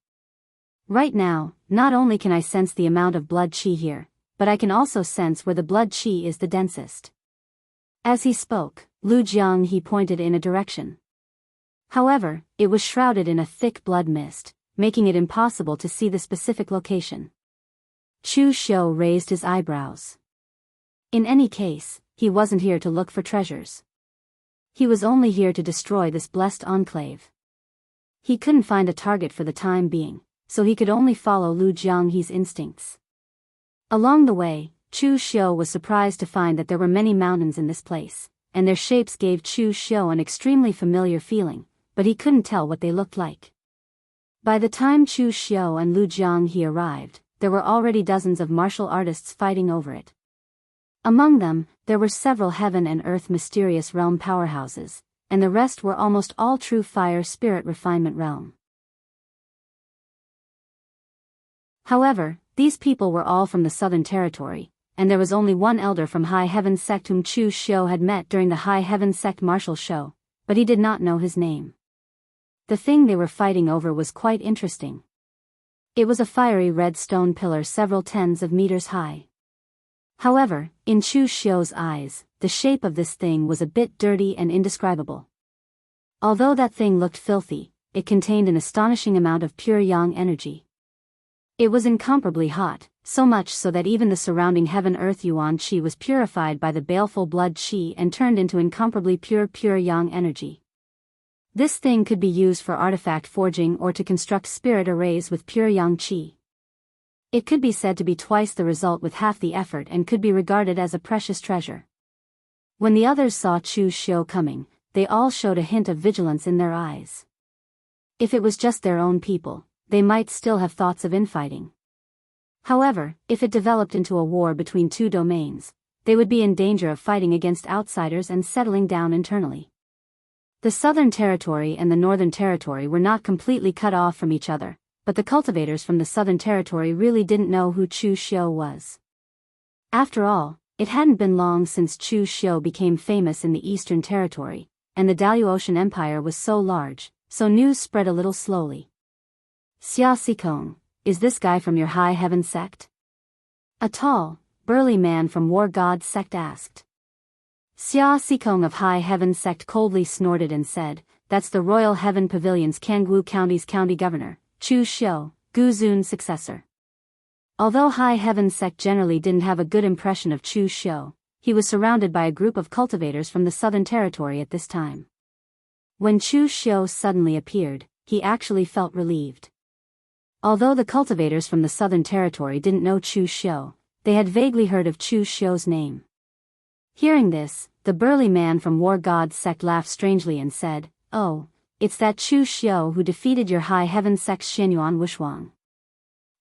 Right now, not only can I sense the amount of blood qi here, but I can also sense where the blood qi is the densest. As he spoke, Lu Jianghe pointed in a direction. However, it was shrouded in a thick blood mist, making it impossible to see the specific location. Chu Xiu raised his eyebrows. In any case, he wasn't here to look for treasures. He was only here to destroy this blessed enclave. He couldn't find a target for the time being, so he could only follow Lu Jianghe's instincts. Along the way, Chu Xiu was surprised to find that there were many mountains in this place, and their shapes gave Chu Xiu an extremely familiar feeling, but he couldn't tell what they looked like. By the time Chu Xiu and Lu Jianghe arrived, there were already dozens of martial artists fighting over it. Among them, there were several heaven and earth mysterious realm powerhouses, and the rest were almost all true fire spirit refinement realm. However, these people were all from the southern territory, and there was only one elder from High Heaven Sect whom Chu Xiu had met during the High Heaven Sect martial show, but he did not know his name. The thing they were fighting over was quite interesting. It was a fiery red stone pillar several tens of meters high. However, in Chu Xiu's eyes, the shape of this thing was a bit dirty and indescribable. Although that thing looked filthy, it contained an astonishing amount of pure yang energy. It was incomparably hot, so much so that even the surrounding heaven-earth yuan qi was purified by the baleful blood qi and turned into incomparably pure yang energy. This thing could be used for artifact forging or to construct spirit arrays with pure yang qi. It could be said to be twice the result with half the effort and could be regarded as a precious treasure. When the others saw Chu Xiu coming, they all showed a hint of vigilance in their eyes. If it was just their own people, they might still have thoughts of infighting. However, if it developed into a war between two domains, they would be in danger of fighting against outsiders and settling down internally. The Southern Territory and the Northern Territory were not completely cut off from each other, but the cultivators from the Southern Territory really didn't know who Chu Xiu was. After all, it hadn't been long since Chu Xiu became famous in the Eastern Territory, and the Daoist Empire was so large, so news spread a little slowly. Xia Xikong, is this guy from your High Heaven sect? A tall, burly man from War God sect asked. Xia Xikong of High Heaven sect coldly snorted and said, that's the Royal Heaven Pavilion's Jianghu County's county governor, Chu Xiu, Gu Zun's successor. Although High Heaven sect generally didn't have a good impression of Chu Xiu, he was surrounded by a group of cultivators from the Southern Territory at this time. When Chu Xiu suddenly appeared, he actually felt relieved. Although the cultivators from the Southern Territory didn't know Chu Xiu, they had vaguely heard of Chu Xiu's name. Hearing this, the burly man from War God sect laughed strangely and said, "Oh, it's that Chu Xiu who defeated your High Heaven sect's Xianyuan Wushuang.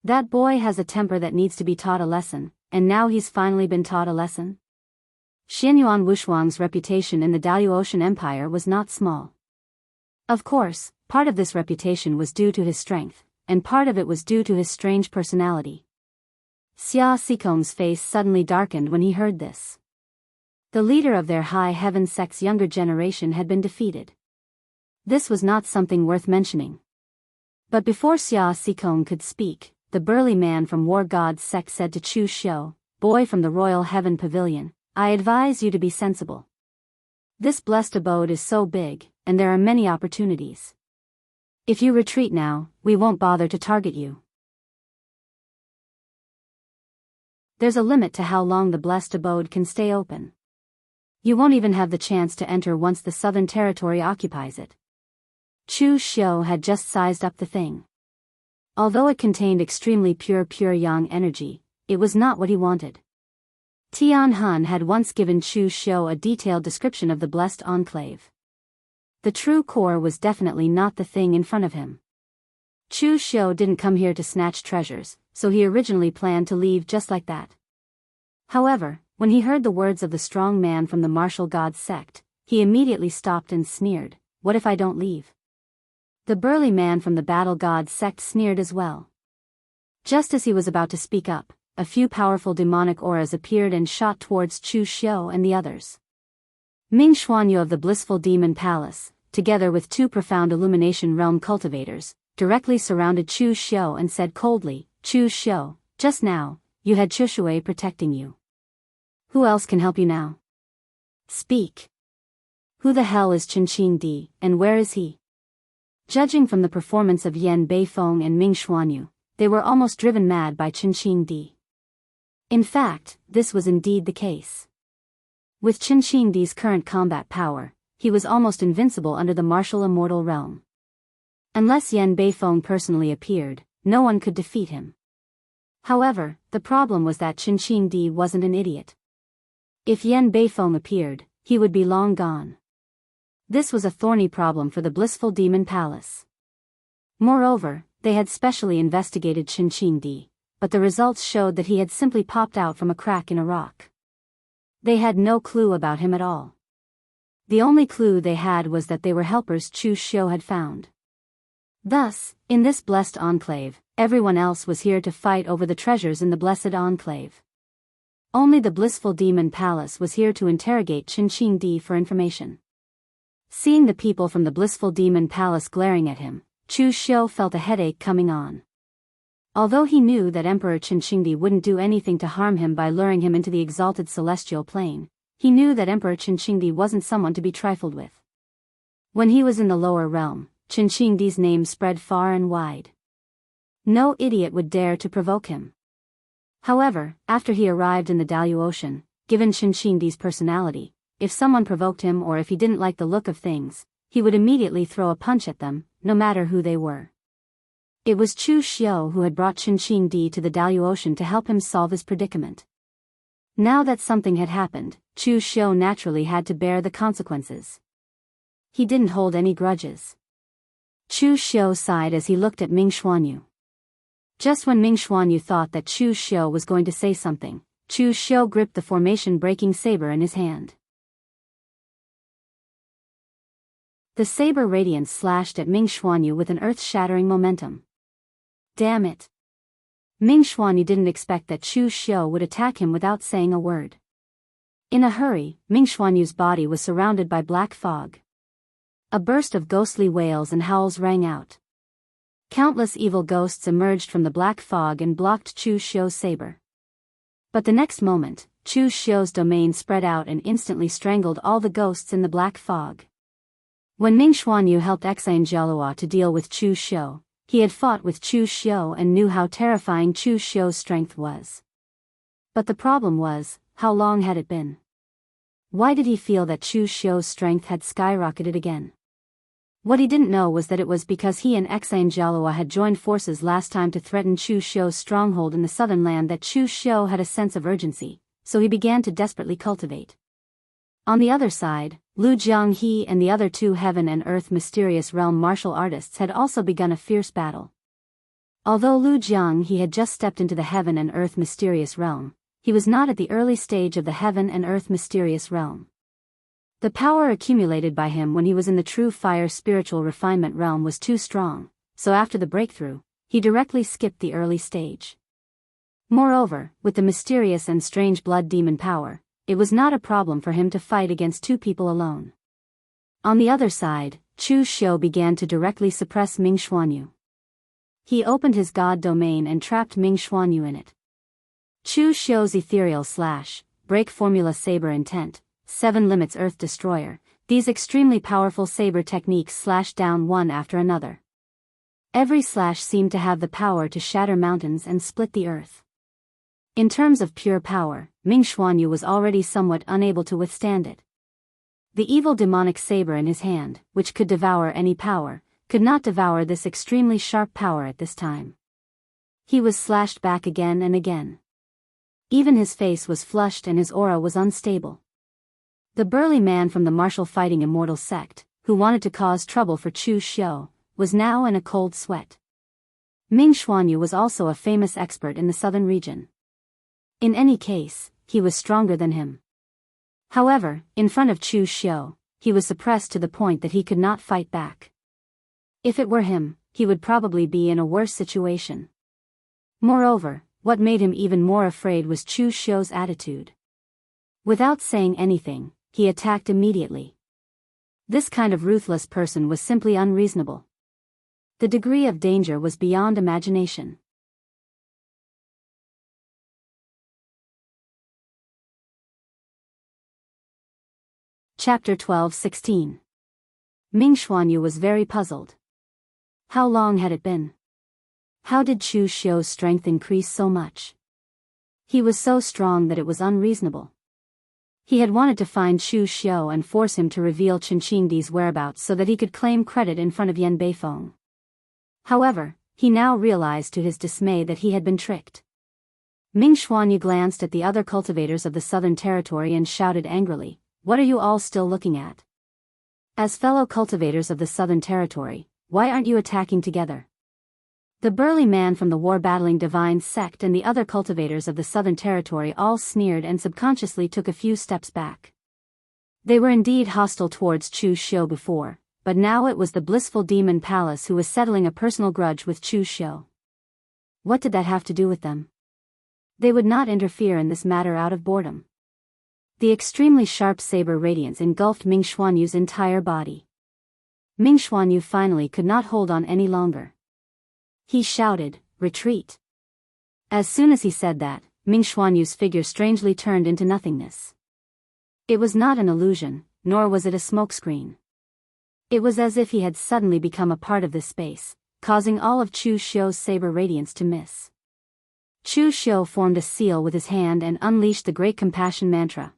That boy has a temper that needs to be taught a lesson, and now he's finally been taught a lesson." Xianyuan Wushuang's reputation in the Daoist Empire was not small. Of course, part of this reputation was due to his strength, and part of it was due to his strange personality. Xia Xikong's face suddenly darkened when he heard this. The leader of their High Heaven sect's younger generation had been defeated. This was not something worth mentioning. But before Xia Xikong could speak, the burly man from War God's sect said to Chu Xiu, "Boy from the Royal Heaven Pavilion, I advise you to be sensible. This blessed abode is so big, and there are many opportunities. If you retreat now, we won't bother to target you. There's a limit to how long the blessed abode can stay open. You won't even have the chance to enter once the Southern Territory occupies it." Chu Xiu had just sized up the thing. Although it contained extremely pure yang energy, it was not what he wanted. Tian Hun had once given Chu Xiu a detailed description of the blessed enclave. The true core was definitely not the thing in front of him. Chu Xiu didn't come here to snatch treasures, so he originally planned to leave just like that. However, when he heard the words of the strong man from the martial god sect, he immediately stopped and sneered, "What if I don't leave?" The burly man from the battle god sect sneered as well. Just as he was about to speak up, a few powerful demonic auras appeared and shot towards Chu Xiu and the others. Ming Xuanyu of the Blissful Demon Palace, together with two profound Illumination Realm cultivators, directly surrounded Chu Xiu and said coldly, "Chu Xiu, just now, you had Chu Shui protecting you. Who else can help you now? Speak. Who the hell is Qinqing Di, and where is he?" Judging from the performance of Yan Beifeng and Ming Xuanyu, they were almost driven mad by Qinqing Di. In fact, this was indeed the case. With Qinqing Di's current combat power, he was almost invincible under the martial immortal realm. Unless Yan Beifeng personally appeared, no one could defeat him. However, the problem was that Qinqing Di wasn't an idiot. If Yan Beifeng appeared, he would be long gone. This was a thorny problem for the Blissful Demon Palace. Moreover, they had specially investigated Qinqing Di, but the results showed that he had simply popped out from a crack in a rock. They had no clue about him at all. The only clue they had was that they were helpers Chu Xiu had found. Thus, in this blessed enclave, everyone else was here to fight over the treasures in the blessed enclave. Only the Blissful Demon Palace was here to interrogate Qinqing Di for information. Seeing the people from the Blissful Demon Palace glaring at him, Chu Xiu felt a headache coming on. Although he knew that Emperor Qianxingdi wouldn't do anything to harm him by luring him into the exalted celestial plane, he knew that Emperor Qianxingdi wasn't someone to be trifled with. When he was in the lower realm, Qianxingdi's name spread far and wide. No idiot would dare to provoke him. However, after he arrived in the Daoist Ocean, given Qianxingdi's personality, if someone provoked him or if he didn't like the look of things, he would immediately throw a punch at them, no matter who they were. It was Chu Xiu who had brought Qianxingdi to the Daoist Ocean to help him solve his predicament. Now that something had happened, Chu Xiu naturally had to bear the consequences. He didn't hold any grudges. Chu Xiu sighed as he looked at Ming Xuanyu. Just when Ming Xuanyu thought that Chu Xiu was going to say something, Chu Xiu gripped the formation-breaking saber in his hand. The saber radiance slashed at Ming Xuanyu with an earth-shattering momentum. Damn it! Ming Xuanyu didn't expect that Chu Xiu would attack him without saying a word. In a hurry, Ming Xuanyu's body was surrounded by black fog. A burst of ghostly wails and howls rang out. Countless evil ghosts emerged from the black fog and blocked Chu Xiu's saber. But the next moment, Chu Xiu's domain spread out and instantly strangled all the ghosts in the black fog. When Ming Xuanyu helped Xianxia to deal with Chu Xiu, he had fought with Chu Xiu and knew how terrifying Chu Xiu's strength was. But the problem was, how long had it been? Why did he feel that Chu Xiu's strength had skyrocketed again? What he didn't know was that it was because he and Xianxia had joined forces last time to threaten Chu Xiu's stronghold in the southern land that Chu Xiu had a sense of urgency, so he began to desperately cultivate. On the other side, Lu Jianghu and the other two Heaven and Earth Mysterious Realm martial artists had also begun a fierce battle. Although Lu Jianghu had just stepped into the Heaven and Earth Mysterious Realm, he was not at the early stage of the Heaven and Earth Mysterious Realm. The power accumulated by him when he was in the true fire spiritual refinement realm was too strong, so after the breakthrough, he directly skipped the early stage. Moreover, with the mysterious and strange blood demon power, it was not a problem for him to fight against two people alone. On the other side, Chu Xiu began to directly suppress Ming Xuanyu. He opened his god domain and trapped Ming Xuanyu in it. Chu Xiu's ethereal break formula saber intent, 7 limits earth destroyer, these extremely powerful saber techniques slashed down one after another. Every slash seemed to have the power to shatter mountains and split the earth. In terms of pure power, Ming Xuanyu was already somewhat unable to withstand it. The evil demonic saber in his hand, which could devour any power, could not devour this extremely sharp power at this time. He was slashed back again and again. Even his face was flushed and his aura was unstable. The burly man from the martial fighting immortal sect, who wanted to cause trouble for Chu Xiu, was now in a cold sweat. Ming Xuanyu was also a famous expert in the southern region. In any case, he was stronger than him. However, in front of Chu Xiu, he was suppressed to the point that he could not fight back. If it were him, he would probably be in a worse situation. Moreover, what made him even more afraid was Chu Xiu's attitude. Without saying anything, he attacked immediately. This kind of ruthless person was simply unreasonable. The degree of danger was beyond imagination. Chapter 12-16. Ming Xuanyu was very puzzled. How long had it been? How did Chu Xiu's strength increase so much? He was so strong that it was unreasonable. He had wanted to find Chu Xiu and force him to reveal Qianxingdi's whereabouts so that he could claim credit in front of Yan Beifeng. However, he now realized to his dismay that he had been tricked. Ming Xuanyu glanced at the other cultivators of the Southern Territory and shouted angrily, "What are you all still looking at? As fellow cultivators of the Southern Territory, why aren't you attacking together?" The burly man from the war-battling divine sect and the other cultivators of the Southern Territory all sneered and subconsciously took a few steps back. They were indeed hostile towards Chu Xiu before, but now it was the blissful demon palace who was settling a personal grudge with Chu Xiu. What did that have to do with them? They would not interfere in this matter out of boredom. The extremely sharp saber radiance engulfed Ming Xuanyu's entire body. Ming Xuanyu finally could not hold on any longer. He shouted, "Retreat!" As soon as he said that, Ming Xuanyu's figure strangely turned into nothingness. It was not an illusion, nor was it a smokescreen. It was as if he had suddenly become a part of this space, causing all of Chu Xiu's saber radiance to miss. Chu Xiu formed a seal with his hand and unleashed the Great Compassion Mantra.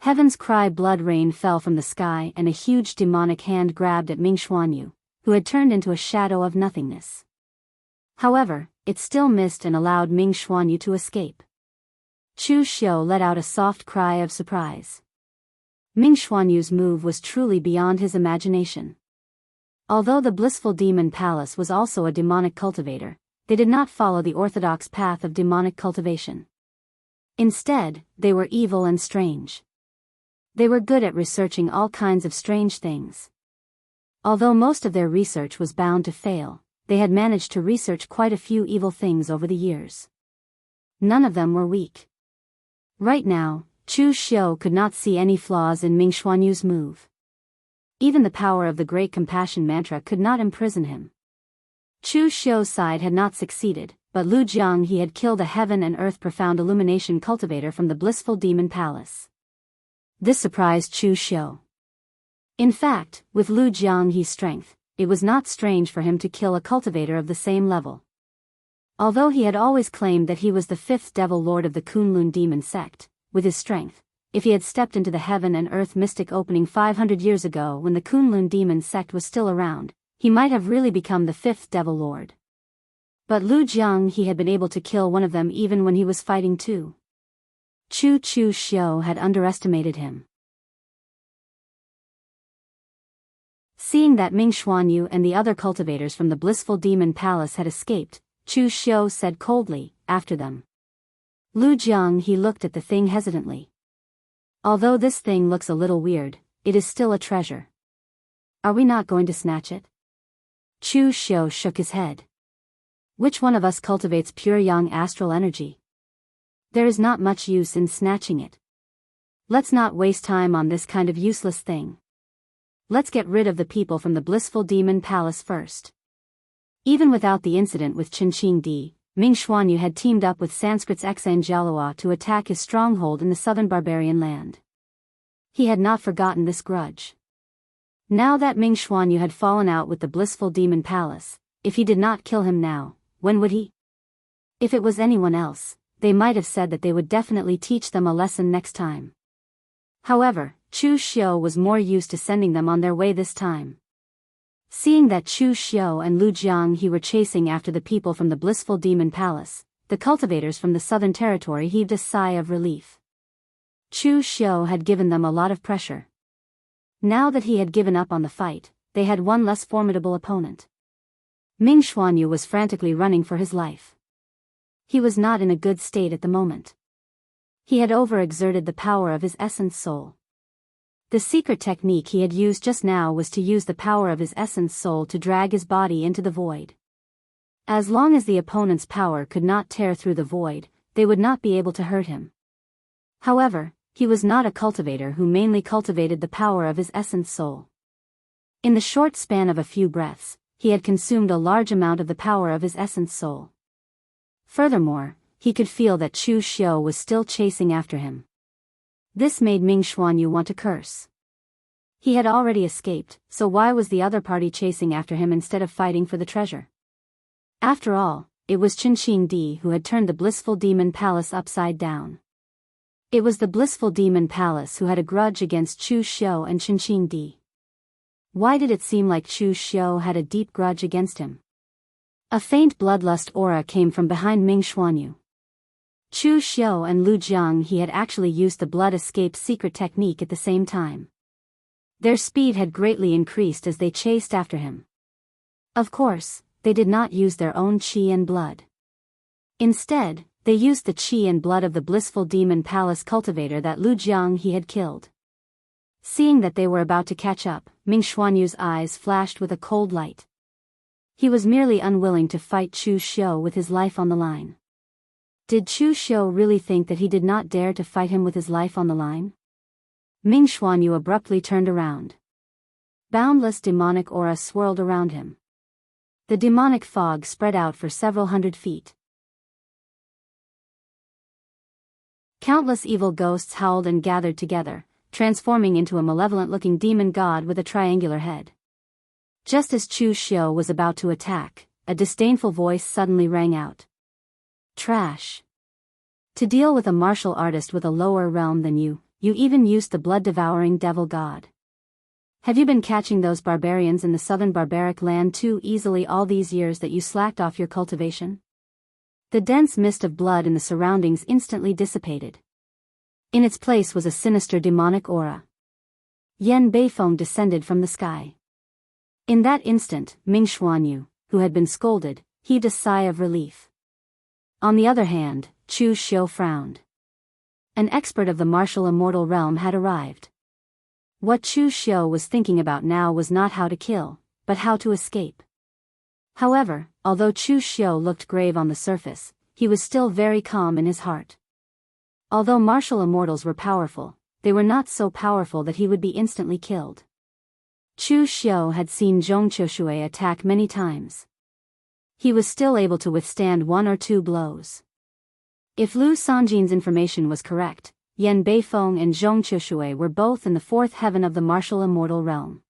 Heaven's cry blood rain fell from the sky and a huge demonic hand grabbed at Ming Xuanyu, who had turned into a shadow of nothingness. However, it still missed and allowed Ming Xuanyu to escape. Chu Xiu let out a soft cry of surprise. Ming Xuanyu's move was truly beyond his imagination. Although the blissful demon palace was also a demonic cultivator, they did not follow the orthodox path of demonic cultivation. Instead, they were evil and strange. They were good at researching all kinds of strange things. Although most of their research was bound to fail, they had managed to research quite a few evil things over the years. None of them were weak. Right now, Chu Xiu could not see any flaws in Ming Xuanyu's move. Even the power of the Great Compassion Mantra could not imprison him. Chu Xiu's side had not succeeded, but Lu Jianghe had killed a heaven and earth profound illumination cultivator from the blissful demon palace. This surprised Chu Xiu. In fact, with Lu Jianghe's strength, it was not strange for him to kill a cultivator of the same level. Although he had always claimed that he was the fifth devil lord of the Kunlun demon sect, with his strength, if he had stepped into the heaven and earth mystic opening 500 years ago when the Kunlun demon sect was still around, he might have really become the fifth devil lord. But Lu Jianghe had been able to kill one of them even when he was fighting too. Chu Xiu had underestimated him. Seeing that Ming Xuanyu and the other cultivators from the blissful demon palace had escaped, Chu Xiu said coldly, after them. Lu Jianghe looked at the thing hesitantly. Although this thing looks a little weird, it is still a treasure. Are we not going to snatch it? Chu Xiu shook his head. Which one of us cultivates pure yang astral energy? There is not much use in snatching it. Let's not waste time on this kind of useless thing. Let's get rid of the people from the blissful demon palace first. Even without the incident with Qinqing Di, Ming Xuanyu had teamed up with Sanskrit's Xan Jialua to attack his stronghold in the southern barbarian land. He had not forgotten this grudge. Now that Ming Xuanyu had fallen out with the blissful demon palace, if he did not kill him now, when would he? If it was anyone else, they might have said that they would definitely teach them a lesson next time. However, Chu Xiu was more used to sending them on their way this time. Seeing that Chu Xiu and Lu Jianghe were chasing after the people from the blissful demon palace, the cultivators from the southern territory heaved a sigh of relief. Chu Xiu had given them a lot of pressure. Now that he had given up on the fight, they had one less formidable opponent. Ming Xuanyu was frantically running for his life. He was not in a good state at the moment. He had overexerted the power of his essence soul. The secret technique he had used just now was to use the power of his essence soul to drag his body into the void. As long as the opponent's power could not tear through the void, they would not be able to hurt him. However, he was not a cultivator who mainly cultivated the power of his essence soul. In the short span of a few breaths, he had consumed a large amount of the power of his essence soul. Furthermore, he could feel that Chu Xiu was still chasing after him. This made Ming Xuanyu want to curse. He had already escaped, so why was the other party chasing after him instead of fighting for the treasure? After all, it was Qinqing Di who had turned the blissful demon palace upside down. It was the blissful demon palace who had a grudge against Chu Xiu and Qinqing Di. Why did it seem like Chu Xiu had a deep grudge against him? A faint bloodlust aura came from behind Ming Xuanyu. Chu Xiu and Lu Jianghe had actually used the blood escape secret technique at the same time. Their speed had greatly increased as they chased after him. Of course, they did not use their own qi and blood. Instead, they used the qi and blood of the blissful demon palace cultivator that Lu Jianghe had killed. Seeing that they were about to catch up, Ming Xuanyu's eyes flashed with a cold light. He was merely unwilling to fight Chu Xiu with his life on the line. Did Chu Xiu really think that he did not dare to fight him with his life on the line? Ming Xuanyu abruptly turned around. Boundless demonic aura swirled around him. The demonic fog spread out for several hundred feet. Countless evil ghosts howled and gathered together, transforming into a malevolent-looking demon god with a triangular head. Just as Chu Xiu was about to attack, a disdainful voice suddenly rang out. Trash. To deal with a martial artist with a lower realm than you even used the blood-devouring devil god. Have you been catching those barbarians in the southern barbaric land too easily all these years that you slacked off your cultivation? The dense mist of blood in the surroundings instantly dissipated. In its place was a sinister demonic aura. Yan Beifeng descended from the sky. In that instant, Ming Xuanyu, who had been scolded, heaved a sigh of relief. On the other hand, Chu Xiu frowned. An expert of the martial immortal realm had arrived. What Chu Xiu was thinking about now was not how to kill, but how to escape. However, although Chu Xiu looked grave on the surface, he was still very calm in his heart. Although martial immortals were powerful, they were not so powerful that he would be instantly killed. Chu Xiu had seen Zhong Qiushui attack many times. He was still able to withstand 1 or 2 blows. If Lu Sanjin's information was correct, Yan Beifeng and Zhong Qiushui were both in the 4th heaven of the martial immortal realm.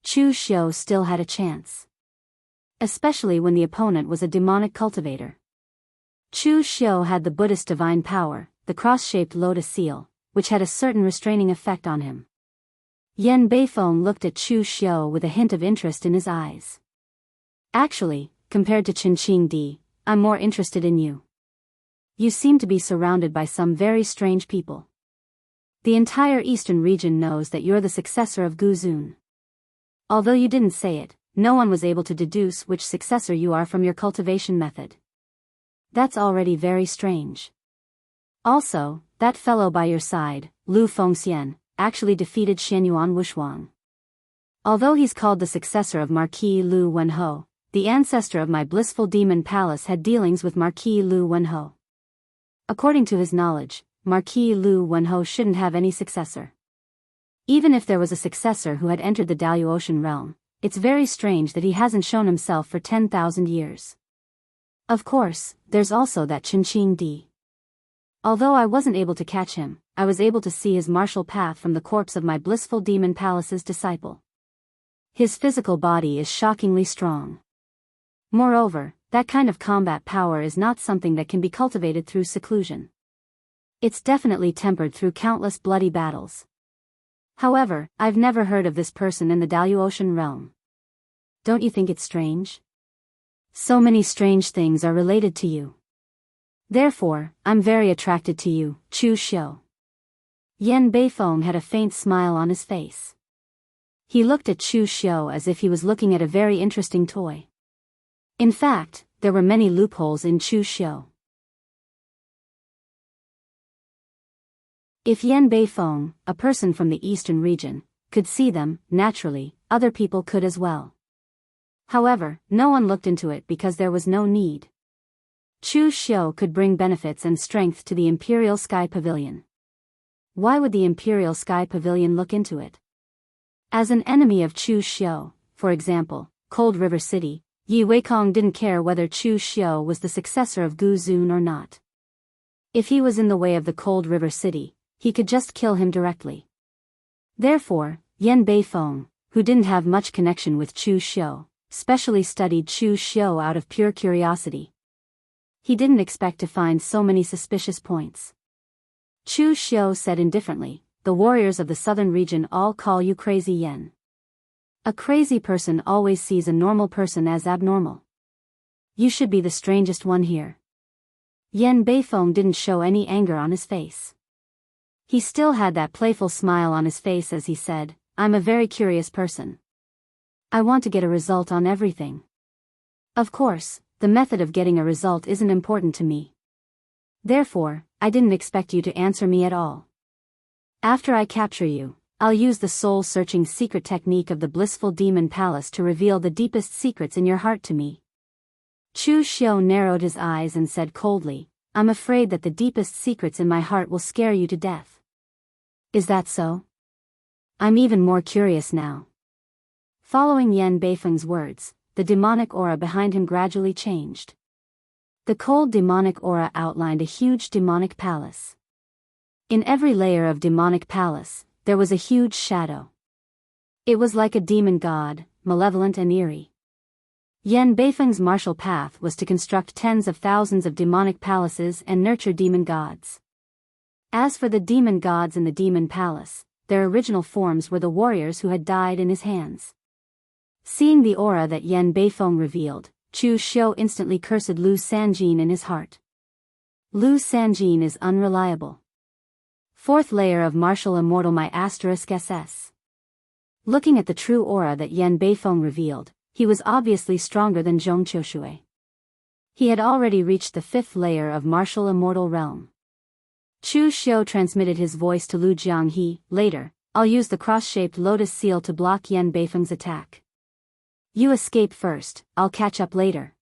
Chu Xiu still had a chance. Especially when the opponent was a demonic cultivator. Chu Xiu had the Buddhist divine power, the cross-shaped lotus seal, which had a certain restraining effect on him. Yan Beifeng looked at Chu Xiu with a hint of interest in his eyes. Actually, compared to Qinqing Di, I'm more interested in you. You seem to be surrounded by some very strange people. The entire eastern region knows that you're the successor of Gu Zun. Although you didn't say it, no one was able to deduce which successor you are from your cultivation method. That's already very strange. Also, that fellow by your side, Lu Fengxian, actually defeated Xianyuan Wushuang. Although he's called the successor of Marquis Lu Wenho, the ancestor of my blissful demon palace had dealings with Marquis Lu Wenho. According to his knowledge, Marquis Lu Wenho shouldn't have any successor. Even if there was a successor who had entered the Daoist realm, it's very strange that he hasn't shown himself for 10,000 years. Of course, there's also that Qinqing Di. Although I wasn't able to catch him, I was able to see his martial path from the corpse of my blissful demon palace's disciple. His physical body is shockingly strong. Moreover, that kind of combat power is not something that can be cultivated through seclusion. It's definitely tempered through countless bloody battles. However, I've never heard of this person in the Daoist realm. Don't you think it's strange? So many strange things are related to you. Therefore, I'm very attracted to you, Chu Xiu. Yan Beifeng had a faint smile on his face. He looked at Chu Xiu as if he was looking at a very interesting toy. In fact, there were many loopholes in Chu Xiu. If Yan Beifeng, a person from the eastern region, could see them, naturally, other people could as well. However, no one looked into it because there was no need. Chu Xiu could bring benefits and strength to the Imperial Sky Pavilion. Why would the Imperial Sky Pavilion look into it? As an enemy of Chu Xiu, for example, Cold River City, Yi Weikong didn't care whether Chu Xiu was the successor of Gu Zun or not. If he was in the way of the Cold River City, he could just kill him directly. Therefore, Yan Beifeng, who didn't have much connection with Chu Xiu, specially studied Chu Xiu out of pure curiosity. He didn't expect to find so many suspicious points. Chu Xiu said indifferently, "The warriors of the southern region all call you Crazy Yan. A crazy person always sees a normal person as abnormal. You should be the strangest one here." Yan Beifeng didn't show any anger on his face. He still had that playful smile on his face as he said, "I'm a very curious person. I want to get a result on everything. Of course, the method of getting a result isn't important to me. Therefore, I didn't expect you to answer me at all. After I capture you, I'll use the soul-searching secret technique of the blissful demon palace to reveal the deepest secrets in your heart to me." Chu Xiu narrowed his eyes and said coldly, "I'm afraid that the deepest secrets in my heart will scare you to death." "Is that so? I'm even more curious now." Following Yan Beifeng's words, the demonic aura behind him gradually changed. The cold demonic aura outlined a huge demonic palace. In every layer of demonic palace, there was a huge shadow. It was like a demon god, malevolent and eerie. Yan Beifeng's martial path was to construct tens of thousands of demonic palaces and nurture demon gods. As for the demon gods in the demon palace, their original forms were the warriors who had died in his hands. Seeing the aura that Yan Beifeng revealed, Chu Xiu instantly cursed Lu Sanjin in his heart. Lu Sanjin is unreliable. Fourth layer of martial immortal my *SS. Looking at the true aura that Yan Beifeng revealed, he was obviously stronger than Zhong Qiushui. He had already reached the fifth layer of martial immortal realm. Chu Xiu transmitted his voice to Lu Jianghe. Later, I'll use the cross-shaped lotus seal to block Yan Beifeng's attack. You escape first, I'll catch up later.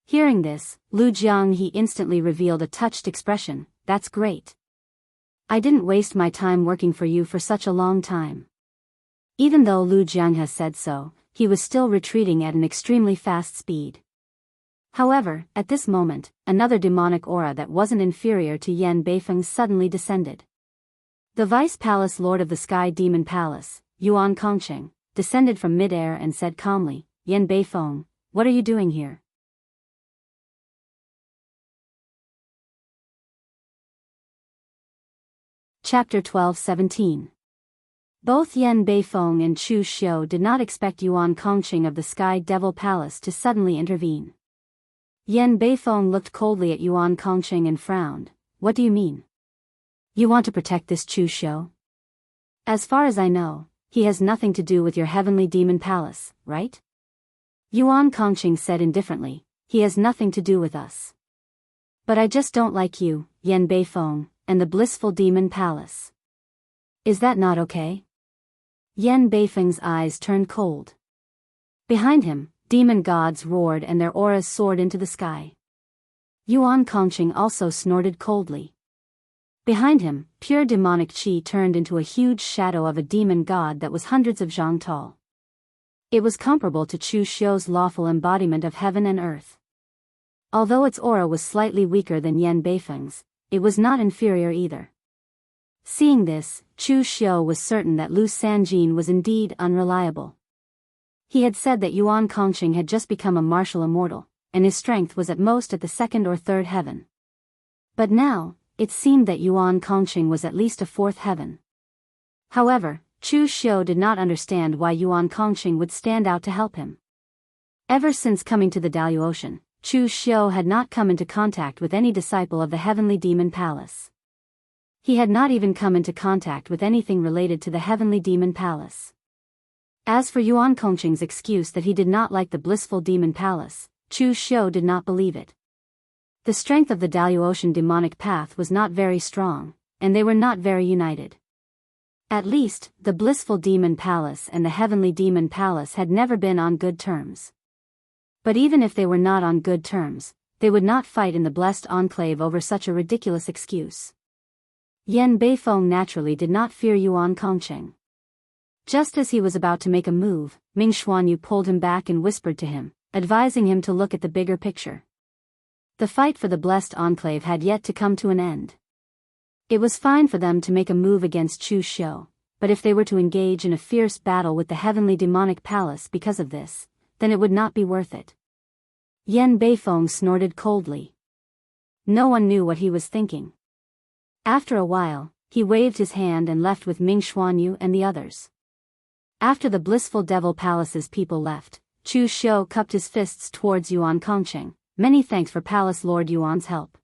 Hearing this, Lu Jianghe instantly revealed a touched expression. That's great. I didn't waste my time working for you for such a long time. Even though Lu Jianghe said so, he was still retreating at an extremely fast speed. However, at this moment, another demonic aura that wasn't inferior to Yan Beifeng suddenly descended. The Vice Palace Lord of the Sky Demon Palace, Yuan Kongqing, descended from mid-air and said calmly, Yan Beifeng, what are you doing here? Chapter 12-17. Both Yan Beifeng and Chu Xiu did not expect Yuan Kongqing of the Sky Devil Palace to suddenly intervene. Yan Beifeng looked coldly at Yuan Kongqing and frowned. What do you mean? You want to protect this Chu Xiu? As far as I know, he has nothing to do with your heavenly demon palace, right? Yuan Kongqing said indifferently, he has nothing to do with us. But I just don't like you, Yan Beifeng, and the blissful demon palace. Is that not okay? Yan Beifeng's eyes turned cold. Behind him, demon gods roared and their auras soared into the sky. Yuan Kongqing also snorted coldly. Behind him, pure demonic qi turned into a huge shadow of a demon god that was hundreds of zhang tall. It was comparable to Chu Xiu's lawful embodiment of heaven and earth. Although its aura was slightly weaker than Yan Beifeng's, it was not inferior either. Seeing this, Chu Xiu was certain that Lu Sanjin was indeed unreliable. He had said that Yuan Kongqing had just become a martial immortal, and his strength was at most at the second or third heaven. But now, it seemed that Yuan Kongqing was at least a fourth heaven. However, Chu Xiu did not understand why Yuan Kongqing would stand out to help him. Ever since coming to the Daoist, Chu Xiu had not come into contact with any disciple of the Heavenly Demon Palace. He had not even come into contact with anything related to the Heavenly Demon Palace. As for Yuan Kongqing's excuse that he did not like the blissful demon palace, Chu Xiu did not believe it. The strength of the Daoist demonic path was not very strong, and they were not very united. At least, the blissful demon palace and the heavenly demon palace had never been on good terms. But even if they were not on good terms, they would not fight in the blessed enclave over such a ridiculous excuse. Yan Beifeng naturally did not fear Yuan Kongqing. Just as he was about to make a move, Ming Xuanyu pulled him back and whispered to him, advising him to look at the bigger picture. The fight for the blessed enclave had yet to come to an end. It was fine for them to make a move against Chu Xiu, but if they were to engage in a fierce battle with the heavenly demonic palace because of this, then it would not be worth it. Yan Beifeng snorted coldly. No one knew what he was thinking. After a while, he waved his hand and left with Ming Xuanyu and the others. After the blissful devil palace's people left, Chu Xiu cupped his fists towards Yuan Kongqing. Many thanks for Palace Lord Yuan's help.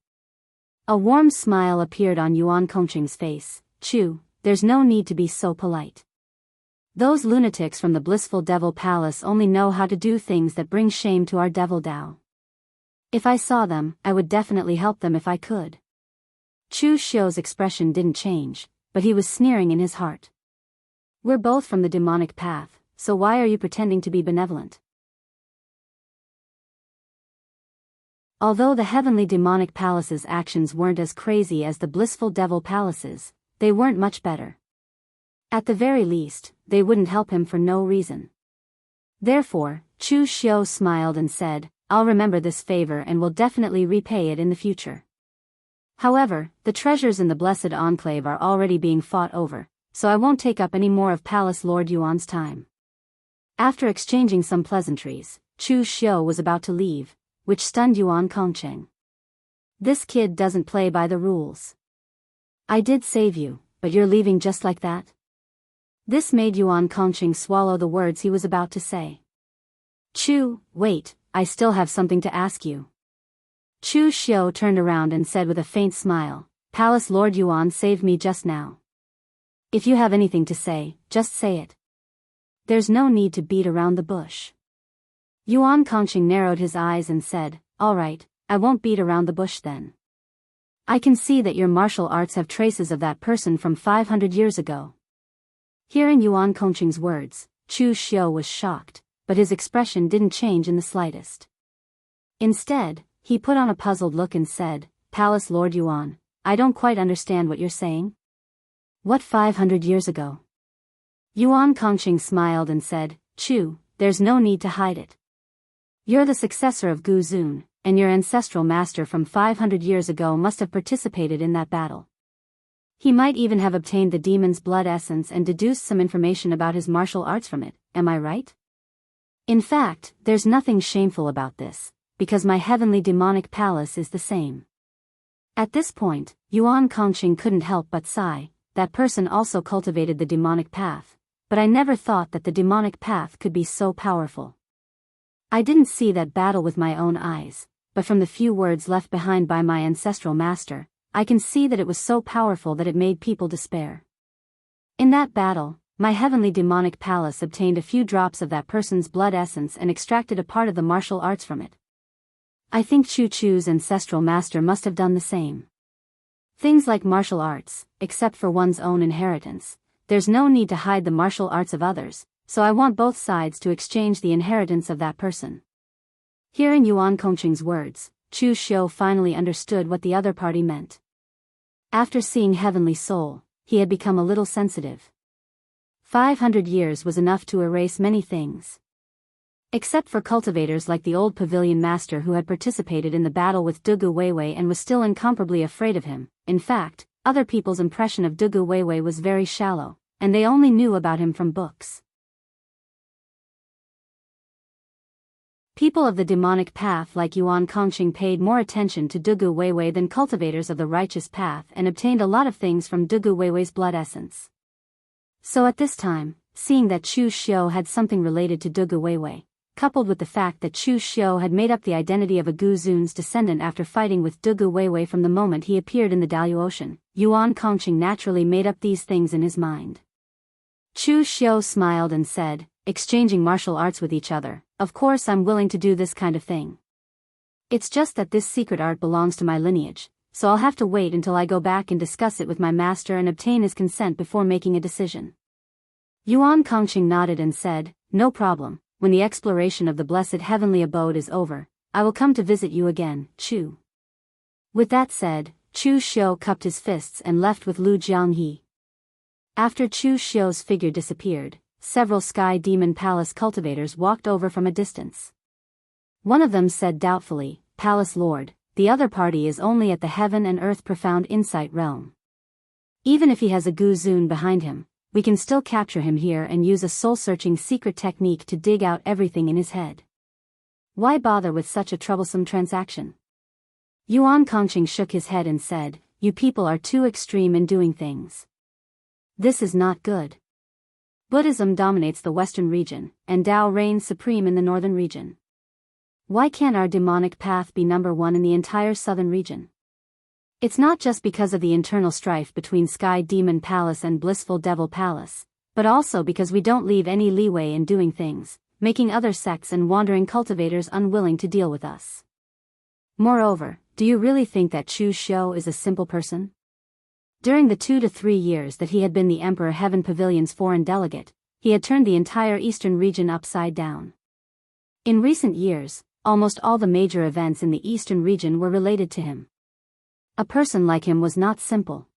A warm smile appeared on Yuan Kongqing's face. Chu, there's no need to be so polite. Those lunatics from the blissful devil palace only know how to do things that bring shame to our devil Dao. If I saw them, I would definitely help them if I could. Chu Xiu's expression didn't change, but he was sneering in his heart. We're both from the demonic path, so why are you pretending to be benevolent? Although the heavenly demonic palace's actions weren't as crazy as the blissful devil palace's, they weren't much better. At the very least, they wouldn't help him for no reason. Therefore, Chu Xiu smiled and said, I'll remember this favor and will definitely repay it in the future. However, the treasures in the Blessed Enclave are already being fought over, so I won't take up any more of Palace Lord Yuan's time. After exchanging some pleasantries, Chu Xiu was about to leave, which stunned Yuan Kongcheng. This kid doesn't play by the rules. I did save you, but you're leaving just like that? This made Yuan Kongcheng swallow the words he was about to say. Chu, wait, I still have something to ask you. Chu Xiu turned around and said with a faint smile, Palace Lord Yuan saved me just now. If you have anything to say, just say it. There's no need to beat around the bush. Yuan Kongcheng narrowed his eyes and said, all right, I won't beat around the bush then. I can see that your martial arts have traces of that person from 500 years ago. Hearing Yuan Kongcheng's words, Chu Xiu was shocked, but his expression didn't change in the slightest. Instead, he put on a puzzled look and said, Palace Lord Yuan, I don't quite understand what you're saying. What 500 years ago? Yuan Kongcheng smiled and said, Chu, there's no need to hide it. You're the successor of Gu Zun, and your ancestral master from 500 years ago must have participated in that battle. He might even have obtained the demon's blood essence and deduced some information about his martial arts from it, am I right? In fact, there's nothing shameful about this, because my heavenly demonic palace is the same. At this point, Yuan Kongcheng couldn't help but sigh. That person also cultivated the demonic path, but I never thought that the demonic path could be so powerful. I didn't see that battle with my own eyes, but from the few words left behind by my ancestral master, I can see that it was so powerful that it made people despair. In that battle, my heavenly demonic palace obtained a few drops of that person's blood essence and extracted a part of the martial arts from it. I think Chu Chu's ancestral master must have done the same. Things like martial arts, except for one's own inheritance, there's no need to hide the martial arts of others, so I want both sides to exchange the inheritance of that person. Hearing Yuan Kongcheng's words, Chu Xiu finally understood what the other party meant. After seeing Heavenly Soul, he had become a little sensitive. 500 years was enough to erase many things. Except for cultivators like the old pavilion master who had participated in the battle with Dugu Weiwei and was still incomparably afraid of him. In fact, other people's impression of Dugu Weiwei was very shallow, and they only knew about him from books. People of the demonic path like Yuan Kongcheng paid more attention to Dugu Weiwei than cultivators of the righteous path and obtained a lot of things from Dugu Weiwei's blood essence. So at this time, seeing that Chu Xiu had something related to Dugu Weiwei, coupled with the fact that Chu Xiu had made up the identity of a Gu Zun's descendant after fighting with Dugu Weiwei from the moment he appeared in the Daoist Ocean, Yuan Kongcheng naturally made up these things in his mind. Chu Xiu smiled and said, exchanging martial arts with each other, of course I'm willing to do this kind of thing. It's just that this secret art belongs to my lineage, so I'll have to wait until I go back and discuss it with my master and obtain his consent before making a decision. Yuan Kongcheng nodded and said, no problem. When the exploration of the blessed heavenly abode is over, I will come to visit you again, Chu. With that said, Chu Xiu cupped his fists and left with Lu Jianghe. After Chu Xiu's figure disappeared, several Sky Demon Palace cultivators walked over from a distance. One of them said doubtfully, Palace Lord, the other party is only at the Heaven and Earth Profound Insight realm. Even if he has a Gu Zun behind him, we can still capture him here and use a soul-searching secret technique to dig out everything in his head. Why bother with such a troublesome transaction? Yuan Kongcheng shook his head and said, you people are too extreme in doing things. This is not good. Buddhism dominates the western region, and Tao reigns supreme in the northern region. Why can't our demonic path be number one in the entire southern region? It's not just because of the internal strife between Sky Demon Palace and Blissful Devil Palace, but also because we don't leave any leeway in doing things, making other sects and wandering cultivators unwilling to deal with us. Moreover, do you really think that Chu Xiu is a simple person? During the 2 to 3 years that he had been the Emperor Heaven Pavilion's foreign delegate, he had turned the entire eastern region upside down. In recent years, almost all the major events in the eastern region were related to him. A person like him was not simple.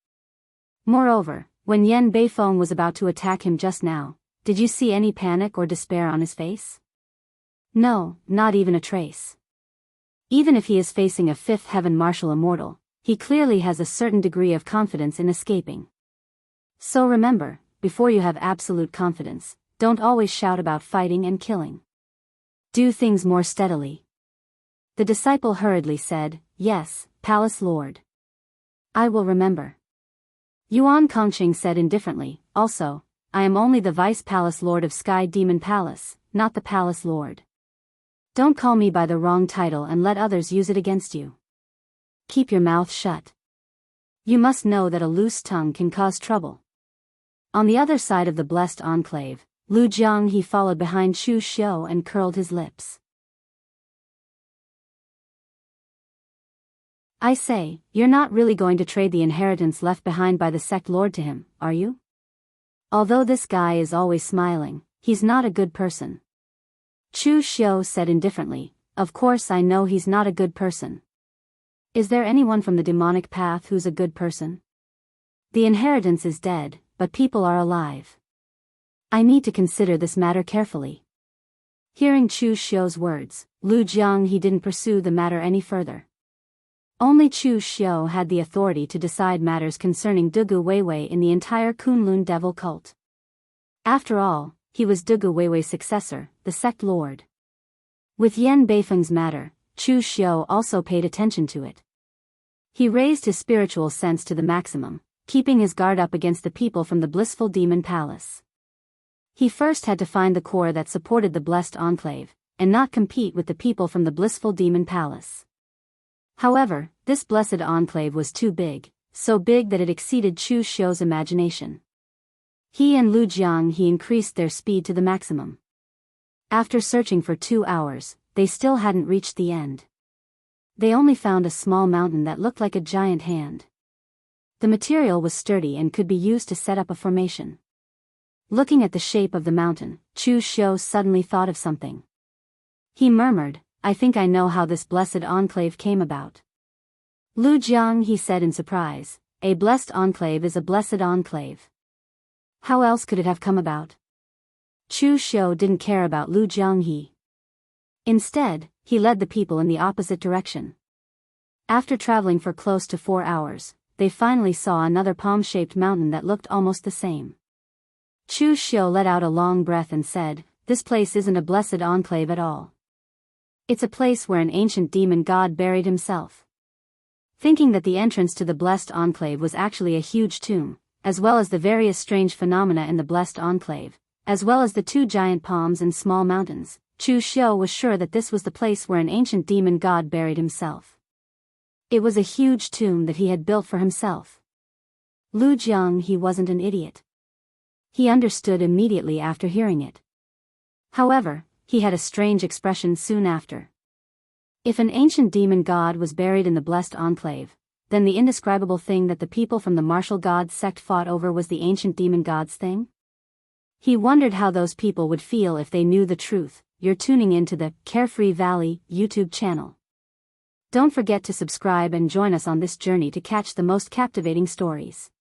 Moreover, when Yan Beifeng was about to attack him just now, did you see any panic or despair on his face? No, not even a trace. Even if he is facing a fifth heaven martial immortal, He clearly has a certain degree of confidence in escaping. So remember, before you have absolute confidence, don't always shout about fighting and killing. Do things more steadily. The disciple hurriedly said, "Yes, Palace Lord. I will remember." Yuan Kongqing said indifferently, "Also, I am only the Vice Palace Lord of Sky Demon Palace, not the Palace Lord. Don't call me by the wrong title and let others use it against you. Keep your mouth shut. You must know that a loose tongue can cause trouble." On the other side of the blessed enclave, Lu Jianghu followed behind Chu Xiu and curled his lips. "I say, you're not really going to trade the inheritance left behind by the sect lord to him, are you? Although this guy is always smiling, he's not a good person." Chu Xiu said indifferently, "Of course I know he's not a good person. Is there anyone from the demonic path who's a good person? The inheritance is dead, but people are alive. I need to consider this matter carefully." Hearing Chu Xiu's words, Lu Jianghu didn't pursue the matter any further. Only Chu Xiu had the authority to decide matters concerning Dugu Weiwei in the entire Kunlun devil cult. After all, he was Dugu Weiwei's successor, the sect lord. With Yan Beifeng's matter, Chu Xiu also paid attention to it. He raised his spiritual sense to the maximum, keeping his guard up against the people from the blissful demon palace. He first had to find the core that supported the blessed enclave, and not compete with the people from the blissful demon palace. However, this blessed enclave was too big, so big that it exceeded Chu Xiu's imagination. He and Lu Jianghu increased their speed to the maximum. After searching for 2 hours, they still hadn't reached the end. They only found a small mountain that looked like a giant hand. The material was sturdy and could be used to set up a formation. Looking at the shape of the mountain, Chu Xiu suddenly thought of something. He murmured, "I think I know how this blessed enclave came about." Lu Jiang, he said in surprise, "A blessed enclave is a blessed enclave. How else could it have come about?" Chu Xiu didn't care about Lu Jiang. Instead, he led the people in the opposite direction. After traveling for close to 4 hours, they finally saw another palm-shaped mountain that looked almost the same. Chu Xiu let out a long breath and said, "This place isn't a blessed enclave at all. It's a place where an ancient demon god buried himself." Thinking that the entrance to the blessed enclave was actually a huge tomb, as well as the various strange phenomena in the blessed enclave, as well as the 2 giant palms and small mountains, Chu Xiu was sure that this was the place where an ancient demon god buried himself. It was a huge tomb that he had built for himself. Lu Jiang, he wasn't an idiot. He understood immediately after hearing it. However, he had a strange expression soon after. If an ancient demon god was buried in the blessed enclave, then the indescribable thing that the people from the martial gods sect fought over was the ancient demon god's thing? He wondered how those people would feel if they knew the truth. You're tuning into the Carefree Valley YouTube channel. Don't forget to subscribe and join us on this journey to catch the most captivating stories.